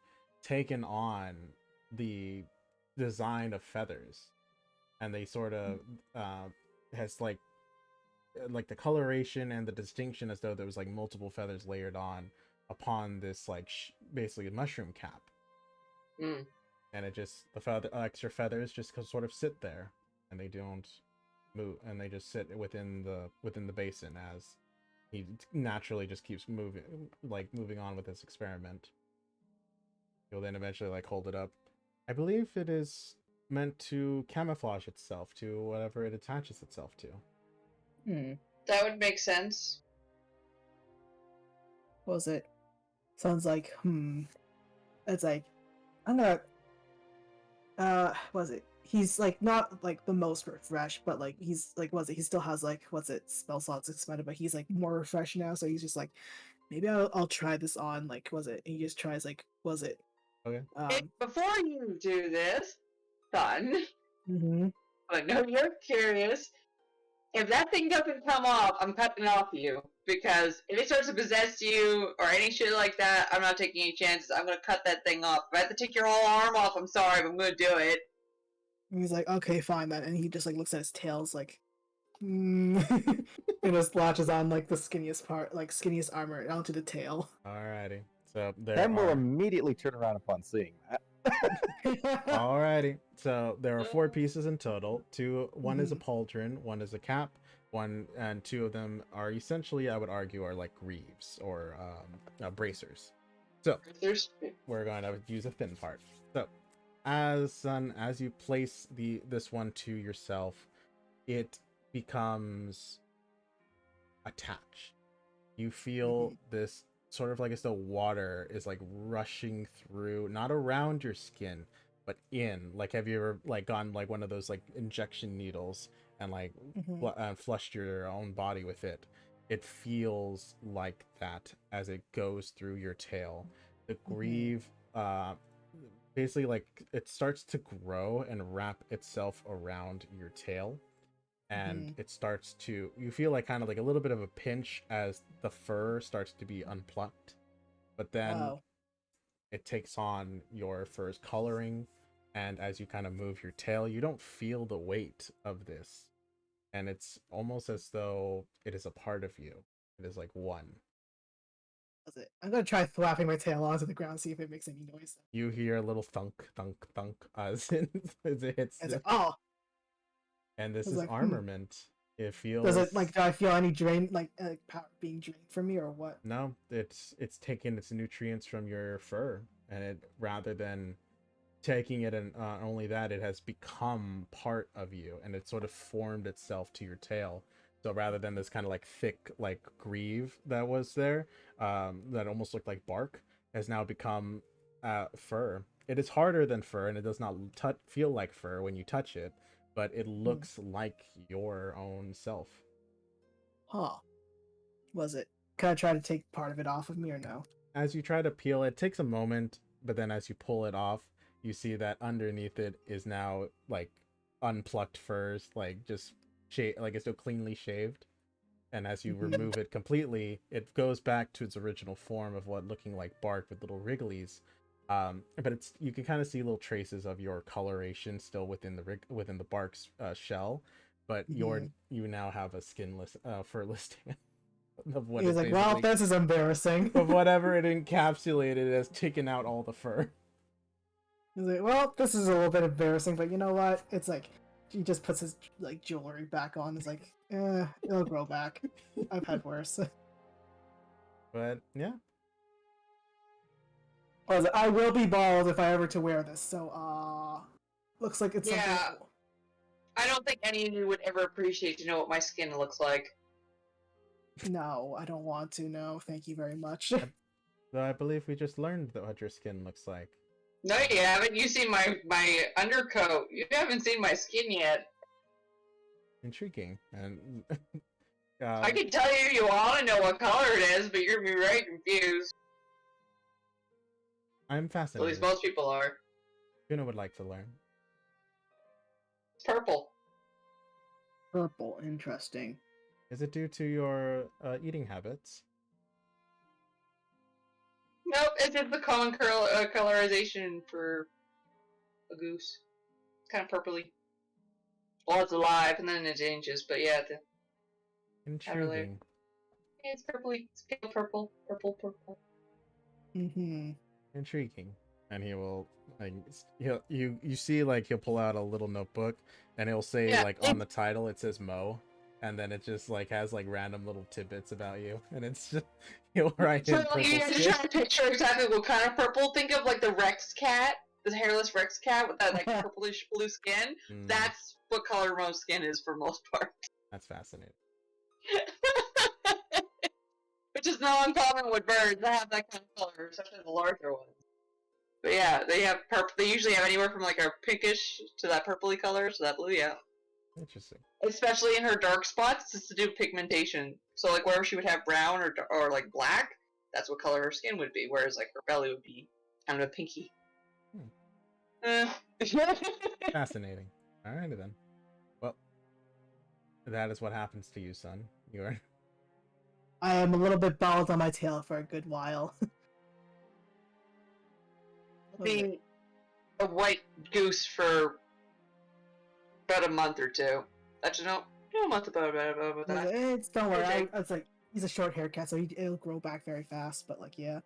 taken on the design of feathers, and they sort of has like the coloration and the distinction as though there was like multiple feathers layered on upon this like basically mushroom cap. And it just the extra feathers just sort of sit there, and they don't move, and they just sit within the basin as he naturally just keeps moving on with this experiment. He'll then eventually like hold it up. I believe it is meant to camouflage itself to whatever it attaches itself to. That would make sense. What was it? Sounds like It's like I'm gonna was it? He's like not like the most refreshed, but like he's like was it? He still has like spell slots expended, but he's like more refreshed now, so he's just like maybe I'll try this on like was it? And he just tries like was it? Okay. Before you do this, son, Mm-hmm. I know you're curious. If that thing doesn't come off, I'm cutting it off you. Because if it starts to possess you or any shit like that, I'm not taking any chances. I'm gonna cut that thing off. If I have to take your whole arm off, I'm sorry, but I'm gonna do it. And he's like, okay, fine then, and he just like looks at his tails like, and just latches on like the skinniest part, like skinniest armor onto the tail. Alrighty. So there Pem will are. immediately turn around upon seeing that. Alrighty. So there are 4 pieces in total. One is a pauldron, one is a cap, and 2 of them are essentially, I would argue, are like greaves or bracers. So we're going to use a thin part. So as you place this one to yourself, it becomes attached. You feel this sort of like as though water is like rushing through, not around your skin, but in. Like, have you ever like gone like one of those like injection needles and like flushed your own body with it? It feels like that as it goes through your tail. The greave basically like it starts to grow and wrap itself around your tail, and it starts to, you feel like kind of like a little bit of a pinch as the fur starts to be unplucked, but then it takes on your fur's coloring, and as you kind of move your tail, you don't feel the weight of this, and it's almost as though it is a part of you. It is like one. That's it. I'm gonna try flapping my tail onto the ground, see if it makes any noise. You hear a little thunk, thunk, thunk as as it hits, It's like, oh, and this I was is like, armament. It feels. does it like? Do I feel any drain, like power being drained from me, or what? No, it's taking its nutrients from your fur, and it rather than taking it, and only that, it has become part of you, and it sort of formed itself to your tail. So rather than this kind of like thick like greave that was there, that almost looked like bark, has now become fur. It is harder than fur, and it does not feel like fur when you touch it, but it looks like your own self. Huh? Was it? Can I try to take part of it off of me, or no? As you try to peel it, takes a moment, but then as you pull it off, you see that underneath it is now like unplucked furs, like just like it's still cleanly shaved. And as you remove it completely, it goes back to its original form of what looking like bark with little wrigglies. But it's, you can kind of see little traces of your coloration still within the bark's shell, but you now have a skinless, furless of what He's it like, well, basically, this is embarrassing. of whatever it encapsulated has taken out all the fur. He's like, well, this is a little bit embarrassing, but you know what? It's like, he just puts his like jewelry back on. He's like, it'll grow back. I've had worse. But yeah, I will be bald if I ever to wear this. So, looks like it's Yeah. something. I don't think any of you would ever appreciate to know what my skin looks like. No, I don't want to. No, thank you very much. though I believe we just learned what your skin looks like. No, you haven't. You seen my undercoat. You haven't seen my skin yet. Intriguing. And I can tell you you want to know what color it is, but you're gonna be very confused. I'm At fascinated. least most people are. Yuna would like to learn. It's purple. Purple, interesting. Is it due to your eating habits? Nope, it's just the common colorization for a goose. It's kind of purpley. Well, it's alive, and then it changes, but yeah, Intriguing. it's purpley. It's pale purple. Purple. Mm-hmm. Intriguing. And he will, like, you see, like, he'll pull out a little notebook, and he'll say, Yeah, like, on the title it says Mo, and then it just like has like random little tidbits about you, and it's just, he'll write So in purple you have to skin. try to picture exactly what kind of purple. Think of like the Rex cat, the hairless Rex cat with that like purplish blue skin. That's what color most skin is for most part. That's fascinating. Which is not uncommon with birds that have that kind of color, especially the larger ones. But yeah, they have purple. They usually have anywhere from like a pinkish to that purpley color, so that blue, yeah. Interesting. Especially in her dark spots, it's to do with pigmentation. So like wherever she would have brown or like black, that's what color her skin would be. Whereas like her belly would be kind of a pinky. Fascinating. Alrighty then. Well, that is what happens to you, son. You are. I am a little bit bald on my tail for a good while. Being a white goose for about a month or two. Actually, no, a month about that. It's don't worry. Okay. It's like he's a short haircut, so it'll grow back very fast. But like, yeah.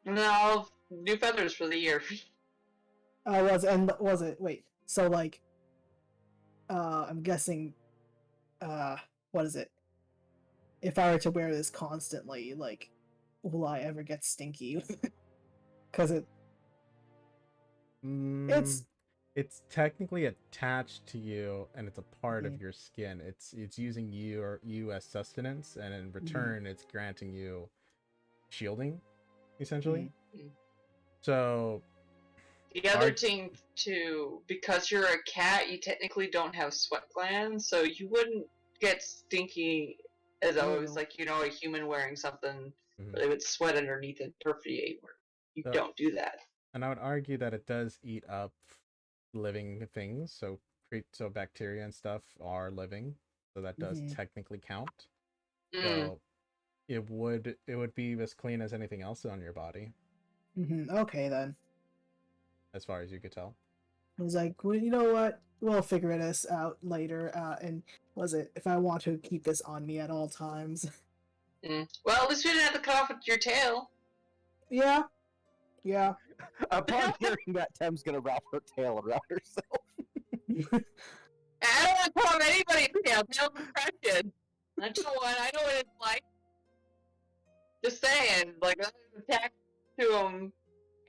No, new feathers for the year. Was it? Wait. So like, I'm guessing, what is it? If I were to wear this constantly, like, will I ever get stinky? Because It's technically attached to you, and it's a part Mhm. of your skin. It's using you as sustenance, and in return, it's granting you shielding, essentially. So The other thing too, because you're a cat, you technically don't have sweat glands, so you wouldn't get stinky as always Ew. like, you know, a human wearing something Mhm. where they would sweat underneath and permeate. You So- don't do that. And I would argue that it does eat up living things. So bacteria and stuff are living, so that does technically count. So it would be as clean as anything else on your body. Okay then. as far as you could tell. I was like, well, you know what? We'll figure this out later. And was it if I want to keep this on me at all times? Well, at least we didn't have to cut off with your tail. Yeah, yeah. Upon hearing that, Tem's gonna wrap her tail around herself. I don't want to call anybody's tail. Tail's precious. I know what it's like. Just saying, like, I attacked to him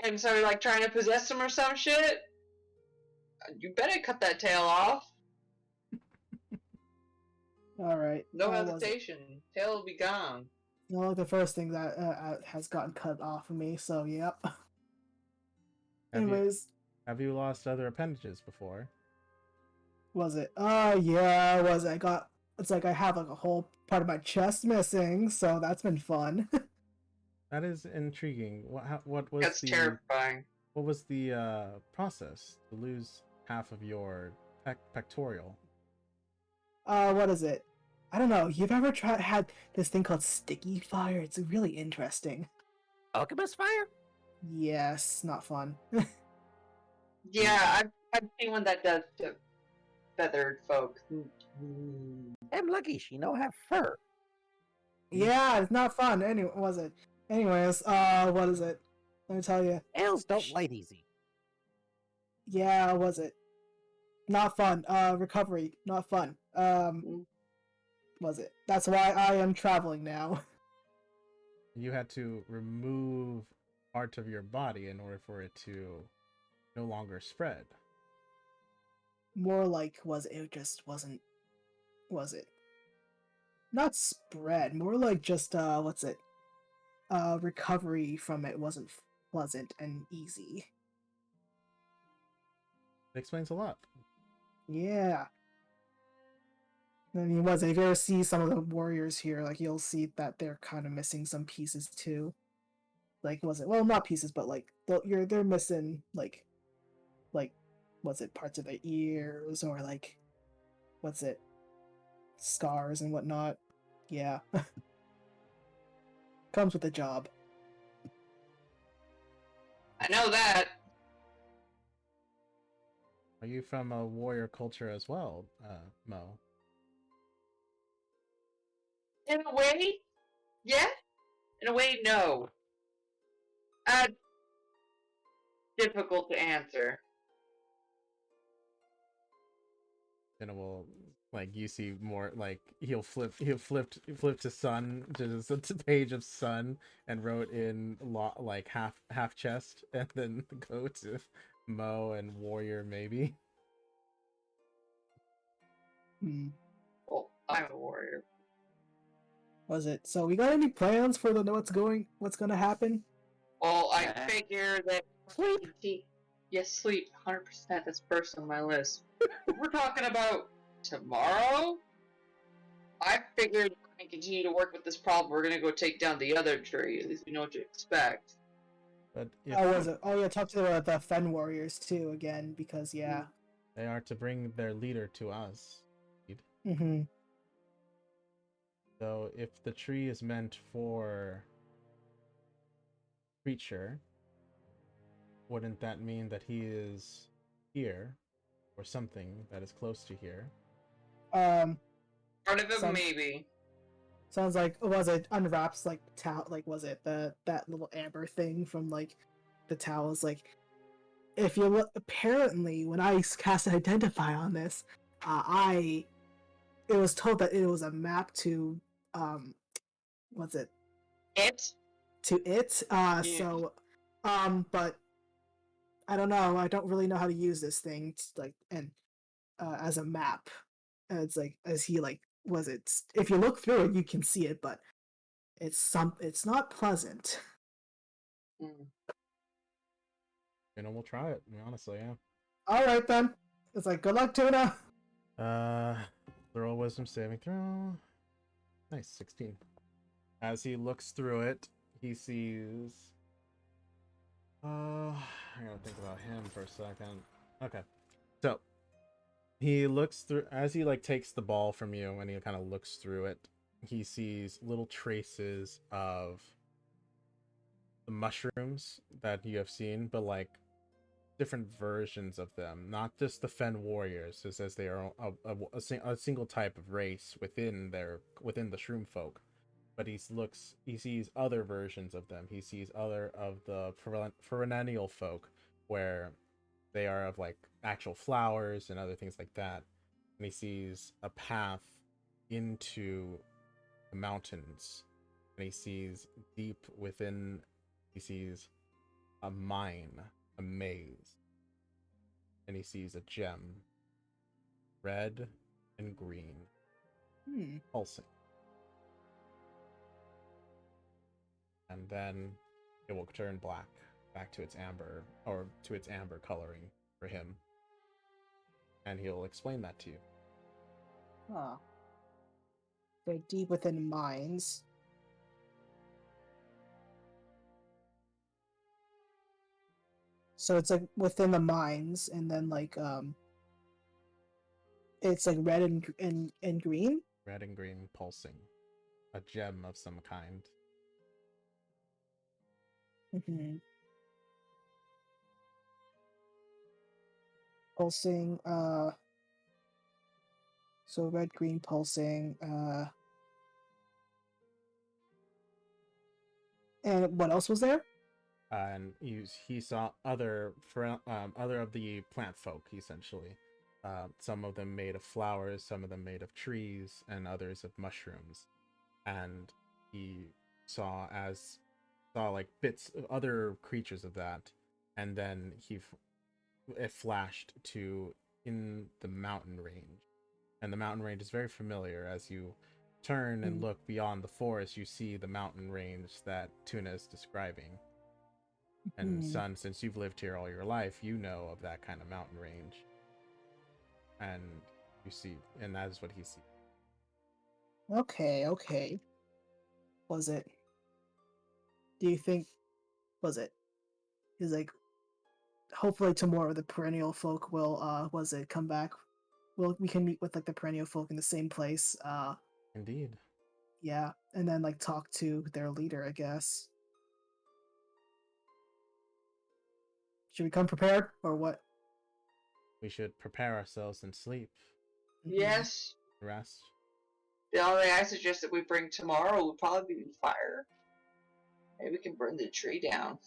and started, like, trying to possess him or some shit. You better cut that tail off. All right. No was it? hesitation. Tail will be gone. Well, the first thing that has gotten cut off of me. So yep. Anyways, Have you lost other appendages before? was it? Yeah. Was it? I got. It's like I have like a whole part of my chest missing. So that's been fun. That is intriguing. What was That's the terrifying. what was the process to lose half of your pectoral? What is it? I don't know. You've ever had this thing called sticky fire? It's really interesting. Alchemist fire? Yes, not fun. Yeah, I've seen what that does to feathered folk. I'm lucky she no have fur. Yeah, it's not fun. Anyway, was it? Anyways, what is it? Let me tell you. Ales don't light easy. Yeah, was it? Not fun. Recovery, not fun. Was it? That's why I am traveling now. You had to remove part of your body in order for it to no longer spread. More like, was it? It just wasn't. Was it? Not spread. More like just what's it? Recovery from it wasn't pleasant and easy. It explains a lot. Yeah. I mean, was it? If you ever see some of the warriors here, like you'll see that they're kind of missing some pieces too. Like, was it? Well, not pieces, but like they're missing like, was it parts of their ears or like, what's it? Scars and whatnot. Yeah. Comes with the job. I know that. Are you from a warrior culture as well, Mo? In a way, yeah. In a way, no. Difficult to answer. And it will, like, you see more, like, he'll flip to Sun, just a page of Sun, and wrote in like half chest, and then go to Mo and warrior maybe. Well, I'm a warrior. Was it? So we got any plans for what's gonna happen? Well, I figure that sleep. Yes, sleep. 100%. That's first on my list. If we're talking about tomorrow, I figured if we continue to work with this problem, we're gonna go take down the other tree. At least we know what to expect. But Oh, was it? Oh yeah, talk to the Fen warriors too again because yeah. they are to bring their leader to us. Mm-hmm. So if the tree is meant for creature, wouldn't that mean that he is here, or something that is close to here? Part of it, Some- maybe. Sounds like was it unwraps like towel like was it that little amber thing from like the towels like if you look apparently when I cast identify on this it was told that it was a map to what's it It? to it so but I don't know, I don't really know how to use this thing like and as a map. And it's like as he like was it if you look through it you can see it, but it's not pleasant. You know, we'll try it. Honestly, yeah. All right then. It's like good luck, Tuna. Throw a wisdom saving throw. Nice, 16. As he looks through it, he sees. I gotta think about him for a second. Okay, so he looks through as he like takes the ball from you, and he kind of looks through it. He sees little traces of the mushrooms that you have seen, but like different versions of them, not just the Fen warriors, it says they are a single type of race within the shroom folk. But he sees other versions of them. He sees other of the perennial folk, where they are of like actual flowers and other things like that. And he sees a path into the mountains, and he sees deep within. He sees a mine, a maze, and he sees a gem, red and green, pulsing. And then it will turn black, back to its amber, or to its amber coloring for him. And he'll explain that to you. Huh. They're deep within mines. So it's like within the mines, and then like it's like red and green. Red and green pulsing. A gem of some kind. Mm-hmm. Pulsing. So red green pulsing. And what else was there? And he saw other of the plant folk, essentially. Some of them made of flowers, some of them made of trees, and others of mushrooms. And he saw like bits of other creatures of that, and then it flashed to in the mountain range. And the mountain range is very familiar. As you turn and look beyond the forest, you see the mountain range that Tuna is describing. And Sun, since you've lived here all your life, you know of that kind of mountain range. And that is what he sees. Okay. Was it? Do you think? Was it? He's like, hopefully tomorrow the perennial folk will come back. We can meet with like the perennial folk in the same place. Indeed. Yeah, and then like talk to their leader, I guess. Should we come prepared or what? We should prepare ourselves and sleep. Yes. Rest. The only thing I suggest that we bring tomorrow would probably be fire. Maybe we can burn the tree down.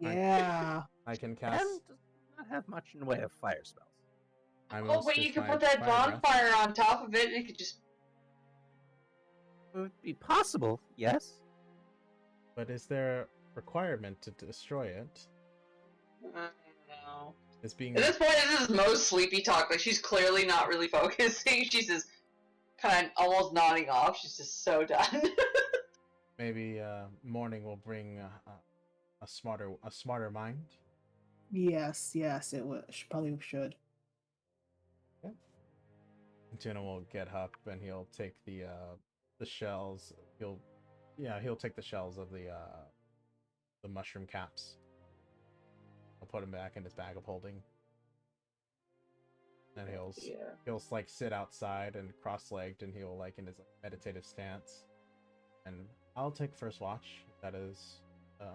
Yeah. I can Pen cast. does not have much in the way of fire spells. Oh wait, you can put that bonfire on top of it and it could just... It would be possible, yes. But is there a requirement to destroy it? I don't know. It's being. At this point, this is most sleepy talk. Like, she's clearly not really focusing. She's just kind of almost nodding off. She's just so done. Maybe morning will bring a smarter mind. Yes, it would. Probably should. Yeah. Tuna will get up and he'll take the shells. He'll take the shells of the mushroom caps. He'll put them back in his bag of holding. And he'll like sit outside and cross-legged, and he'll like in his meditative stance. And I'll take first watch. If that is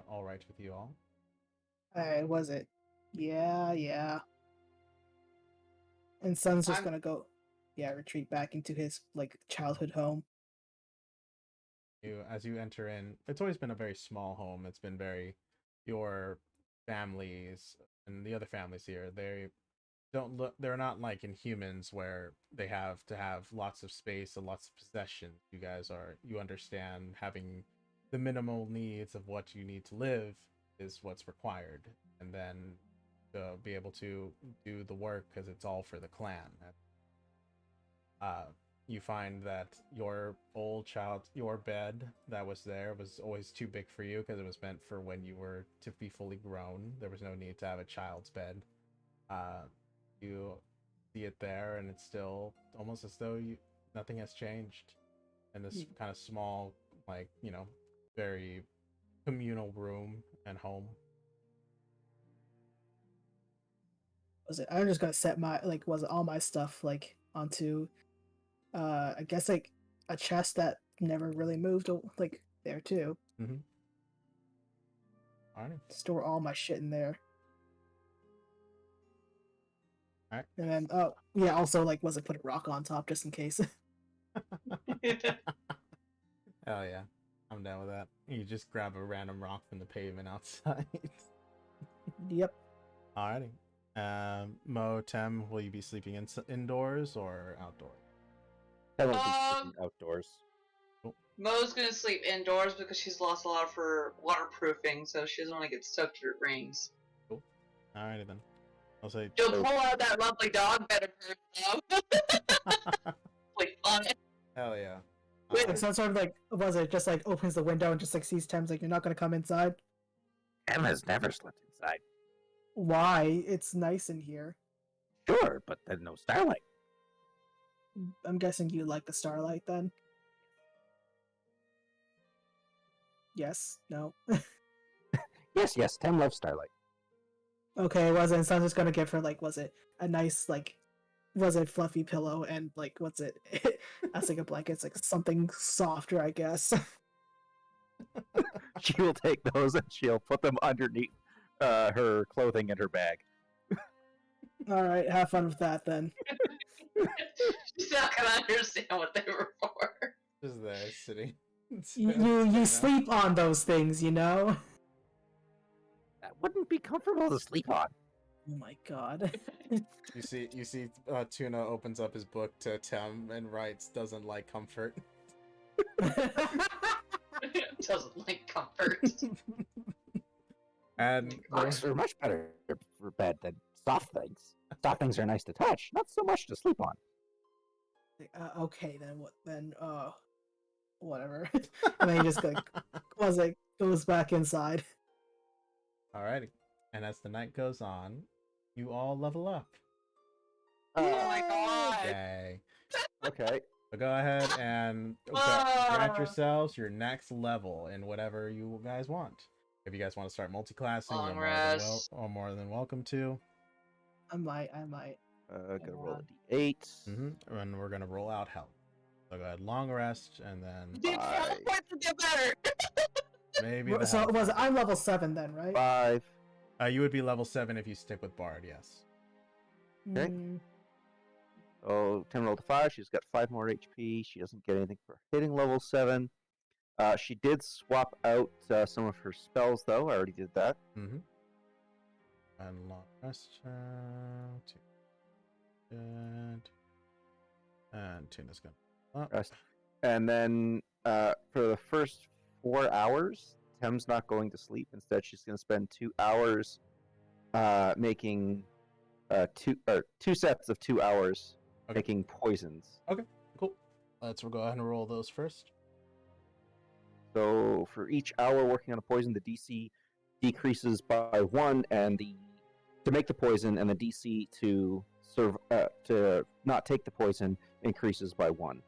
all right with you all. Alright, was it? Yeah. And Sun's just gonna go, retreat back into his like childhood home. As you enter in, it's always been a very small home. It's been very your families and the other families here. They're not like in humans where they have to have lots of space and lots of possessions. You understand having the minimal needs of what you need to live is what's required, and then to be able to do the work because it's all for the clan. You find that your bed that was there was always too big for you because it was meant for when you were to be fully grown. There was no need to have a child's bed. You see it there, and it's still almost as though nothing has changed in this kind of small, like, very communal room and home. Was it? I'm just gonna set all my stuff like onto I guess like a chest that never really moved like there too. Mm-hmm. Alrighty. Store all my shit in there. Alright. And then, oh, yeah, also, like, wasn't put a rock on top just in case. Hell yeah. I'm down with that. You just grab a random rock from the pavement outside. Yep. Alrighty. Mo, Tem, will you be sleeping indoors or outdoors? Tem will be sleeping outdoors. Mo's gonna sleep indoors because she's lost a lot of her waterproofing, so she doesn't want to get soaked if it rains. Cool. Alrighty then. I'll say. She'll pull out that lovely dog bed of hers, though. Like on it. Hell yeah. Wait, so sort of like, was it just like opens the window and just like sees Thames like, you're not gonna come inside? Tem has never slept inside. Why? It's nice in here. Sure, but then no starlight. I'm guessing you like the starlight then? Yes? No? Yes, Tem loves starlight. Okay, was it? So I'm just gonna give her like, was it a nice like, was it fluffy pillow and like, what's it? That's like a blanket. It's like something softer, I guess. She will take those and she'll put them underneath her clothing in her bag. All right, have fun with that then. She's not gonna understand what they were for. Just there, sitting. You sleep on those things, you know. That wouldn't be comfortable to sleep on. Oh my god. You see, Tuna opens up his book to Tem and writes, "Doesn't like comfort." Doesn't like comfort. And Books are much better for bed than soft things. Soft things are nice to touch, not so much to sleep on. Okay, then what? Then whatever. And then he just like, was it goes back inside. alrighty. And as the night goes on, you all level up. Oh my god! Yay! Okay. So go ahead and grant yourselves your next level in whatever you guys want. If you guys want to start multi-classing, Long you're rest. more than welcome to. I might. Gonna roll a d8. And we're gonna roll out health. So go ahead, long rest, and then Dude, Bye. points to get better. maybe. The So health was will- I'm level 7 then, right? 5. You would be level 7 if you stick with Bard. Yes. Okay. Oh, Tem rolled a 5. She's got 5 more HP. She doesn't get anything for hitting level 7. She did swap out some of her spells, though. I already did that. And long rest. Good. And Tuna's gonna. Rest. And then for the first 4 hours, Tem's not going to sleep. Instead, she's going to spend 2 hours making two sets of 2 hours Okay. making poisons. Cool. Let's go ahead and roll those first. So for each hour working on a poison, the DC decreases by 1, and to make the poison, and the DC to not take the poison increases by 1.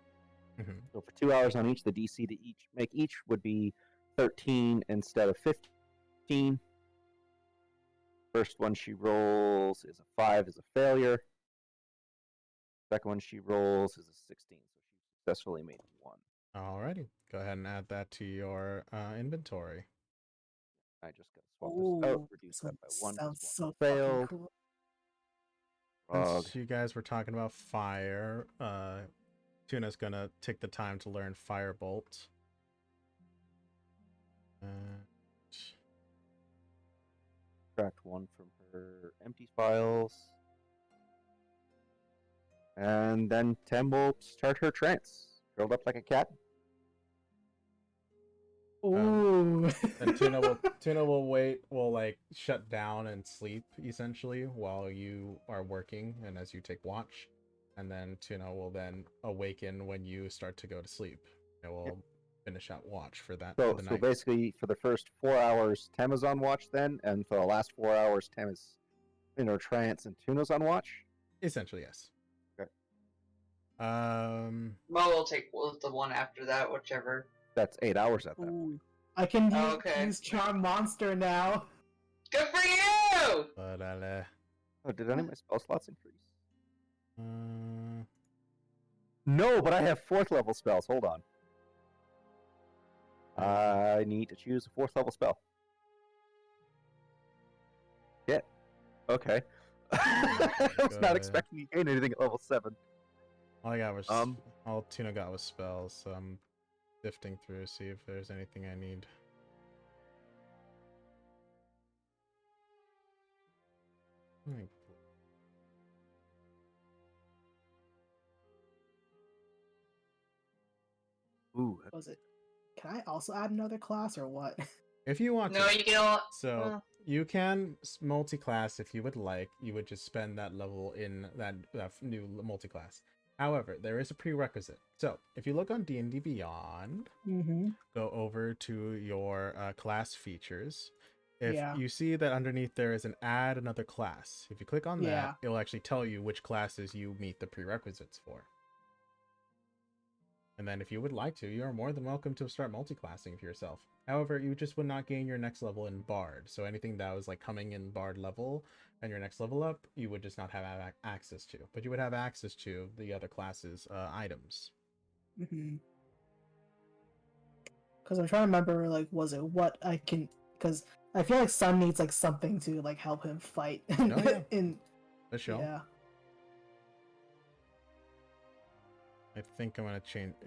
So for 2 hours on each, the DC to make each would be 13 instead of 15. First one she rolls is a 5, is a failure. Second one she rolls is a 16, so she successfully made 1. Alrighty. Go ahead and add that to your inventory. I just got to swap this out, Ooh, reduce this that one by 1. sounds 'cause so one fucking failed. cool. Frog. Since you guys were talking about fire, Tuna's gonna take the time to learn Firebolt. Subtract 1 from her empty files. And then Tem will start her trance, curled up like a cat. Ooh. Then Tuna will wait, will like shut down and sleep essentially while you are working and as you take watch. And then Tuna will then awaken when you start to go to sleep. It will finish out watch for that So, for the so night. basically, for the first 4 hours, Tem is on watch then, and for the last 4 hours, Tem is in her trance and Tuna's on watch? Essentially, yes. Okay. Mo will take the one after that, whichever. That's 8 hours at that point. Ooh. I can Okay. use Charm Monster now. Good for you! But Oh, did any of my spell slots increase? uh, No, but I have 4th level spells. Hold on. I need to choose a 4th level spell. Okay. I was not Good. expecting you to gain anything at level 7. All I got was Um, all Tuna got was spells, so I'm sifting through see if there's anything I need. Hmm. Ooh, Was it? Can I also add another class or what? If you want No, to, you can all. so you can multi-class if you would like. You would just spend that level in that new multi-class. However, there is a prerequisite. So if you look on D&D Beyond, Mm-hmm. go over to your class features. If Yeah. you see that underneath there is an add another class, if you click on Yeah. that, it'll actually tell you which classes you meet the prerequisites for. And then if you would like to, you are more than welcome to start multi-classing for yourself. However, you just would not gain your next level in Bard. So anything that was like coming in Bard level and your next level up, you would just not have access to. But you would have access to the other classes' items. Mm-hmm. Because I'm trying to remember, like, was it what I can? Because I feel like Sun needs like something to like help him fight. Oh, yeah. in For sure. yeah. I think I'm gonna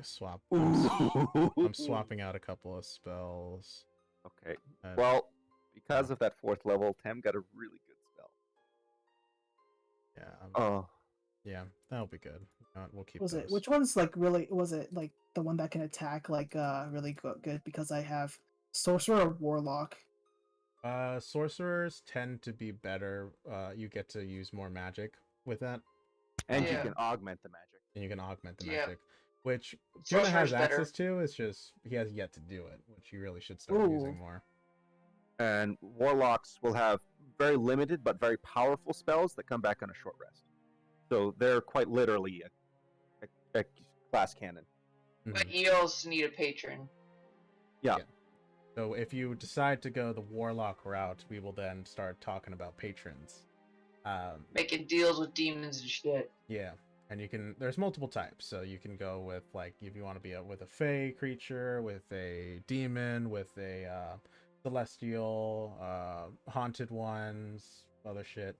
swap. Ooh. I'm swapping out a couple of spells. Okay. Uh, Well, because of that 4th level, Tem got a really good spell. yeah, Oh, yeah, that'll be good. We'll keep Was those. it? Which one's like really? Was it like the one that can attack like really good? Because I have sorcerer or warlock. Sorcerers tend to be better. You get to use more magic with that, and you Yeah. can augment the magic. and you can augment the Yeah. magic, which Tuna has Sorcerer's better. access to. It's just he has yet to do it, which he really should start using Ooh. more. And warlocks will have very limited but very powerful spells that come back on a short rest. So they're quite literally a class cannon. But Mhm. you also need a patron. Yeah. Yeah. So if you decide to go the warlock route, we will then start talking about patrons. Making deals with demons and shit. Yeah, and you can. There's multiple types, so you can go with like if you want to be with a fey creature, with a demon, with a celestial, haunted ones, other shit.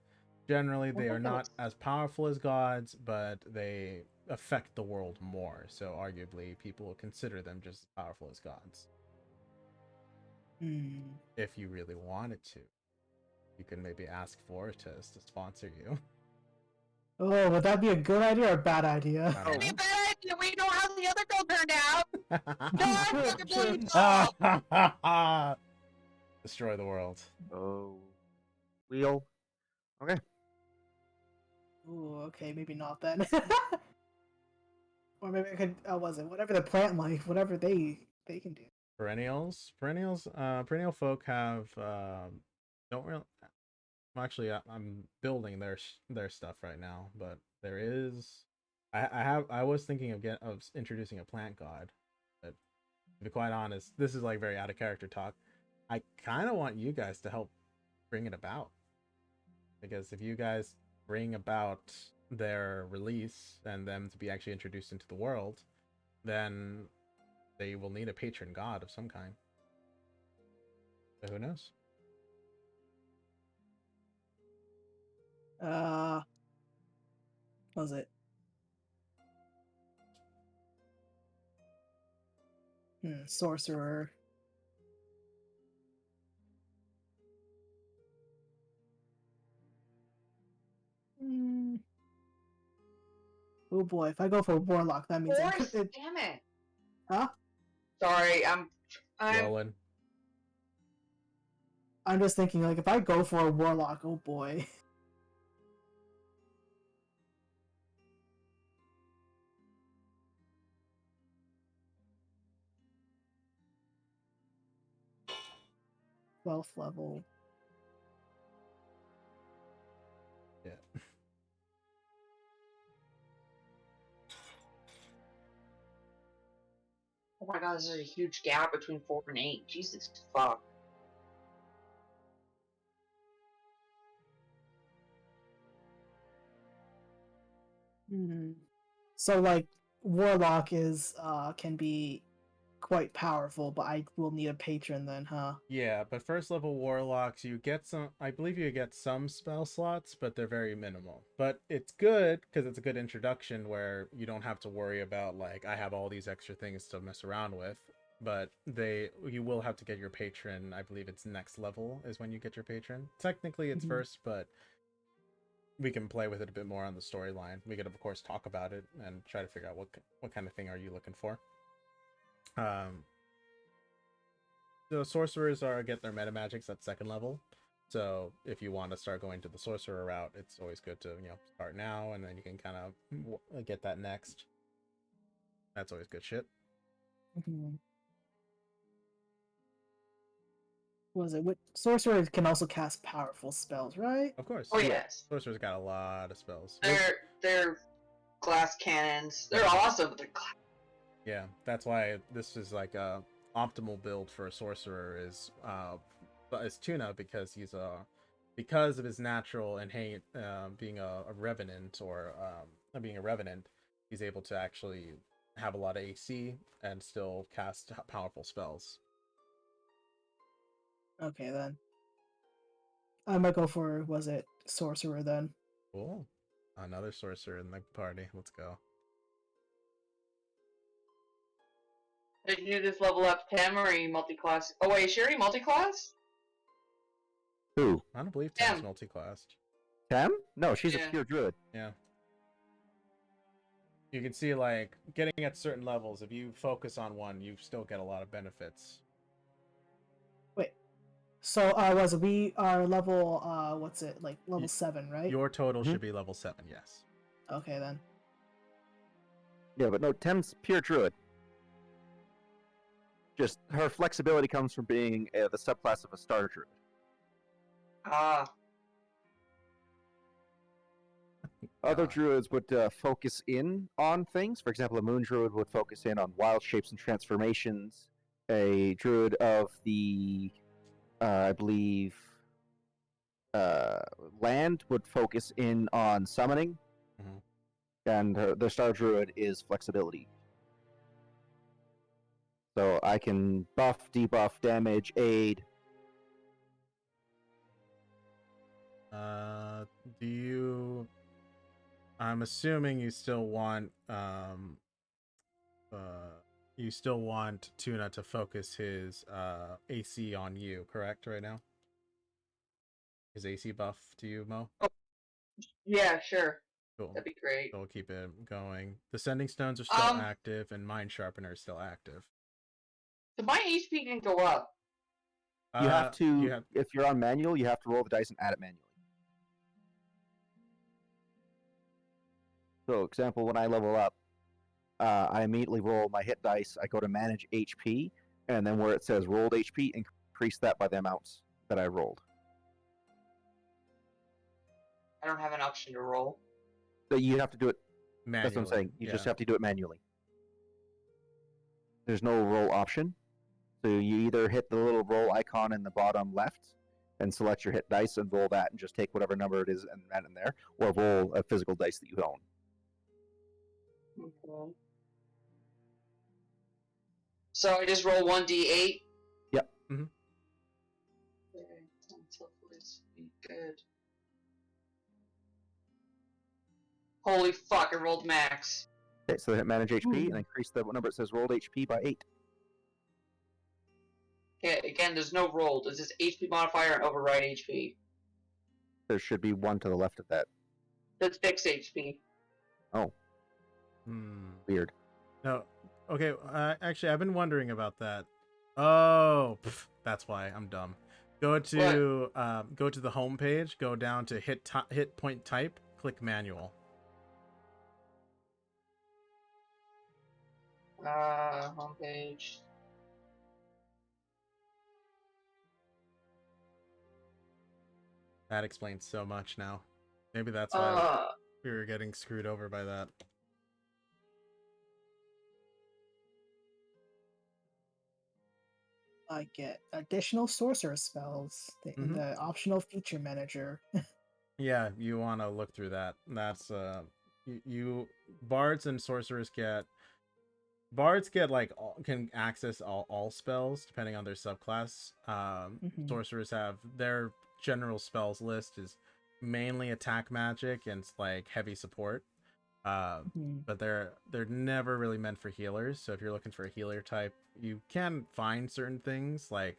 Generally, they are not as powerful as gods, but they affect the world more. So arguably, people will consider them just as powerful as gods. Hmm. If you really wanted to, you can maybe ask Fortis to sponsor you. Oh, would that be a good idea or a bad idea? I don't It'd be a know. bad idea. We know how the other girl turned out. No, I True, never believed true. that. Destroy the world. Oh. Wheel. Okay. Ooh, okay, maybe not then. Or maybe I could. Was it whatever the plant life, whatever they can do. Perennial folk have don't really. Well, actually, I'm building their stuff right now, but there is. I was thinking of introducing a plant god, but to be quite honest, this is like very out of character talk. I kind of want you guys to help bring it about, because if you guys bring about their release and them to be actually introduced into the world, then they will need a patron god of some kind. So who knows? Was it? Sorcerer. Hmm. Oh boy, if I go for warlock, that means Boris, damn it. Huh? Sorry, I'm Roland. I'm just thinking like if I go for a warlock, oh boy. Wealth level. Yeah. Oh my god, there's a huge gap between 4 and 8. Jesus fuck. Hmm. So like warlock is can be quite powerful, but I will need a patron then, huh? Yeah, but first level warlocks, you get some. I believe you get some spell slots, but they're very minimal. But it's good because it's a good introduction where you don't have to worry about like I have all these extra things to mess around with. But you will have to get your patron. I believe it's next level is when you get your patron. Technically, it's Mhm. first, but we can play with it a bit more on the storyline. We could of course talk about it and try to figure out what kind of thing are you looking for. The sorcerers get their meta magics at second level. So if you want to start going to the sorcerer route, it's always good to start now, and then you can kind of get that next. That's always good shit. Mhm. What was it? What sorcerers can also cast powerful spells, right? Of course. Oh yes, Sorcerers got a lot of spells. they're glass cannons. They're awesome. But they're Yeah, that's why this is like a optimal build for a sorcerer is Tuna because because of his natural and being a revenant or being a revenant, he's able to actually have a lot of AC and still cast powerful spells. Okay then. I might go for sorcerer then. Cool. Another sorcerer in the party. Let's go. Did you just level up Tim, or are you multi-class? Oh wait, is she already multi-class? Who? I don't believe Tam's Tam. multi-classed. Tam? No, she's Yeah. a pure druid. Yeah. You can see like getting at certain levels, if you focus on one, you still get a lot of benefits. Wait. So we are level level 7, right? Your total Mhm. should be level 7, yes. Okay then. Yeah, but no, Tam's pure druid. Just her flexibility comes from being the subclass of a starter druid. Ah, Other God. druids would focus in on things. For example, a moon druid would focus in on wild shapes and transformations. A druid of the, I believe, land would focus in on summoning. Mhm. And the star druid is flexibility. So I can buff, debuff, damage, aid. Do you? I'm assuming you still want Tuna to focus his AC on you, correct? Right now, his AC buff to you, Mo. yeah, sure. Cool. That'd be great. So we'll keep it going. The sending stones are still Um, active, and mind sharpener is still active. so my HP can go up. You have to, You have if you're on manual, you have to roll the dice and add it manually. So, example, when I level up, I immediately roll my hit dice. I go to manage HP, and then where it says rolled HP, increase that by the amounts that I rolled. I don't have an option to roll. So you have to do it. manually. That's what I'm saying. You just yeah. have to do it manually. There's no roll option. So you either hit the little roll icon in the bottom left and select your hit dice and roll that and just take whatever number it is and add in there, or roll a physical dice that you own. Okay. So I just roll 1d8? Yep. Mhm. Okay, let's hopefully this will be good. Holy fuck, I rolled max. Okay, so hit manage HP Ooh. and increase the number that says rolled HP by 8. Okay, again, there's no roll. There's just HP modifier and override HP. There should be one to the left of that. That's fixed HP. Oh, weird. No. Okay. Actually, I've been wondering about that. Oh, that's why I'm dumb. Go to the home page. Go down to hit point type. Click manual. Homepage. That explains so much now. Maybe that's why we were getting screwed over by that. I get additional sorcerer spells in the optional feature manager. Yeah, you want to look through that. That's you bards and sorcerers get Bards get like can access all spells depending on their subclass. Sorcerers have their general spells list is mainly attack magic and like heavy support. But they're never really meant for healers. So if you're looking for a healer type, you can find certain things. Like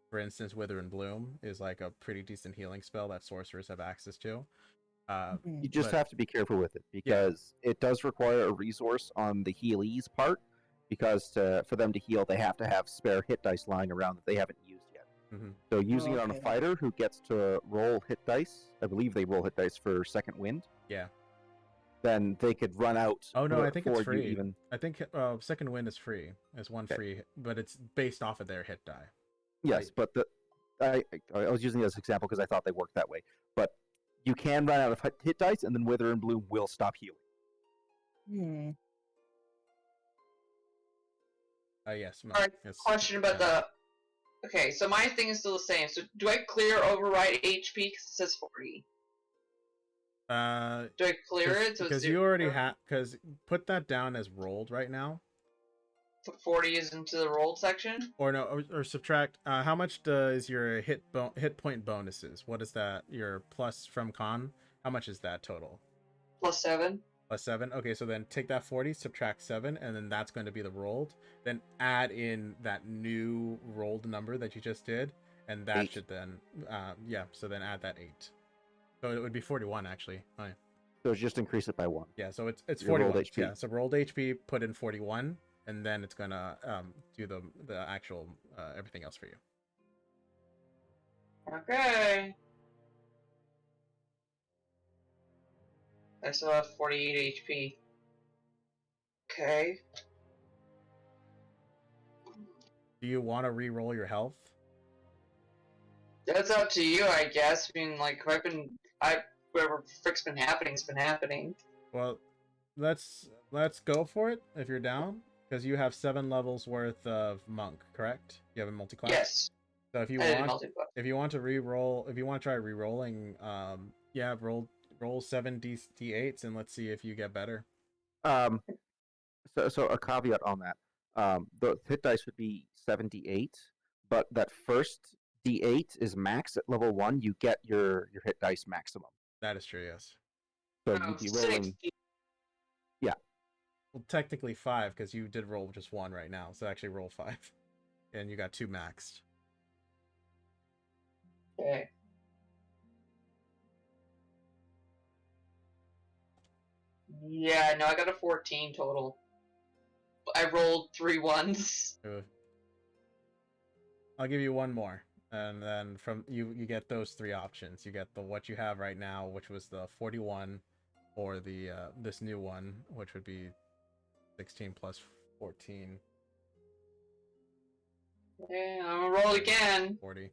for instance, Wither and Bloom is like a pretty decent healing spell that sorcerers have access to. You just but- have to be careful with it because it does require a resource on the healies part. Because for them to heal, they have to have spare hit dice lying around that they haven't used yet. So using it on a okay. fighter who gets to roll hit dice, I believe they roll hit dice for second wind. Yeah. Then they could run out. Oh no, I think it's before you free. Even I think second wind is free. It's one Okay. free, but it's based off of their hit die. yes, but I was using it as an example because I thought they worked that way. But you can run out of hit dice, and then Wither and Bloom will stop healing. Yes. All right, yes, question about the. Okay, so my thing is still the same. So do I clear override HP because it says 40? Do I clear it? So because you already have. Because put that down as rolled right now. Put 40 is into the rolled section. Or no, or subtract. How much does your hit point bonuses? What is that? Your plus from con? How much is that total? +7. Plus 7. Okay, so then take that 40, subtract 7, and then that's going to be the rolled. Then add in that new rolled number that you just did, and that 8. should then, yeah. So then add that 8. So it would be 41 actually. Oh, yeah. So just increase it by 1. Yeah, so it's Your rolled 41. HP. Yeah, so rolled HP, put in 41, and then it's gonna do the actual everything else for you. Okay. I still have 48 HP. Okay. Do you want to re-roll your health? That's up to you, I guess. I mean, like, whatever frick's been happening's been happening. Well, let's go for it if you're down, because you have 7 levels worth of monk, correct? You have a multi-class. Yes. So if you I did want, multi-class. if you want to re-roll, if you want to try re-rolling, yeah, roll 7 d8s and let's see if you get better. So a caveat on that. The hit dice would be 78, but that first D8 is max at level 1. You get your hit dice maximum. That is true, yes. So you'd be rolling. 60. Well, technically 5 because you did roll just 1 right now, so actually roll 5, and you got 2 maxed. Okay. Yeah, no, I got a 14 total. I rolled 3 ones. Ooh. I'll give you one more, and then from you get those 3 options. You get the what you have right now, which was the 41, or the this new one, which would be 16 plus 14, Okay, I'm gonna roll again. 40.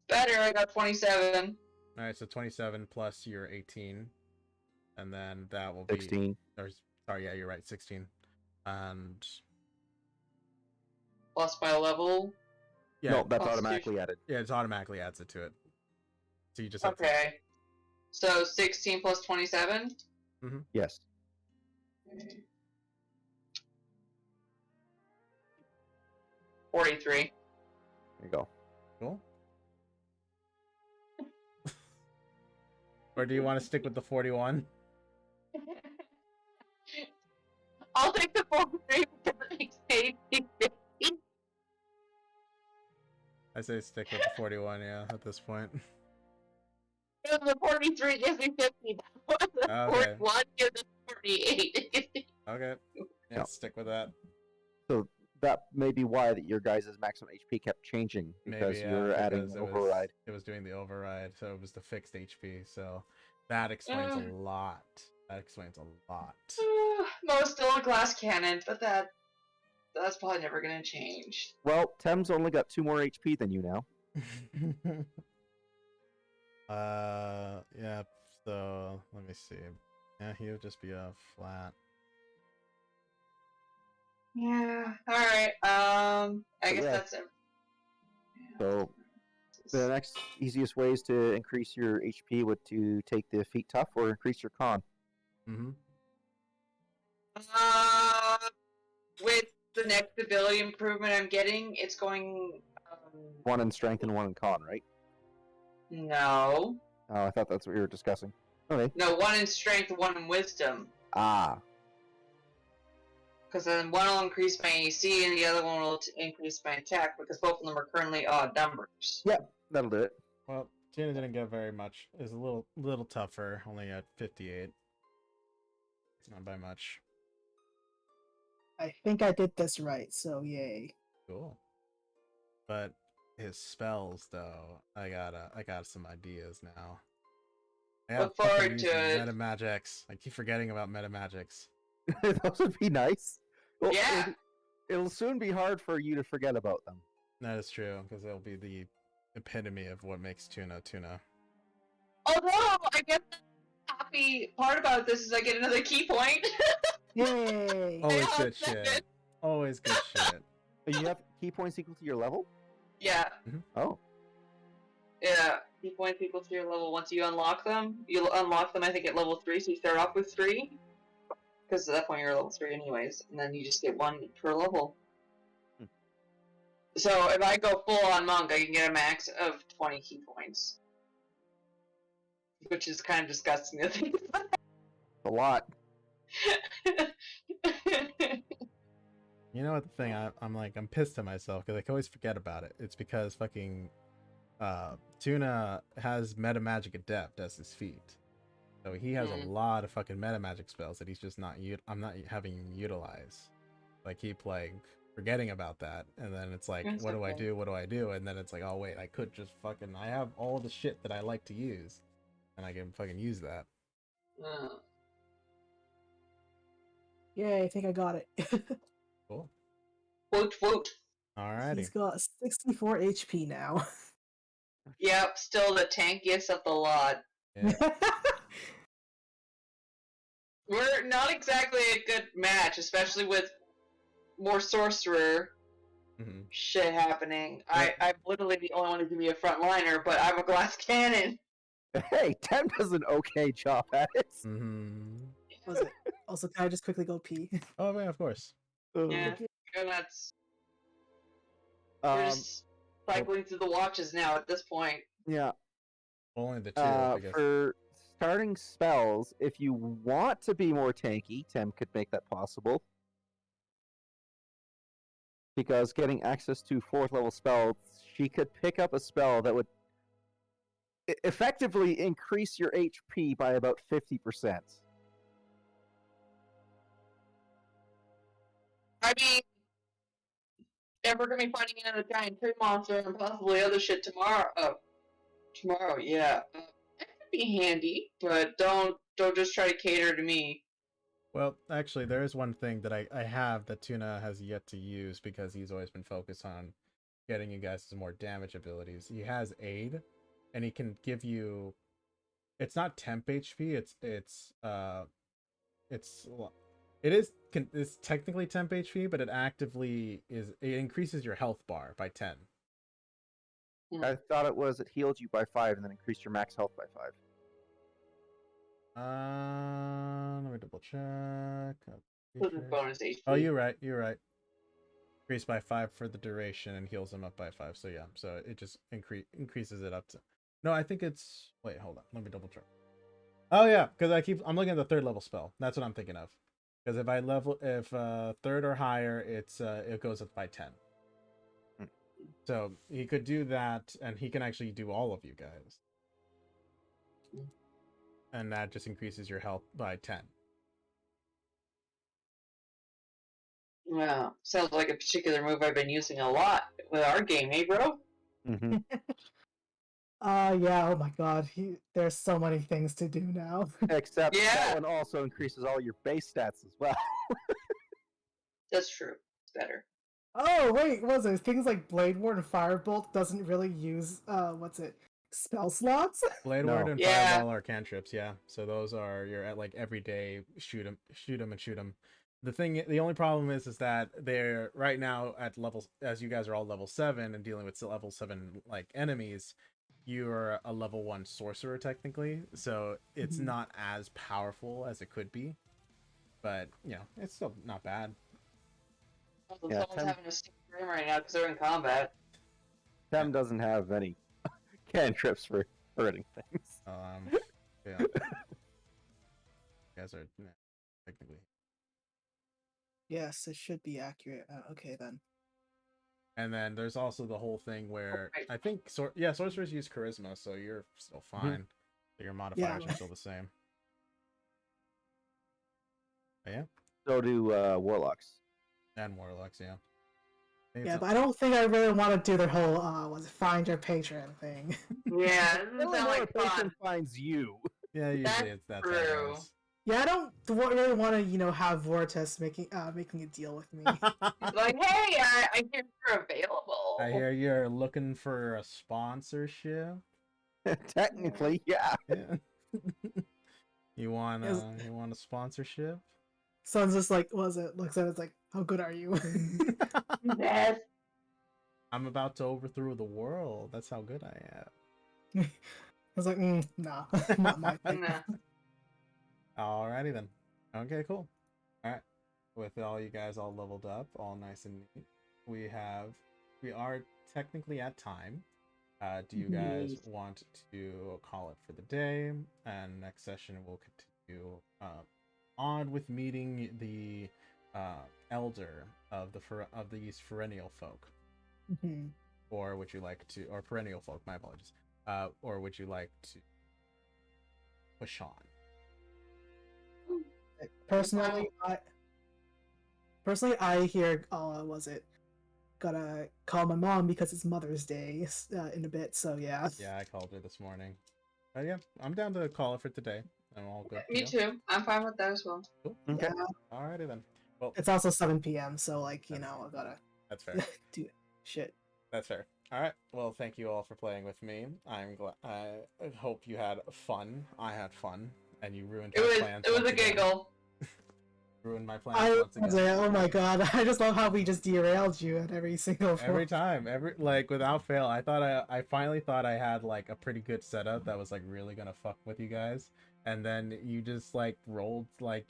Better, I got 27. All right, so 27 plus your 18, and then that will be 16. Or, sorry, yeah, you're right, 16, and Plus my level. yeah, No, that's Constitution. automatically added. yeah, it automatically adds it to it. So you just have to, Okay. So 16 plus 27? Yes. 43. There you go. cool. Or do you want to stick with the 41? I'll take the 43 because it makes 80. I say stick with the 41, yeah, at this point. The 43 gives me 50. The Okay. 41 gives me 48. Okay, yeah, Yeah. stick with that. So that may be why that your guys' maximum HP kept changing because Maybe, you're adding because an override. It was doing the override, so it was the fixed HP. So that explains a lot. That explains a lot. Mo's still a glass cannon, but that's probably never gonna change. Well, Tem's only got 2 more HP than you now. Yeah. So let me see. Yeah, he would just be a flat. Yeah. All right. I guess yeah. that's it. So the next easiest ways to increase your HP would to take the feat tough or increase your con. Mm-hmm. With the next ability improvement I'm getting, it's going. One in strength and one in con, right? No. Oh, I thought that's what we were discussing. Okay. No, one in strength, one in wisdom. Ah. Because then one will increase my AC and the other one will increase my attack because both of them are currently odd numbers. Yep, that'll do it. Well, Tina didn't get very much. It's a little tougher, only at 58. It's not by much. I think I did this right, so yay. Cool. But his spells, though, I got some ideas now. I Look fucking forward using to it. Meta magics. I keep forgetting about meta magics. Those would be nice. Well, Yeah. It'll soon be hard for you to forget about them. That is true, because it'll be the epitome of what makes tuna tuna. Although, I guess the happy part about this is I get another key point. Yay! Always Yeah, good that's shit. it. Always good shit. You have key points equal to your level? Yeah. Oh. Yeah. Key points equal to your level. Once you unlock them, you'll unlock them, I think, at level 3, so you start off with 3. Because at that point you're level 3 anyways, and then you just get 1 per level. So if I go full on monk, I can get a max of 20 key points. Which is kind of disgusting to think about. A lot. You know what the thing? I'm pissed at myself because I can always forget about it. It's because fucking Tuna has meta magic adept as his feat, so he has a lot of fucking meta magic spells that he's just not. I'm not having him utilize. I keep like forgetting about that, and then it's like, That's what do I okay. do? What do I do? And then it's like, oh wait, I could just fucking. I have all the shit that I like to use, and I can fucking use that. Yay, I think I got it. Cool. Woot woot. Alrighty. He's got 64 HP now. Yep, still the tankiest of the lot. Yeah. We're not exactly a good match, especially with more sorcerer Mhm. shit happening. Yeah. I'm literally the only one who can be a frontliner, but I'm a glass cannon. Hey, Tem does an okay job at it. Mhm. Was it? Also, can I just quickly go pee? Oh man, of course. Yeah, and that's we're Um, just cycling through the watches now at this point. yeah. Only the two. Because... For starting spells, if you want to be more tanky, Tem could make that possible. Because getting access to 4th level spells, she could pick up a spell that would effectively increase your HP by about 50%. I mean, if we're gonna be fighting another giant tree monster and possibly other shit tomorrow, yeah, that could be handy. But don't just try to cater to me. Well, actually, there is one thing that I have that Tuna has yet to use because he's always been focused on getting you guys some more damage abilities. He has aid, and he can give you. It's not temp HP. It's technically temp HP, but it actively is. It increases your health bar by 10. I thought it healed you by 5 and then increased your max health by 5. Let me double check. Bonus HP. Oh, you're right. Increased by 5 for the duration and heals him up by 5. So yeah, so it just increases it up to. No, I think it's. Wait, hold on. Let me double check. Oh yeah, because I'm looking at the 3rd level spell. That's what I'm thinking of. Because if 3rd or higher, it goes up by 10. So he could do that, and he can actually do all of you guys. And that just increases your health by 10. Well, sounds like a particular move I've been using a lot with our game, hey bro? Mm-hmm. Yeah, oh my god, there's so many things to do now. Except Yeah. that one also increases all your base stats as well. That's true. It's better. Oh, wait, what was it? Things like Blade Ward and Firebolt doesn't really use, spell slots? Blade No. Ward and Yeah. Fireball are cantrips, yeah. So those are you're at like everyday shoot 'em. The only problem is that they're right now at levels, as you guys are all level 7 and dealing with level 7 like enemies. You're a level 1 sorcerer technically, so it's not as powerful as it could be. but you know, it's still not bad. Yeah, Someone's Tem- having a sick dream right now because they're in combat. Tem doesn't have any cantrips for hurting things. Yeah. You guys are technically. Yes, it should be accurate. Okay then. And then there's also the whole thing where right. I think sorcerers use charisma, so you're still fine. So your modifiers are still the same. But yeah, So do warlocks. and warlocks, yeah. I think Yeah, it's but I don't think I really want to do their whole was it find your patron thing. Yeah, it doesn't Only sound when like a patron fun. finds you. yeah, usually that's how it true. goes. Yeah, I don't really want to, have Vortex making a deal with me. Like, hey, I hear you're available. I hear you're looking for a sponsorship. Technically, yeah. Yeah. you want Is- a sponsorship? Sounds just like looks at it, it's like, how good are you? Yes. I'm about to overthrow the world. That's how good I am. I was like, nah, not my thing. Nah. Alrighty then. Okay, cool. Alright. With all you guys all leveled up, all nice and neat, we are technically at time. Do you guys want to call it for the day? And next session we'll continue on with meeting the elder of these perennial folk. Mhm. Or would you like to, or perennial folk, my apologies. Or would you like to push on? Personally, I hear gotta call my mom because it's Mother's Day in a bit. So yeah. Yeah, I called her this morning. Yeah, I'm down to call it for today. I'm all good. to Me go. too. I'm fine with that as well. Cool. Okay. Alrighty then. Well, It's also 7 p.m. So like I That's- gotta that's fair. do shit. That's fair. All right. Well, thank you all for playing with me. I'm glad. I hope you had fun. I had fun, and you ruined my plans. It was once a again. giggle. Ruined my plans once again. Oh my god! I just love how we just derailed you at every single Every time, without fail, I finally thought I had like a pretty good setup that was like really gonna fuck with you guys, and then you just rolled like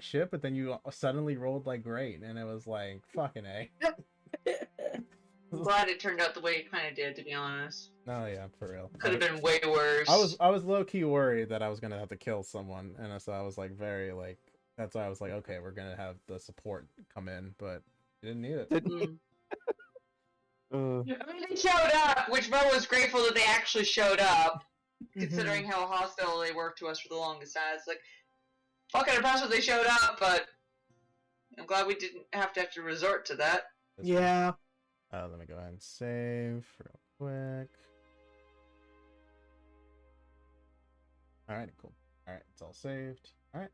shit, but then you suddenly rolled like great, and it was like fucking A. I'm glad it turned out the way it kind of did, to be honest. Oh yeah, for real. Could have been way worse. I was low key worried that I was gonna have to kill someone, and so I was like very like. That's why I was like, okay, we're gonna have the support come in, but you didn't need it. I mean, they showed up, which Mo was grateful that they actually showed up, considering how hostile they were to us for the longest time. It's like, fucking impressive they showed up, but I'm glad we didn't have to resort to that. Yeah. Let me go ahead and save real quick. All right, cool. All right, it's all saved. All right.